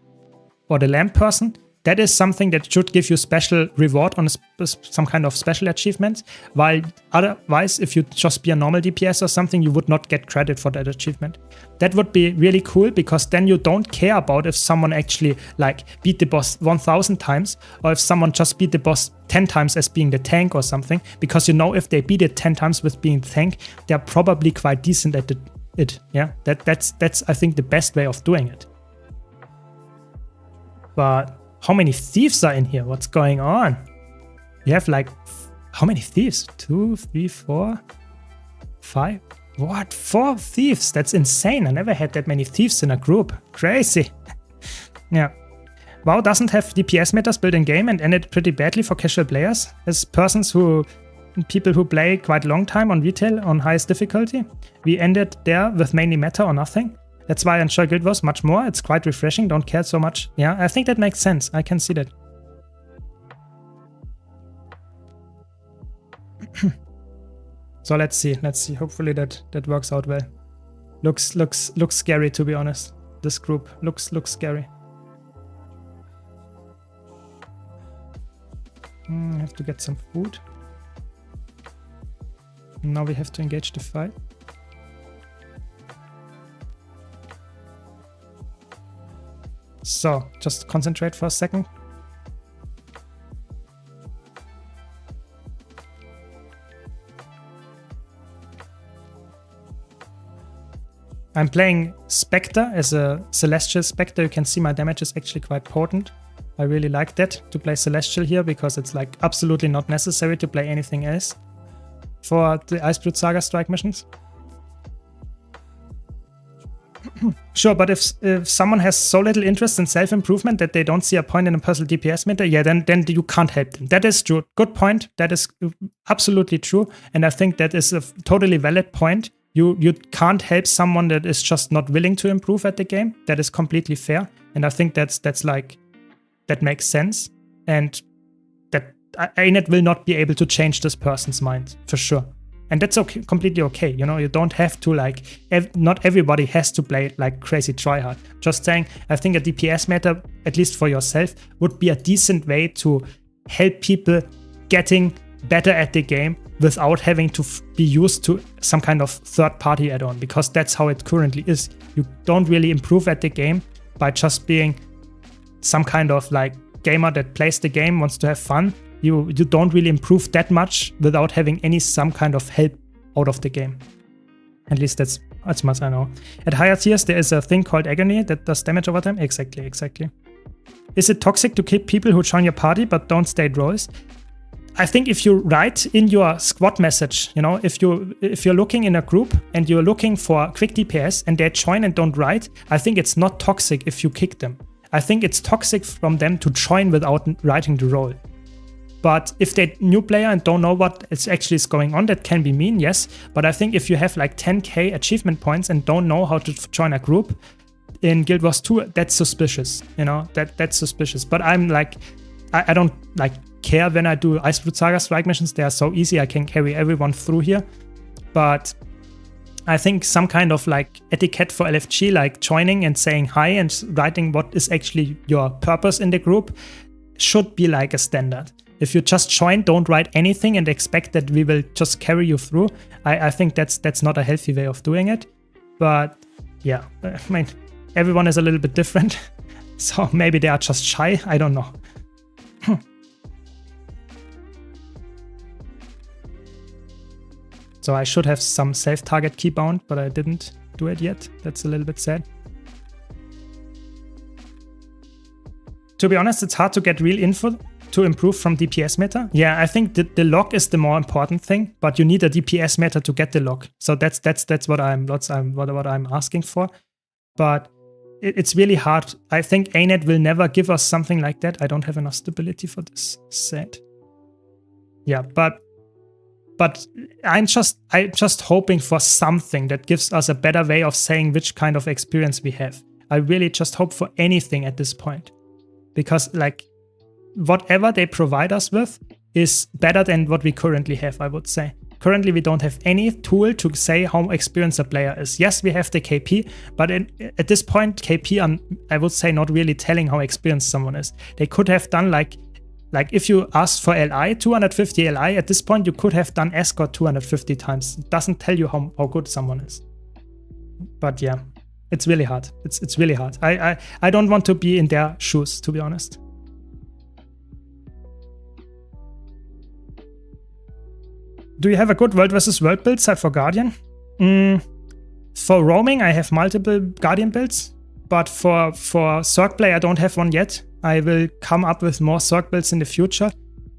or the lamp person, that is something that should give you special reward on some kind of special achievements, while otherwise, if you just be a normal DPS or something, you would not get credit for that achievement. That would be really cool, because then you don't care about if someone actually like beat the boss 1000 times, or if someone just beat the boss 10 times as being the tank or something, because you know if they beat it 10 times with being the tank, they're probably quite decent at it. Yeah, that's I think the best way of doing it. But how many thieves are in here? What's going on? You have like, how many thieves? 2, 3, 4, 5? What? 4 thieves? That's insane. I never had that many thieves in a group. Crazy. Yeah. WoW doesn't have DPS metas built in game and ended pretty badly for casual players. As people who play quite long time on retail on highest difficulty, we ended there with mainly meta or nothing. That's why I enjoy Guild Wars much more. It's quite refreshing, don't care so much. Yeah, I think that makes sense. I can see that. So let's see. Hopefully that works out well. Looks scary, to be honest. This group looks scary. I have to get some food. Now we have to engage the fight. So, just concentrate for a second. I'm playing Spectre as a Celestial Spectre. You can see my damage is actually quite potent. I really like that, to play Celestial here, because it's like absolutely not necessary to play anything else for the Icebrute Saga strike missions. Sure, but if someone has so little interest in self-improvement that they don't see a point in a personal DPS meta, yeah, then you can't help them. That is true. Good point. That is absolutely true. And I think that is a totally valid point. You can't help someone that is just not willing to improve at the game. That is completely fair. And I think that makes sense. And that ANET will not be able to change this person's mind, for sure. And that's okay, completely okay. You know, you don't have to like, not everybody has to play like crazy tryhard. Just saying, I think a DPS meta, at least for yourself, would be a decent way to help people getting better at the game without having to be used to some kind of third-party add-on, because that's how it currently is. You don't really improve at the game by just being some kind of like gamer that plays the game, wants to have fun. You don't really improve that much without having some kind of help out of the game. At least that's as much I know. At higher tiers, there is a thing called Agony that does damage over time. Exactly. Is it toxic to keep people who join your party but don't state roles? I think if you write in your squad message, you know, if you're looking in a group and you're looking for quick DPS and they join and don't write, I think it's not toxic if you kick them. I think it's toxic from them to join without writing the role. But if they're new player and don't know what actually is going on, that can be mean, yes. But I think if you have like 10k achievement points and don't know how to join a group in Guild Wars 2, that's suspicious, you know, that's suspicious. But I'm like, I don't like care when I do Icebrute Saga strike missions. They are so easy, I can carry everyone through here. But I think some kind of like etiquette for LFG, like joining and saying hi and writing what is actually your purpose in the group, should be like a standard. If you just join, don't write anything and expect that we will just carry you through. I think that's not a healthy way of doing it. But yeah, I mean, everyone is a little bit different. So maybe they are just shy. I don't know. So I should have some self-target keybound, but I didn't do it yet. That's a little bit sad. To be honest, it's hard to get real info to improve from DPS meta. Yeah, I think the log is the more important thing, but you need a DPS meta to get the log. So that's what I'm asking for. But it's really hard. I think ANET will never give us something like that. I don't have enough stability for this set. Yeah, but I'm just hoping for something that gives us a better way of saying which kind of experience we have. I really just hope for anything at this point, because like whatever they provide us with is better than what we currently have, I would say. currently we don't have any tool to say how experienced a player is. Yes, we have the KP, but at this point, KP, I would say, not really telling how experienced someone is. They could have done like if you asked for LI, 250 LI, at this point you could have done escort 250 times. It doesn't tell you how good someone is. But yeah, it's really hard. It's really hard. I don't want to be in their shoes, to be honest. Do you have a good world versus world build set for Guardian? For roaming, I have multiple Guardian builds, but for Zerg play, I don't have one yet. I will come up with more Zerg builds in the future,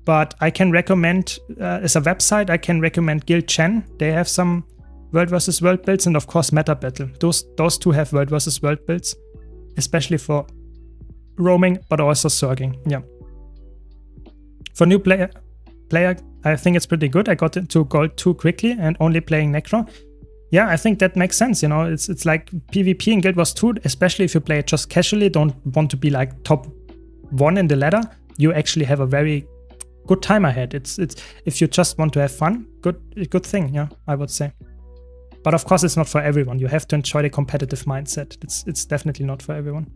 but I can recommend, as a website, I can recommend Guild Chen. They have some world versus world builds, and of course Meta Battle. Those two have world versus world builds, especially for roaming, but also Zerging. Yeah. For new player, I think it's pretty good. I got into gold 2 quickly and only playing Necro. Yeah, I think that makes sense. You know, it's like PvP in Guild Wars 2, especially if you play it just casually, don't want to be like top 1 in the ladder. You actually have a very good time ahead. It's if you just want to have fun, good thing. Yeah, I would say. But of course, it's not for everyone. You have to enjoy the competitive mindset. It's definitely not for everyone.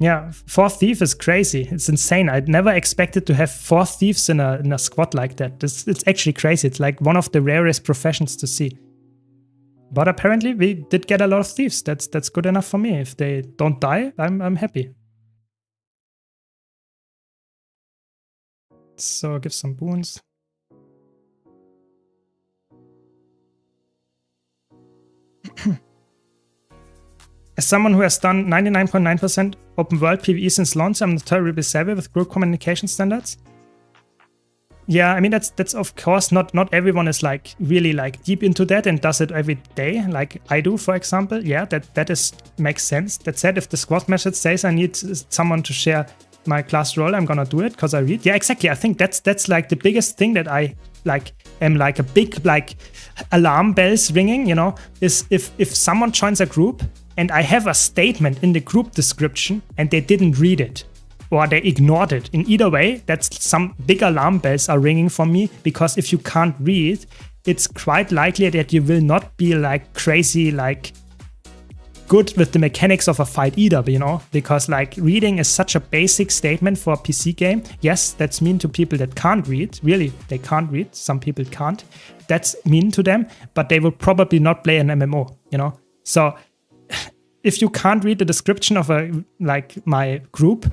Yeah, 4 Thief is crazy. It's insane. I'd never expected to have 4 Thieves in a squad like that. It's actually crazy. It's like one of the rarest professions to see. But apparently we did get a lot of Thieves. That's good enough for me. If they don't die, I'm happy. So give some boons. As someone who has done 99.9% open world PvE since launch, I'm not terribly savvy with group communication standards. Yeah, I mean that's of course not everyone is like really like deep into that and does it every day like I do, for example. Yeah, that makes sense. That said, if the squad message says I need someone to share my class role, I'm gonna do it because I read. Yeah, exactly. I think that's like the biggest thing that I like am like a big like alarm bells ringing, you know, is if someone joins a group and I have a statement in the group description and they didn't read it or they ignored it. In either way, that's some big alarm bells are ringing for me, because if you can't read, it's quite likely that you will not be like crazy, like good with the mechanics of a fight either, you know, because like reading is such a basic statement for a PC game. Yes, that's mean to people that can't read. Really, they can't read. Some people can't. That's mean to them, but they will probably not play an MMO, you know? So if you can't read the description of my group,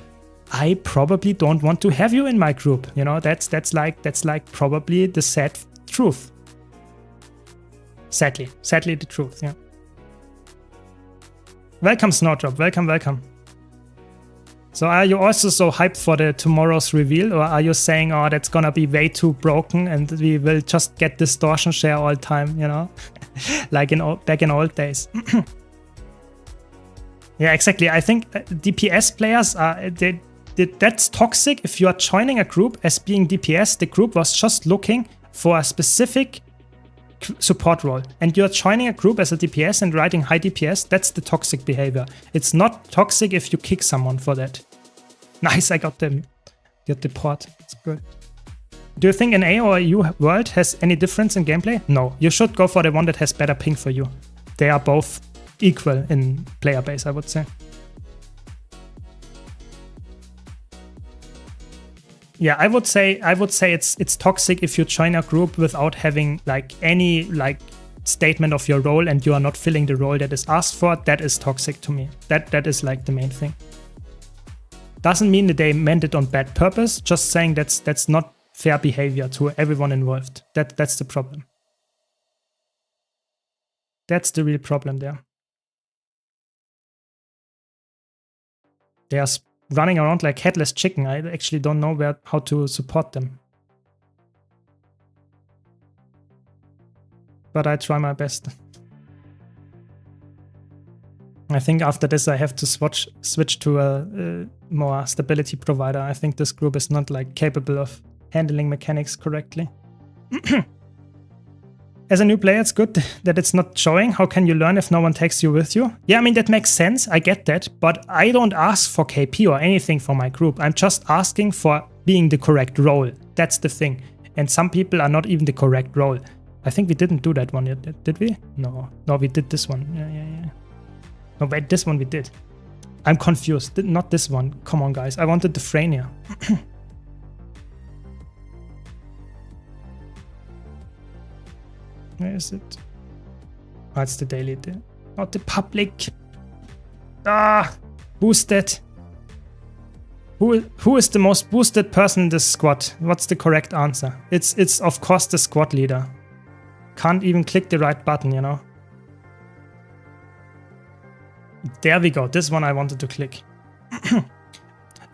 I probably don't want to have you in my group. You know, that's like probably the sad truth. Sadly the truth. Yeah. Welcome, Snowdrop. Welcome. So are you also so hyped for the tomorrow's reveal, or are you saying, oh, that's gonna be way too broken and we will just get distortion share all the time, you know, like back in old days? Yeah, exactly. I think DPS players are that's toxic. If you are joining a group as being DPS, the group was just looking for a specific support role, and you're joining a group as a DPS and writing high DPS, that's the toxic behavior. It's not toxic if you kick someone for that. Nice, I got the port. It's good. Do you think an A or EU world has any difference in gameplay? No, you should go for the one that has better ping for you. They are both equal in player base, I would say. Yeah, I would say it's toxic if you join a group without having like any like statement of your role and you are not filling the role that is asked for. That is toxic to me. That is like the main thing. Doesn't mean that they meant it on bad purpose. Just saying that's not fair behavior to everyone involved. That's the problem. That's the real problem there. They are running around like headless chicken. I actually don't know how to support them. But I try my best. I think after this I have to switch to a more stability provider. I think this group is not like capable of handling mechanics correctly. As a new player, it's good that it's not showing. How can you learn if no one takes you with you? Yeah, I mean, that makes sense. I get that. But I don't ask for KP or anything for my group. I'm just asking for being the correct role. That's the thing. and some people are not even the correct role. I think we didn't do that one yet, did we? No, we did this one. Yeah. No, wait, this one we did. I'm confused. Not this one. Come on, guys. I wanted the Frania. Where is it? Oh, it's the daily. Not the public. Boosted. Who is the most boosted person in this squad? What's the correct answer? It's of course the squad leader. Can't even click the right button, you know. There we go. This one I wanted to click.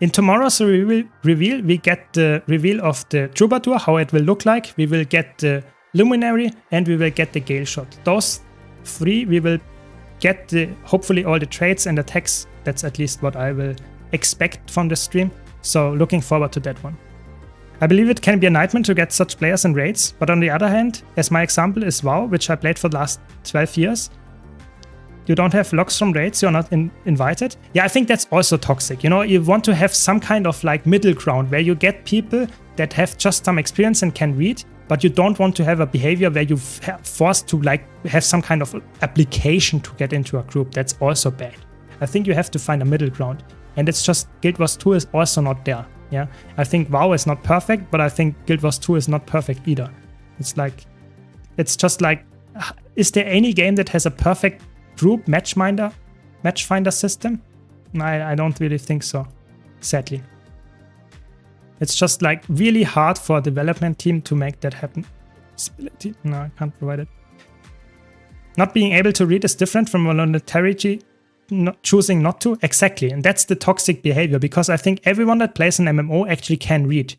In tomorrow's reveal, we get the reveal of the Troubadour, how it will look like. We will get the Luminary and we will get the Gale Shot. Those three we will get hopefully all the traits and attacks. That's at least what I will expect from the stream. So looking forward to that one. I believe it can be a nightmare to get such players in raids, but on the other hand, as my example is WoW, which I played for the last 12 years, you don't have logs from raids, you're not invited. Yeah, I think that's also toxic. You know, you want to have some kind of like middle ground where you get people that have just some experience and can read, but you don't want to have a behavior where you're forced to like have some kind of application to get into a group. That's also bad. I think you have to find a middle ground. And it's just Guild Wars 2 is also not there. Yeah, I think WoW is not perfect, but I think Guild Wars 2 is not perfect either. It's just like, is there any game that has a perfect group matchfinder system? I don't really think so, sadly. It's just like really hard for a development team to make that happen. No, I can't provide it. Not being able to read is different from voluntarily choosing not to. Exactly, and that's the toxic behavior, because I think everyone that plays an MMO actually can read.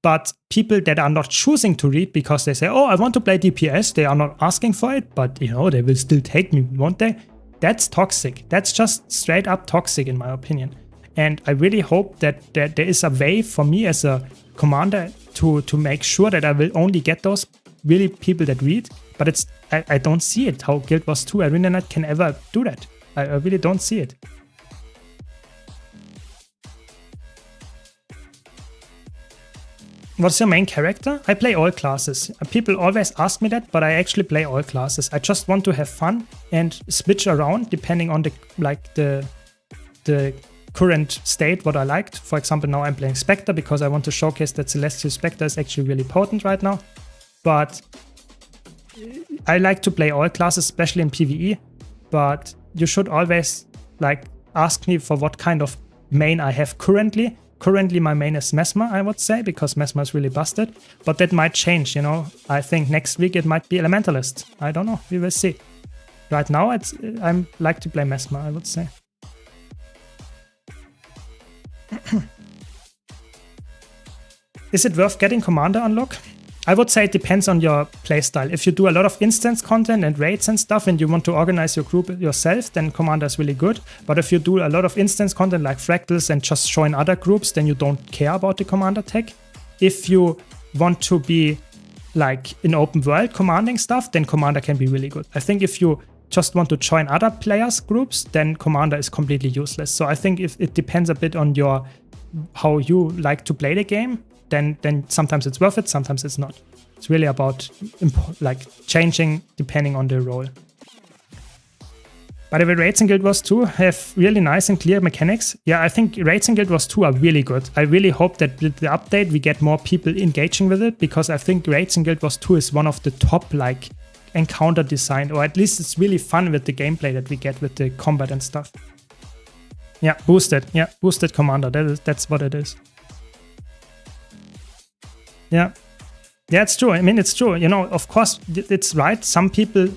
But people that are not choosing to read because they say, oh, I want to play DPS, they are not asking for it, but you know, they will still take me, won't they? That's toxic. That's just straight up toxic in my opinion. And I really hope that there is a way for me as a commander to make sure that I will only get those really people that read. But I don't see it, how Guild Wars 2 Arena Night can ever do that. I really don't see it. What's your main character? I play all classes. People always ask me that, but I actually play all classes. I just want to have fun and switch around depending on the current state, what I liked. For example, now I'm playing Spectre because I want to showcase that Celestial Spectre is actually really potent right now. But I like to play all classes, especially in PvE. But you should always like ask me for what kind of main I have currently. Currently, my main is Mesmer, I would say, because Mesmer is really busted. But that might change, you know. I think next week it might be Elementalist. I don't know. We will see. Right now, I like to play Mesmer, I would say. Is it worth getting Commander unlock? I would say it depends on your playstyle. If you do a lot of instance content and raids and stuff and you want to organize your group yourself, then Commander is really good. But if you do a lot of instance content like Fractals and just join other groups, then you don't care about the Commander tech. If you want to be like in open world commanding stuff, then Commander can be really good. I think if you just want to join other players groups, then Commander is completely useless. So I think if it depends a bit on how you like to play the game, then sometimes it's worth it, sometimes it's not. It's really about like changing depending on the role. By the way, raids in Guild Wars 2 have really nice and clear mechanics. Yeah, I think raids in Guild Wars 2 are really good. I really hope that with the update we get more people engaging with it, because I think raids in Guild Wars 2 is one of the top like encounter design, or at least it's really fun with the gameplay that we get with the combat and stuff. Yeah, boosted. Yeah, boosted Commander. That's what it is. Yeah, it's true. I mean, it's true. You know, of course, it's right. Some people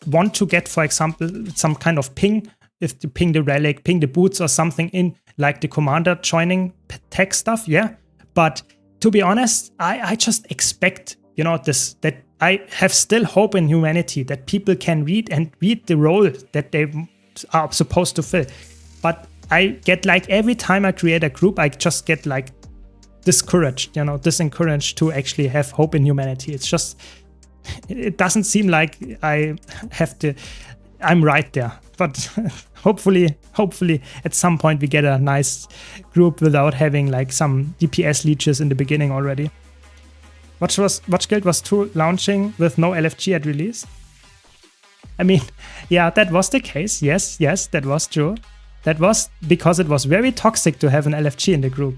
want to get, for example, some kind of ping. If you ping the relic, ping the boots or something in, like the commander joining tech stuff, yeah. But to be honest, I just expect, you know, that I have still hope in humanity that people can read the role that they are supposed to fill. But I get like every time I create a group, I just get like discouraged, you know, disencouraged to actually have hope in humanity. It's just, it doesn't seem like I'm right there. But hopefully at some point we get a nice group without having like some DPS leeches in the beginning already. Watch Guild was 2 launching with no LFG at release? I mean, yeah, that was the case. Yes, that was true. That was because it was very toxic to have an LFG in the group.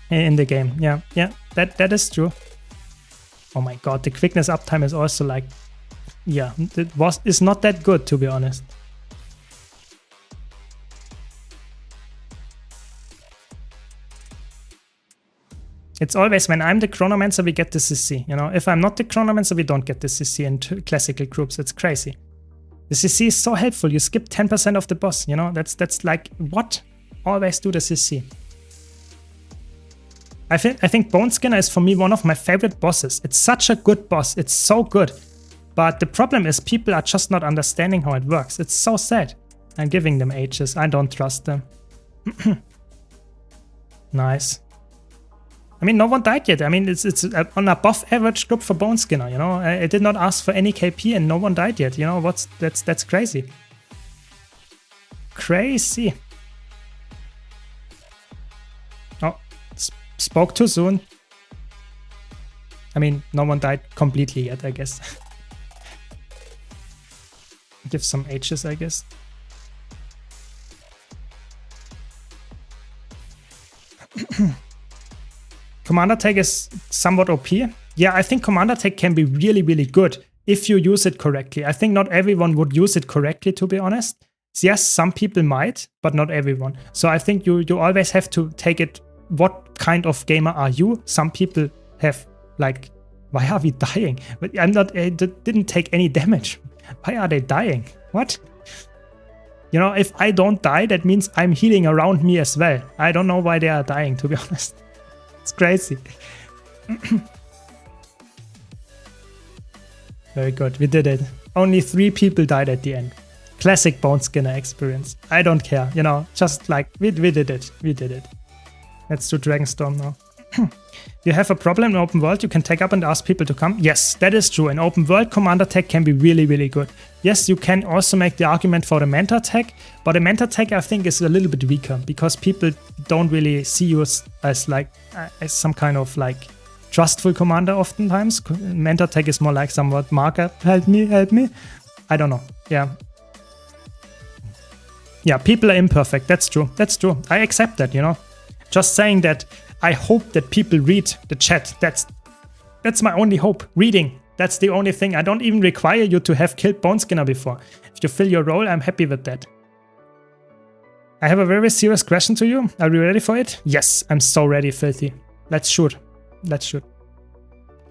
In the game, yeah, that is true. Oh my god, the quickness uptime is also like, yeah, it's not that good, to be honest. It's always when I'm the Chronomancer, we get the CC. You know, if I'm not the Chronomancer, we don't get the CC in classical groups. It's crazy. The CC is so helpful. You skip 10% of the boss. You know, that's like, what? Always do the CC. I think Bone Skinner is for me one of my favorite bosses. It's such a good boss. It's so good. But the problem is people are just not understanding how it works. It's so sad. I'm giving them H's. I don't trust them. Nice. I mean, no one died yet. I mean, it's an above average group for Bone Skinner, you know. I did not ask for any KP and no one died yet. You know, that's crazy. Crazy. Oh, spoke too soon. I mean, no one died completely yet, I guess. Give some H's, I guess. Commander Tag is somewhat OP. Yeah, I think Commander Tag can be really, really good if you use it correctly. I think not everyone would use it correctly, to be honest. Yes, some people might, but not everyone. So I think you always have to take it, what kind of gamer are you? Some people have, like, why are we dying? But I didn't take any damage. Why are they dying? What? You know, if I don't die, that means I'm healing around me as well. I don't know why they are dying, to be honest. It's crazy. Very good, we did it. Only 3 people died at the end. Classic Bone Skinner experience. I don't care, you know, just like, we did it. We did it. Let's do Dragonstorm now. You have a problem in open world, you can tag up and ask people to come. Yes, that is true. In open world, Commander Tag can be really, really good. Yes, you can also make the argument for the Mentor Tag, but the Mentor Tag I think is a little bit weaker because people don't really see you as like as some kind of like trustful commander oftentimes. Mentor Tag is more like somewhat marker. Help me, help me. I don't know. Yeah. Yeah, people are imperfect. That's true. That's true. I accept that, you know. Just saying that I hope that people read the chat. That's my only hope. Reading. That's the only thing. I don't even require you to have killed Bone Skinner before. If you fill your role, I'm happy with that. I have a very serious question to you. Are you ready for it? Yes, I'm so ready, Filthy. Let's shoot. Let's shoot.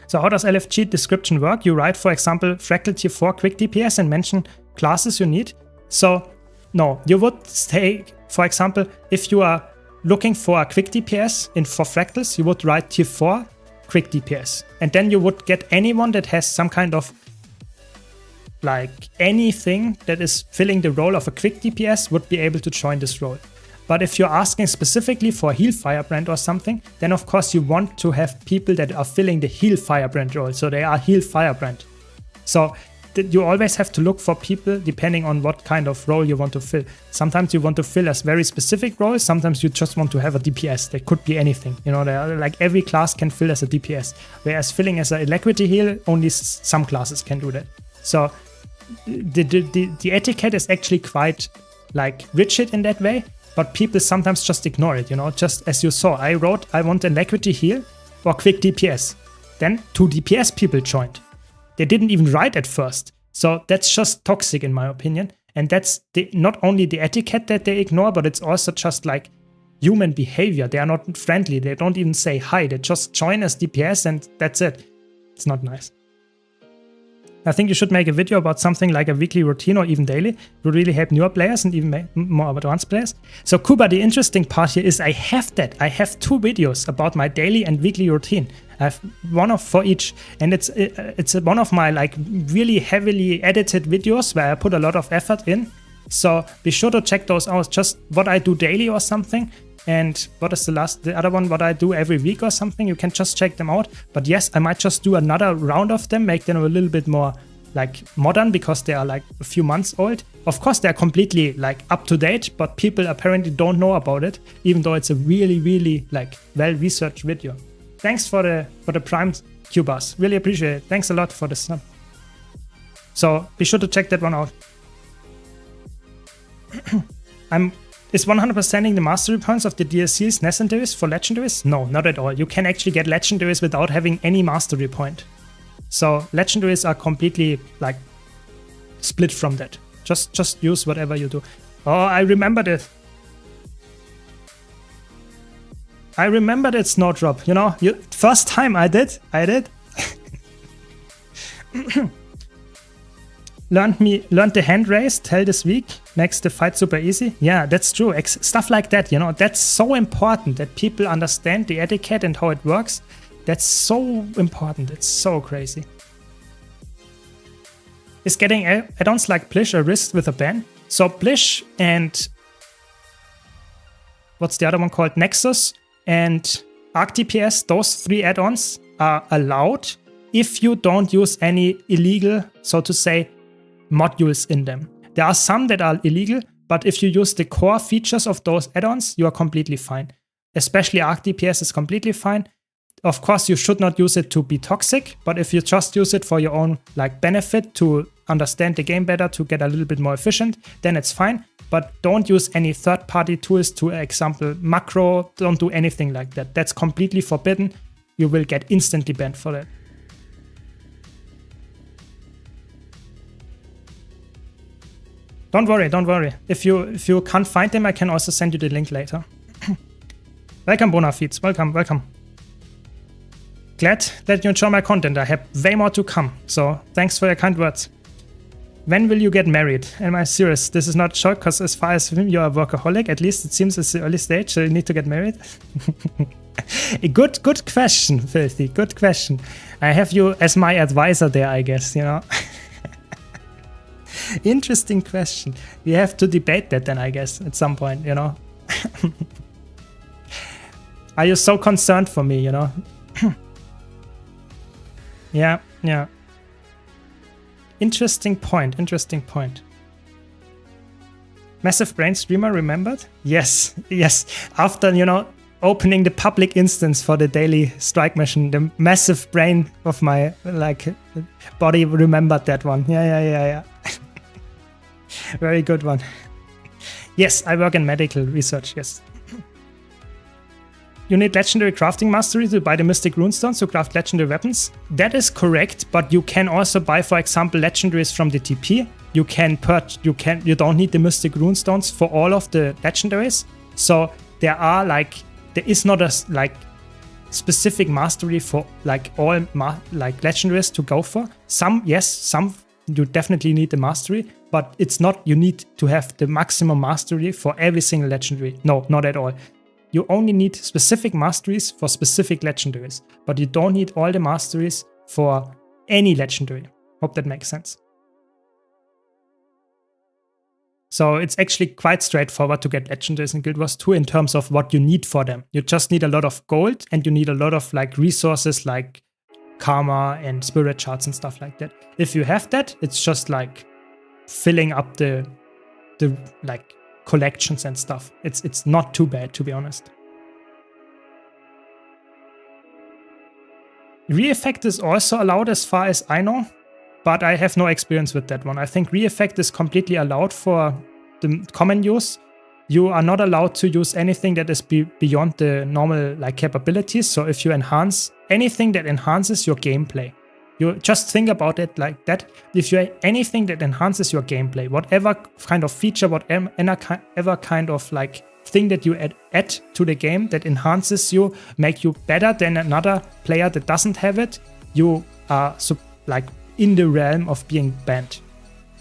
So how does LFG description work? You write, for example, Fractal Tier 4 quick DPS and mention classes you need. So, no, you would say, for example, if you are looking for a quick DPS for Fractals, you would write Tier 4 quick DPS. And then you would get anyone that has some kind of, like, anything that is filling the role of a quick DPS would be able to join this role. But if you're asking specifically for a heal firebrand or something, then of course you want to have people that are filling the heal firebrand role. So they are heal firebrand. So you always have to look for people depending on what kind of role you want to fill. Sometimes you want to fill as very specific roles. Sometimes you just want to have a DPS. That could be anything. You know, like every class can fill as a DPS. Whereas filling as an alacrity heal, only some classes can do that. So the etiquette is actually quite like rigid in that way. But people sometimes just ignore it, you know, just as you saw. I wrote, I want alacrity heal or quick DPS. Then 2 DPS people joined. They didn't even write at first. So that's just toxic in my opinion. And that's not only the etiquette that they ignore, but it's also just like human behavior. They are not friendly. They don't even say hi. They just join as DPS and that's it. It's not nice. I think you should make a video about something like a weekly routine or even daily. It would really help newer players and even more advanced players. So Kuba, the interesting part here is I have that. I have 2 videos about my daily and weekly routine. I have one for each, and it's one of my like really heavily edited videos where I put a lot of effort in. So be sure to check those out. Just what I do daily or something. And what is the other one, what I do every week or something. You can just check them out. But yes, I might just do another round of them, make them a little bit more like modern because they are like a few months old. Of course, they're completely like up to date, but people apparently don't know about it, even though it's a really, really like well-researched video. thanks for the Prime Cubas. Really appreciate it. Thanks a lot for the sub. So be sure to check that one out. Is 100%ing the mastery points of the DLCs legendaries for legendaries? No, not at all. You can actually get legendaries without having any mastery point. So legendaries are completely like split from that. Just use whatever you do. Oh, I remembered it. I remembered it, Snowdrop. You know, first time I did. Learned the hand raise, tell this week, makes the fight super easy. Yeah, that's true. Stuff like that, you know, that's so important that people understand the etiquette and how it works. That's so important. It's so crazy. Is getting add-ons like Blish a risk with a ban? So Blish and what's the other one called? Nexus and ArcDPS, those 3 add-ons are allowed if you don't use any illegal, so to say, modules in them. There are some that are illegal, but if you use the core features of those add-ons, you are completely fine. Especially ArcDPS is completely fine. Of course, you should not use it to be toxic, but if you just use it for your own like benefit to understand the game better, to get a little bit more efficient, then it's fine. But don't use any third-party tools to example macro, don't do anything like that. That's completely forbidden. You will get instantly banned for that. Don't worry. If you can't find them, I can also send you the link later. Welcome, Bonafeeds. Welcome. Glad that you enjoy my content. I have way more to come. So thanks for your kind words. When will you get married? Am I serious? This is not a joke, because as far as you're a workaholic, at least it seems it's the early stage, so you need to get married. Good question, Filthy. Good question. I have you as my advisor there, I guess, you know. Interesting question. We have to debate that then, I guess, at some point, you know. Are you so concerned for me, you know? Yeah. Interesting point. Massive Brain streamer remembered? Yes. After, you know, opening the public instance for the daily strike mission, the massive brain of my, like, body remembered that one. Yeah. Very good one. Yes, I work in medical research, yes. You need legendary crafting mastery to buy the mystic runestones to craft legendary weapons. That is correct, but you can also buy, for example, legendaries from the TP. You don't need the mystic runestones for all of the legendaries. So there is not a like specific mastery for like all legendaries to go for. Some you definitely need the mastery, but it's not you need to have the maximum mastery for every single legendary. No, not at all. You only need specific masteries for specific legendaries, but you don't need all the masteries for any legendary. Hope that makes sense. So it's actually quite straightforward to get legendaries in Guild Wars 2 in terms of what you need for them. You just need a lot of gold and you need a lot of like resources like karma and spirit shards and stuff like that. If you have that, it's just like filling up the like collections and stuff. It's not too bad, to be honest. Re-effect is also allowed as far as I know, but I have no experience with that one. I think re-effect is completely allowed for the common use. You are not allowed to use anything that is beyond the normal like capabilities. So if you enhance anything that enhances your gameplay, you just think about it like that. If you have anything that enhances your gameplay, whatever kind of feature, whatever kind of like thing that you add to the game that enhances you, make you better than another player that doesn't have it, you are like in the realm of being banned.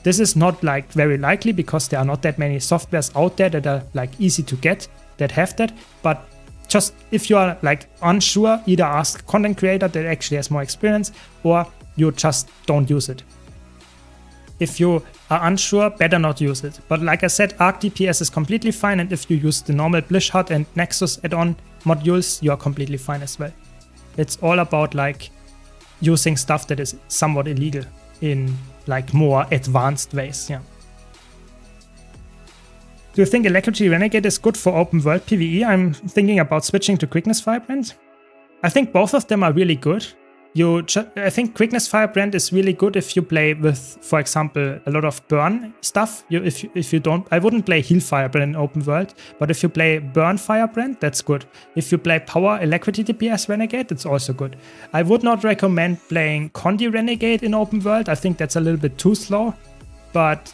This is not like very likely because there are not that many softwares out there that are like easy to get that have that, but just if you are like unsure, either ask a content creator that actually has more experience or you just don't use it. If you are unsure, better not use it. But like I said, ArcDPS is completely fine, and if you use the normal Blish HUD and Nexus add-on modules, you are completely fine as well. It's all about like using stuff that is somewhat illegal in like more advanced ways, yeah. Do you think Alacrity Renegade is good for open world PvE? I'm thinking about switching to Quickness Vibrant. I think both of them are really good. I think Quickness Firebrand is really good if you play with, for example, a lot of burn stuff. If you don't, I wouldn't play Heal Firebrand in open world, but if you play Burn Firebrand, that's good. If you play Power Alacrity DPS Renegade, it's also good. I would not recommend playing Condi Renegade in open world. I think that's a little bit too slow, but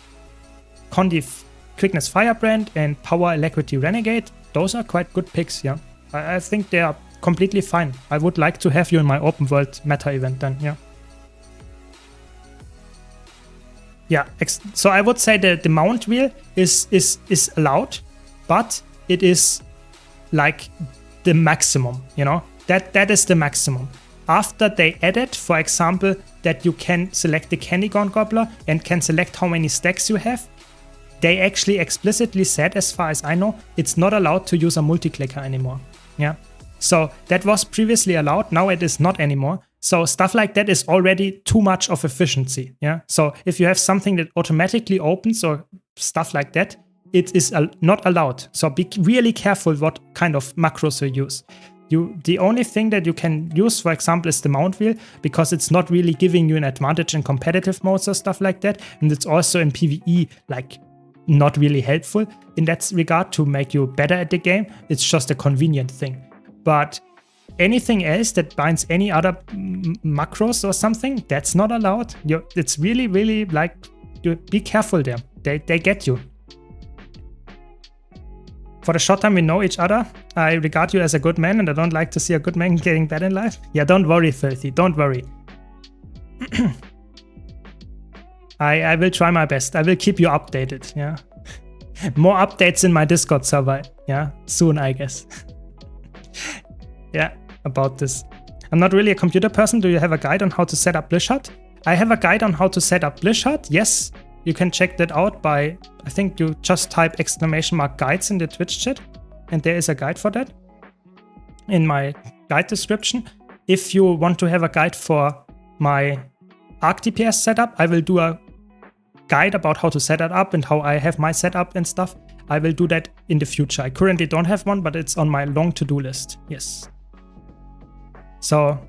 Condi Quickness Firebrand and Power Alacrity Renegade, those are quite good picks, yeah. I think they are completely fine. I would like to have you in my open world meta event then, yeah. Yeah, so I would say that the mount wheel is allowed, but it is like the maximum, you know? That is the maximum. After they added, for example, that you can select the Candy Corn Gobbler and can select how many stacks you have, they actually explicitly said, as far as I know, it's not allowed to use a multi-clicker anymore, yeah? So that was previously allowed, now it is not anymore. So stuff like that is already too much of efficiency, yeah? So if you have something that automatically opens or stuff like that, it is not allowed. So be really careful what kind of macros you use. The only thing that you can use, for example, is the mount wheel, because it's not really giving you an advantage in competitive modes or stuff like that. And it's also in PvE, like, not really helpful in that regard to make you better at the game. It's just a convenient thing. But anything else that binds any other macros or something, that's not allowed. It's really, really like, be careful there. They get you. For the short time we know each other, I regard you as a good man and I don't like to see a good man getting bad in life. Yeah, don't worry, Filthy, don't worry. I will try my best. I will keep you updated, yeah. More updates in my Discord server, yeah, soon, I guess. Yeah, about this. I'm not really a computer person. Do you have a guide on how to set up Blishart? I have a guide on how to set up Blishart. Yes, you can check that out by, I think you just type !guides in the Twitch chat, and there is a guide for that in my guide description. If you want to have a guide for my Arc DPS setup, I will do a guide about how to set it up and how I have my setup and stuff. I will do that in the future. I currently don't have one, but it's on my long to-do list. Yes. So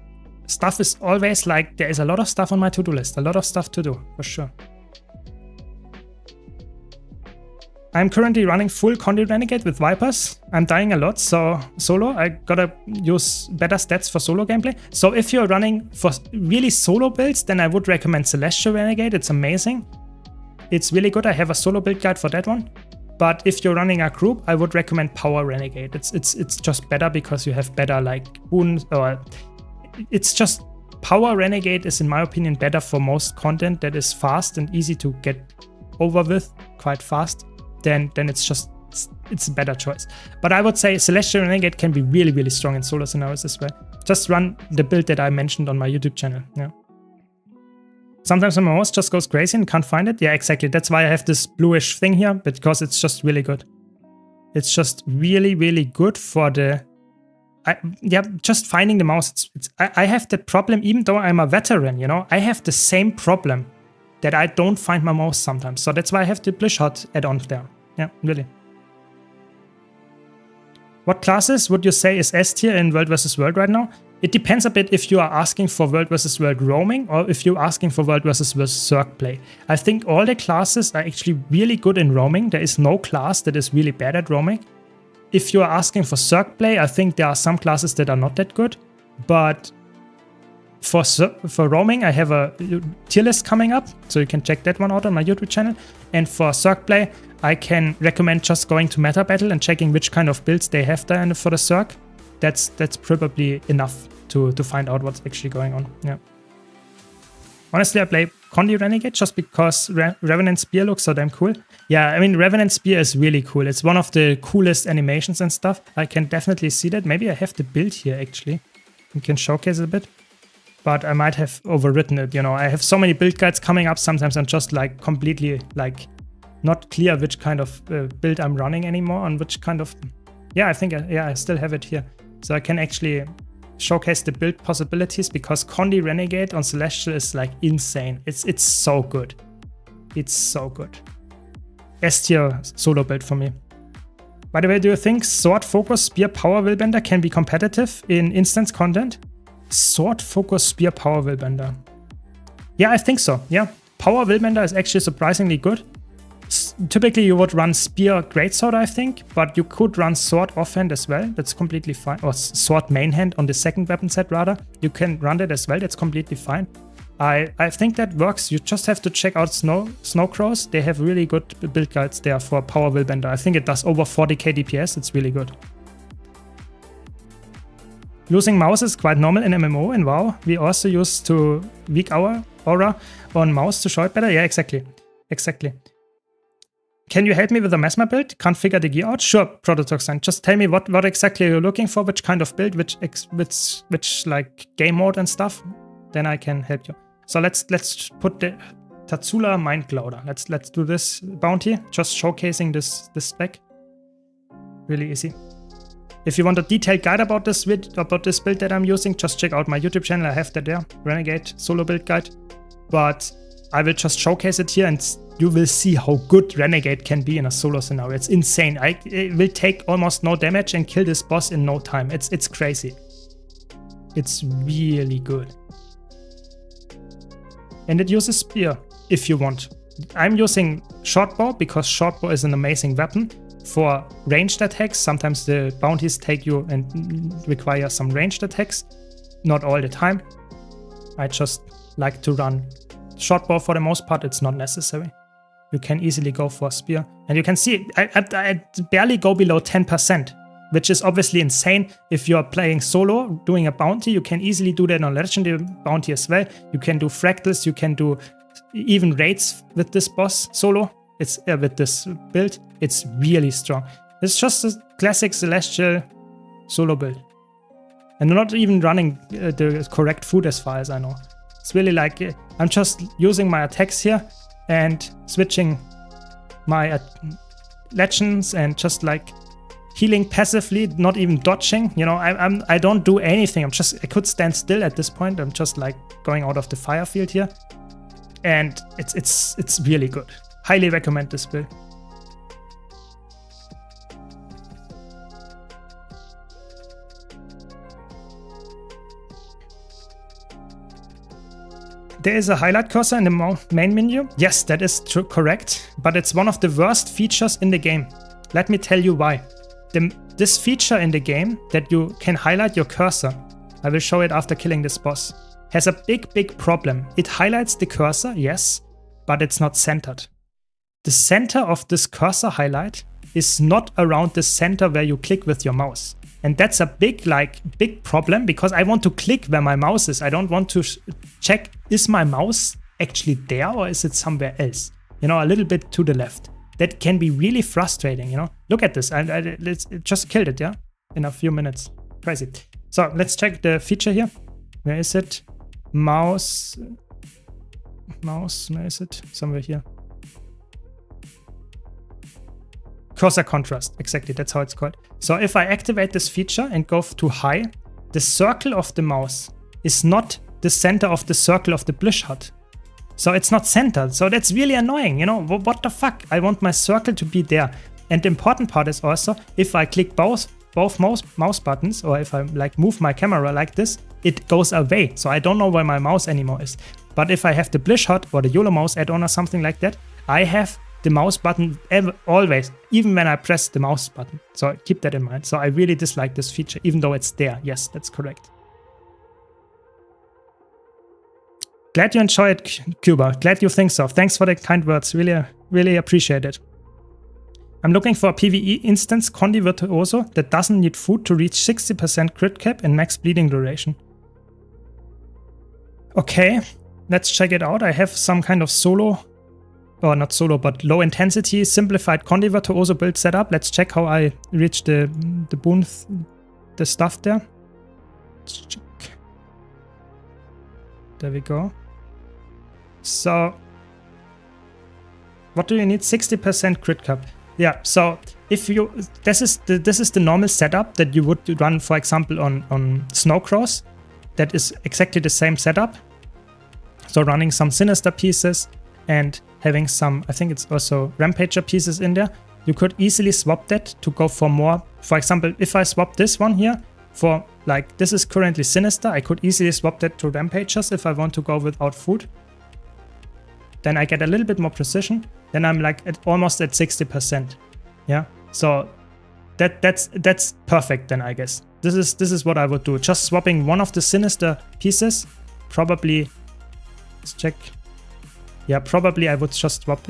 stuff is always like, there is a lot of stuff on my to-do list, a lot of stuff to do, for sure. I'm currently running full Condi Renegade with Vipers. I'm dying a lot, so solo, I gotta use better stats for solo gameplay. So if you're running for really solo builds, then I would recommend Celestial Renegade. It's amazing. It's really good. I have a solo build guide for that one. But if you're running a group, I would recommend Power Renegade. It's just better because you have better like wounds, or it's just Power Renegade is in my opinion better for most content that is fast and easy to get over with quite fast. Then it's a better choice. But I would say Celestial Renegade can be really, really strong in solo scenarios as well. Just run the build that I mentioned on my YouTube channel. Yeah. Sometimes my mouse just goes crazy and can't find it. Yeah, exactly. That's why I have this bluish thing here, because it's just really good. It's just really, really good for the... yeah, just finding the mouse. I have the problem, even though I'm a veteran, you know, I have the same problem that I don't find my mouse sometimes. So that's why I have the Blishart add-on there. Yeah, really. What classes would you say is S tier in World vs. World right now? It depends a bit if you are asking for World vs. World roaming or if you're asking for World vs. World Zerg play. I think all the classes are actually really good in roaming. There is no class that is really bad at roaming. If you are asking for Zerg play, I think there are some classes that are not that good. But for roaming, I have a tier list coming up, so you can check that one out on my YouTube channel. And for Zerg play, I can recommend just going to Meta Battle and checking which kind of builds they have there for the Zerg. That's probably enough to find out what's actually going on. Yeah. Honestly, I play Condi Renegade just because Revenant Spear looks so damn cool. Yeah, I mean, Revenant Spear is really cool. It's one of the coolest animations and stuff. I can definitely see that. Maybe I have the build here, actually. We can showcase it a bit. But I might have overwritten it, you know. I have so many build guides coming up. Sometimes I'm just like completely like not clear which kind of build I'm running anymore and which kind of... Yeah, I think, I still have it here. So I can actually showcase the build possibilities because Condi Renegade on Celestial is like insane. It's so good. It's so good. S tier solo build for me. By the way, do you think Sword Focus Spear Power Willbender can be competitive in instance content? Sword Focus Spear Power Willbender. Yeah, I think so. Yeah, Power Willbender is actually surprisingly good. Typically, you would run Spear Greatsword, I think, but you could run Sword Offhand as well. That's completely fine. Or Sword Mainhand on the second weapon set, rather. You can run that as well. That's completely fine. I think that works. You just have to check out Snowcrows. They have really good build guides there for Power Willbender. I think it does over 40k DPS. It's really good. Losing mouse is quite normal in MMO and WoW. We also used to weak our aura on mouse to show it better. Yeah, exactly. Exactly. Can you help me with the Mesmer build? Can't figure the gear out? Sure, Prototoxin. Just tell me what exactly you're looking for, which kind of build, which like game mode and stuff. Then I can help you. So let's put the Tatsula Mind Clouder. Let's do this bounty, just showcasing this spec. Really easy. If you want a detailed guide about this build that I'm using, just check out my YouTube channel. I have that there, Renegade Solo Build Guide. But I will just showcase it here, and you will see how good Renegade can be in a solo scenario. It's insane. It will take almost no damage and kill this boss in no time. It's crazy. It's really good. And it uses spear, if you want. I'm using shortbow because shortbow is an amazing weapon for ranged attacks. Sometimes the bounties take you and require some ranged attacks. Not all the time. I just like to run shortbow for the most part. It's not necessary. You can easily go for a spear. And you can see I barely go below 10%. Which is obviously insane. If you're playing solo, doing a bounty, you can easily do that on legendary bounty as well. You can do fractals, you can do even raids with this boss solo. It's with this build, it's really strong. It's just a classic celestial solo build. And not even running the correct food as far as I know. It's really like, I'm just using my attacks here and switching my legends and just like healing passively, not even dodging. You know, I don't do anything. I could stand still at this point. I'm just like going out of the fire field here, and it's really good. Highly recommend this build. There is a highlight cursor in the main menu. Yes, that is correct, but it's one of the worst features in the game. Let me tell you why. This feature in the game that you can highlight your cursor, I will show it after killing this boss, has a big problem. It highlights the cursor, yes, but it's not centered. The center of this cursor highlight is not around the center where you click with your mouse. And that's a big problem, because I want to click where my mouse is. I don't want to check, is my mouse actually there or is it somewhere else? You know, a little bit to the left. That can be really frustrating, you know? Look at this, it just killed it, yeah? In a few minutes, crazy. So let's check the feature here. Where is it? Mouse, where is it? Somewhere here. Cursor contrast, exactly, that's how it's called. So if I activate this feature and go to high, the circle of the mouse is not the center of the circle of the Blish hut. So it's not centered. So that's really annoying, you know, what the fuck? I want my circle to be there. And the important part is also, if I click both mouse buttons, or if I like move my camera like this, it goes away. So I don't know where my mouse anymore is. But if I have the Blish hut or the YOLO mouse add-on or something like that, I have the mouse button always, even when I press the mouse button. So keep that in mind. So I really dislike this feature, even though it's there. Yes, that's correct. Glad you enjoyed, Cuba. Glad you think so. Thanks for the kind words. Really appreciate it. I'm looking for a PvE instance Condi Virtuoso that doesn't need food to reach 60% crit cap and max bleeding duration. Okay, let's check it out. I have some kind of solo, or not solo, but low intensity simplified Condi Virtuoso build setup. Let's check how I reach the boon, the stuff there. Let's check. There we go. So, what do you need? 60% crit cap. Yeah, so if you, this is the normal setup that you would run, for example, on Snowcrows. That is exactly the same setup. So running some Sinister pieces and having some, I think it's also Rampager pieces in there. you could easily swap that to go for more. For example, if I swap this one here for, like, this is currently Sinister, I could easily swap that to Rampagers if I want to go without food. Then I get a little bit more precision. Then I'm like almost at 60%. Yeah, so that's perfect then, I guess. This is what I would do. Just swapping one of the Sinister pieces. Probably, let's check. Yeah, probably I would just swap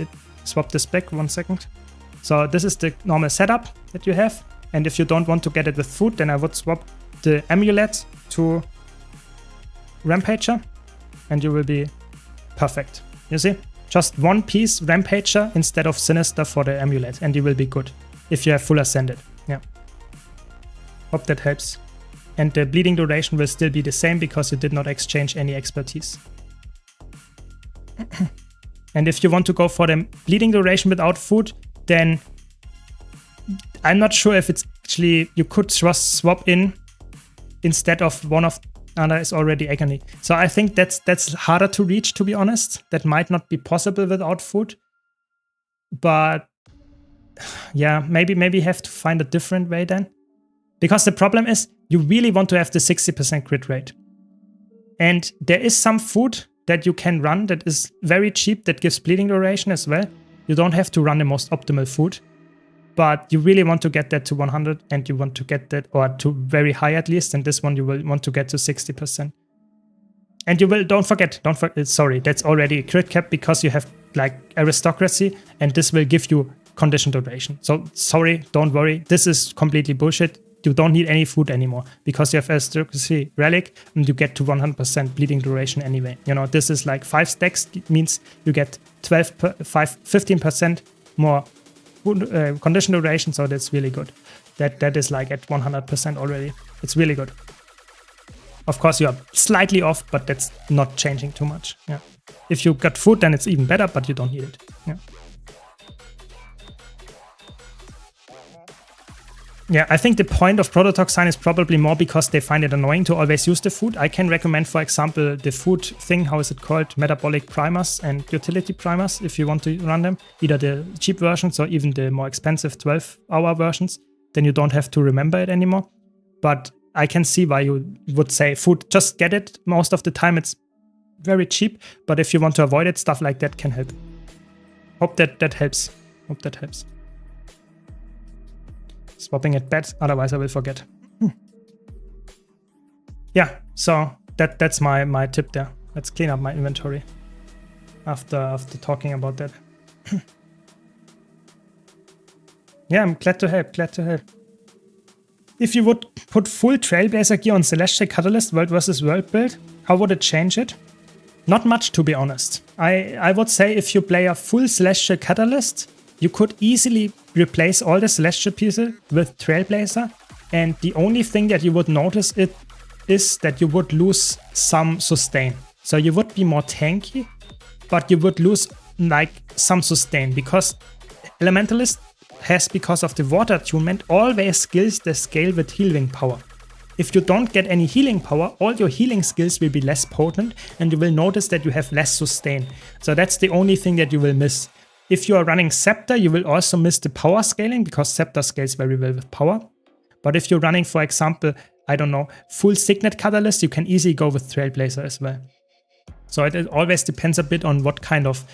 this back 1 second. So this is the normal setup that you have. And if you don't want to get it with food, then I would swap the amulet to Rampager and you will be perfect. You see? Just one piece Rampager instead of Sinister for the amulet and you will be good if you have full ascended. Yeah. Hope that helps. And the bleeding duration will still be the same because you did not exchange any expertise. And if you want to go for the bleeding duration without food, then I'm not sure if it's actually, you could just swap in instead of one of other is already agony. So I think that's harder to reach, to be honest. That might not be possible without food. But yeah, maybe you have to find a different way then. Because the problem is you really want to have the 60% crit rate. And there is some food that you can run that is very cheap that gives bleeding duration as well. You don't have to run the most optimal food. But you really want to get that to 100 and you want to get that, or to very high at least, and this one you will want to get to 60%. And you will, don't forget, sorry, that's already a crit cap because you have like aristocracy and this will give you condition duration. So sorry, don't worry, this is completely bullshit. You don't need any food anymore because you have aristocracy relic and you get to 100% bleeding duration anyway. You know, this is like 5 stacks, means you get 15% more condition duration, so that's really good. That is like at 100% already. It's really good. Of course, you are slightly off, but that's not changing too much. Yeah. If you got food, then it's even better, but you don't need it. Yeah. Yeah, I think the point of Prototoxin is probably more because they find it annoying to always use the food. I can recommend, for example, the food thing, how is it called? Metabolic primers and utility primers, if you want to run them. Either the cheap versions or even the more expensive 12-hour versions. Then you don't have to remember it anymore. But I can see why you would say food, just get it. Most of the time it's very cheap. But if you want to avoid it, stuff like that can help. Hope that helps. Hope that helps. Swapping it bad, otherwise I will forget. Yeah, so that's my tip there. Let's clean up my inventory after talking about that. Yeah, I'm glad to help, If you would put full Trailblazer gear on Celestial Catalyst World versus World build, how would it change it? Not much, to be honest. I would say if you play a full Celestial Catalyst, you could easily replace all the Celestial pieces with Trailblazer, and the only thing that you would notice is that you would lose some sustain. So you would be more tanky, but you would lose like some sustain, because Elementalist has, because of the water attunement, always skills that scale with healing power. If you don't get any healing power, all your healing skills will be less potent, and you will notice that you have less sustain. So that's the only thing that you will miss. If you are running Scepter, you will also miss the power scaling, because Scepter scales very well with power. But if you're running, for example, I don't know, full Signet Catalyst, you can easily go with Trailblazer as well. So it always depends a bit on what kind of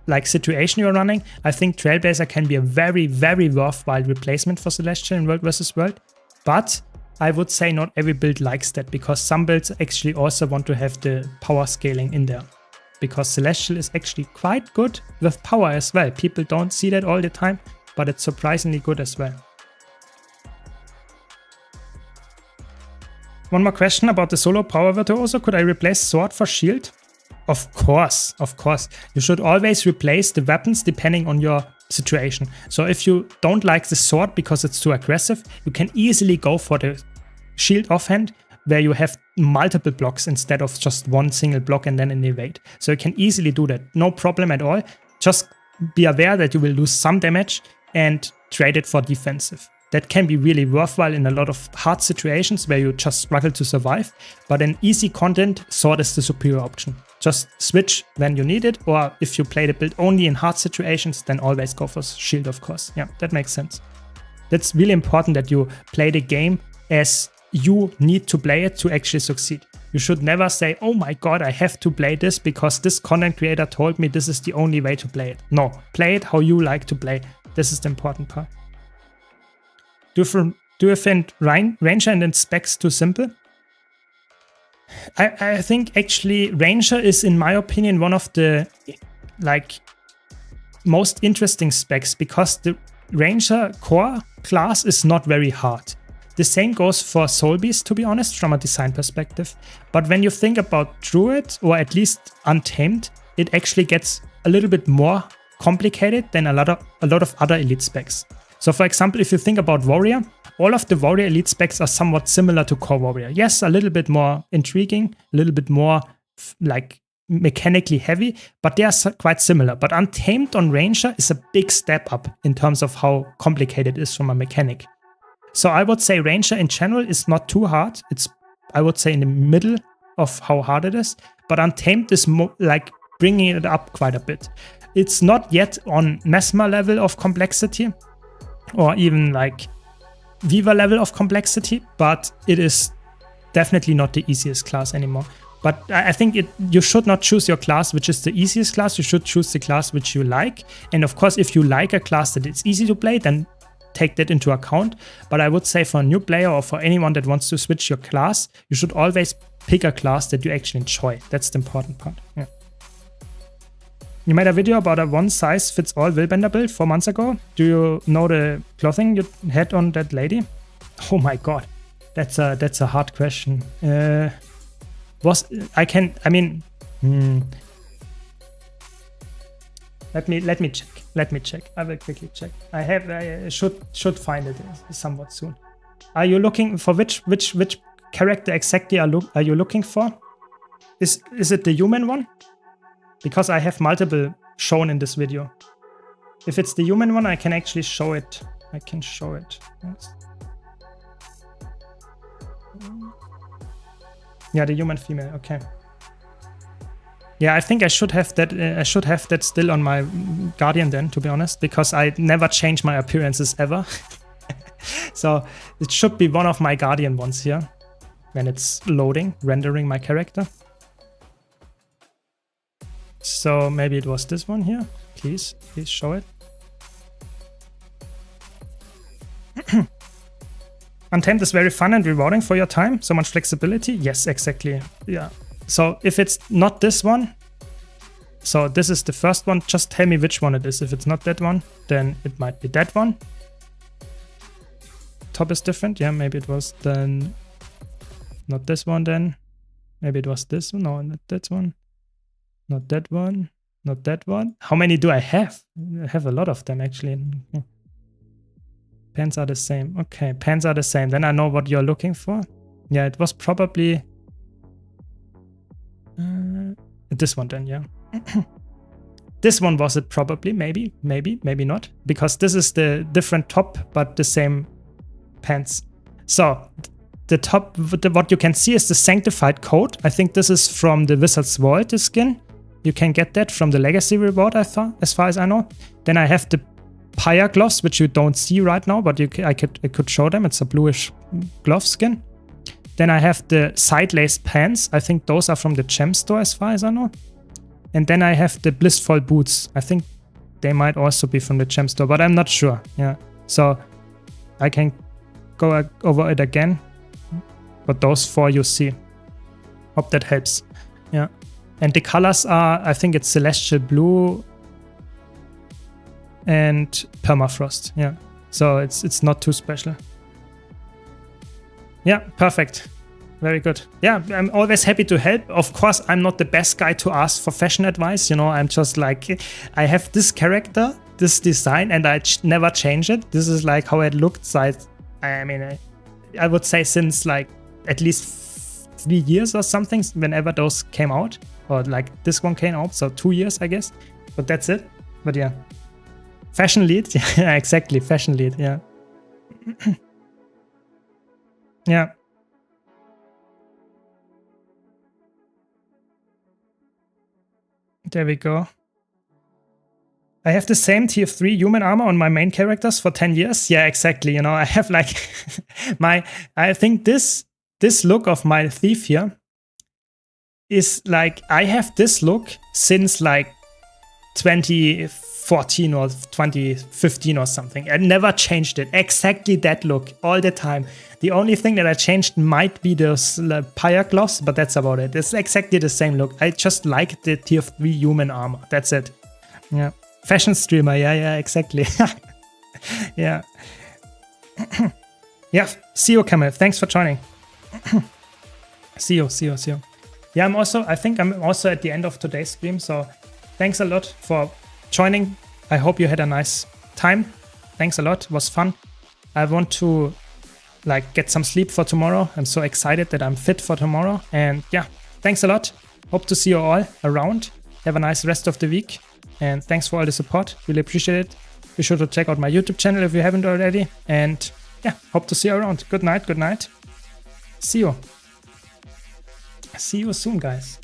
like situation you're running. I think Trailblazer can be a very, very worthwhile replacement for Celestial in World vs. World. But I would say not every build likes that, because some builds actually also want to have the power scaling in there. Because Celestial is actually quite good with power as well. People don't see that all the time, but it's surprisingly good as well. One more question about the solo power virtuoso. Could I replace sword for shield? Of course, of course. You should always replace the weapons depending on your situation. So if you don't like the sword because it's too aggressive, you can easily go for the shield offhand, where you have multiple blocks instead of just one single block and then an evade. So you can easily do that, no problem at all. Just be aware that you will lose some damage and trade it for defensive. that can be really worthwhile in a lot of hard situations where you just struggle to survive. But in easy content, sword is the superior option. Just switch when you need it, or if you play the build only in hard situations, then always go for shield, of course. Yeah, that makes sense. That's really important that you play the game as you need to play it to actually succeed. You should never say, oh my god, I have to play this because this content creator told me this is the only way to play it. No, play it how you like to play. This is the important part. Do you find Ranger and then specs too simple? I think actually Ranger is, in my opinion, one of the most interesting specs, because the Ranger core class is not very hard. The same goes for Soul Beast, to be honest, from a design perspective. But when you think about Druid, or at least Untamed, it actually gets a little bit more complicated than a lot of other elite specs. So for example, if you think about Warrior, all of the Warrior elite specs are somewhat similar to Core Warrior. Yes, a little bit more intriguing, a little bit more like mechanically heavy, but they are quite similar. But Untamed on Ranger is a big step up in terms of how complicated it is from a mechanic. So I would say Ranger in general is not too hard. It's, I would say, in the middle of how hard it is. But Untamed is like bringing it up quite a bit. It's not yet on Mesmer level of complexity, or even like Viva level of complexity, but it is definitely not the easiest class anymore. But I think you should not choose your class which is the easiest class. You should choose the class which you like. And of course, if you like a class that it's easy to play, then take that into account. But I would say for a new player or for anyone that wants to switch your class, you should always pick a class that you actually enjoy. That's the important part. Yeah. You made a video about a one-size-fits-all Willbender build 4 months ago. Do you know the clothing you had on that lady? Oh my god, that's a hard question. Let me check. I will quickly check. I should find it somewhat soon. Are you looking for which character exactly are you looking for? Is it the human one? Because I have multiple shown in this video. If it's the human one, I can actually show it. I can show it. Yes. Yeah, the human female. Okay. Yeah, I think I should have that. I should have that still on my Guardian then, to be honest, because I never change my appearances ever. So it should be one of my Guardian ones here when it's loading, rendering my character. So maybe it was this one here. Please show it. Untamed is very fun and rewarding for your time. So much flexibility. Yes, exactly. Yeah. So if it's not this one, so this is the first one, just tell me which one it is. If it's not that one, then it might be that one. Top is different. Yeah, maybe it was then not this one then. Maybe it was this one. No, not that one. Not that one. Not that one. How many do I have? I have a lot of them actually. Pants are the same. Okay, pants are the same. Then I know what you're looking for. Yeah, it was probably this one then, yeah. This one was it probably, maybe not. Because this is the different top, but the same pants. So the top, what you can see is the Sanctified coat. I think this is from the Wizard's Vault, the skin. You can get that from the Legacy reward, as far as I know. Then I have the Pyre gloves, which you don't see right now, but I could show them. It's a bluish glove skin. Then I have the side-laced pants. I think those are from the gem store, as far as I know. And then I have the Blissful boots. I think they might also be from the gem store, but I'm not sure. Yeah. So I can go over it again. But those 4 you see. Hope that helps. Yeah. And the colors are, I think it's Celestial Blue and Permafrost. Yeah. So it's not too special. Yeah, perfect. Very good. Yeah, I'm always happy to help. Of course, I'm not the best guy to ask for fashion advice. You know, I'm just like, I have this character, this design, and I never change it. This is like how it looked. I would say since like at least 3 years or something, whenever those came out. Or like this one came out, so 2 years, I guess. But that's it. But yeah. Fashion lead. Yeah, exactly. Fashion lead, yeah. Yeah. There we go. I have the same tier 3 human armor on my main characters for 10 years. Yeah, exactly. You know, I have like I think this look of my thief here is like, I have this look since like 2014 or 2015 or something. I never changed it. Exactly that look all the time. The only thing that I changed might be those pyre gloves, but that's about it. It's exactly the same look. I just like the tier 3 human armor. That's it. Yeah. Fashion streamer. Yeah, exactly. Yeah. Yeah. See you, Camel. Thanks for joining. See you. Yeah, I think I'm also at the end of today's stream. So thanks a lot for joining. I hope you had a nice time. Thanks a lot. It was fun. I want to like get some sleep for tomorrow. I'm so excited that I'm fit for tomorrow. And yeah, thanks a lot. Hope to see you all around. Have a nice rest of the week. And thanks for all the support. Really appreciate it. Be sure to check out my YouTube channel if you haven't already. And yeah, hope to see you around. Good night. See you. See you soon, guys.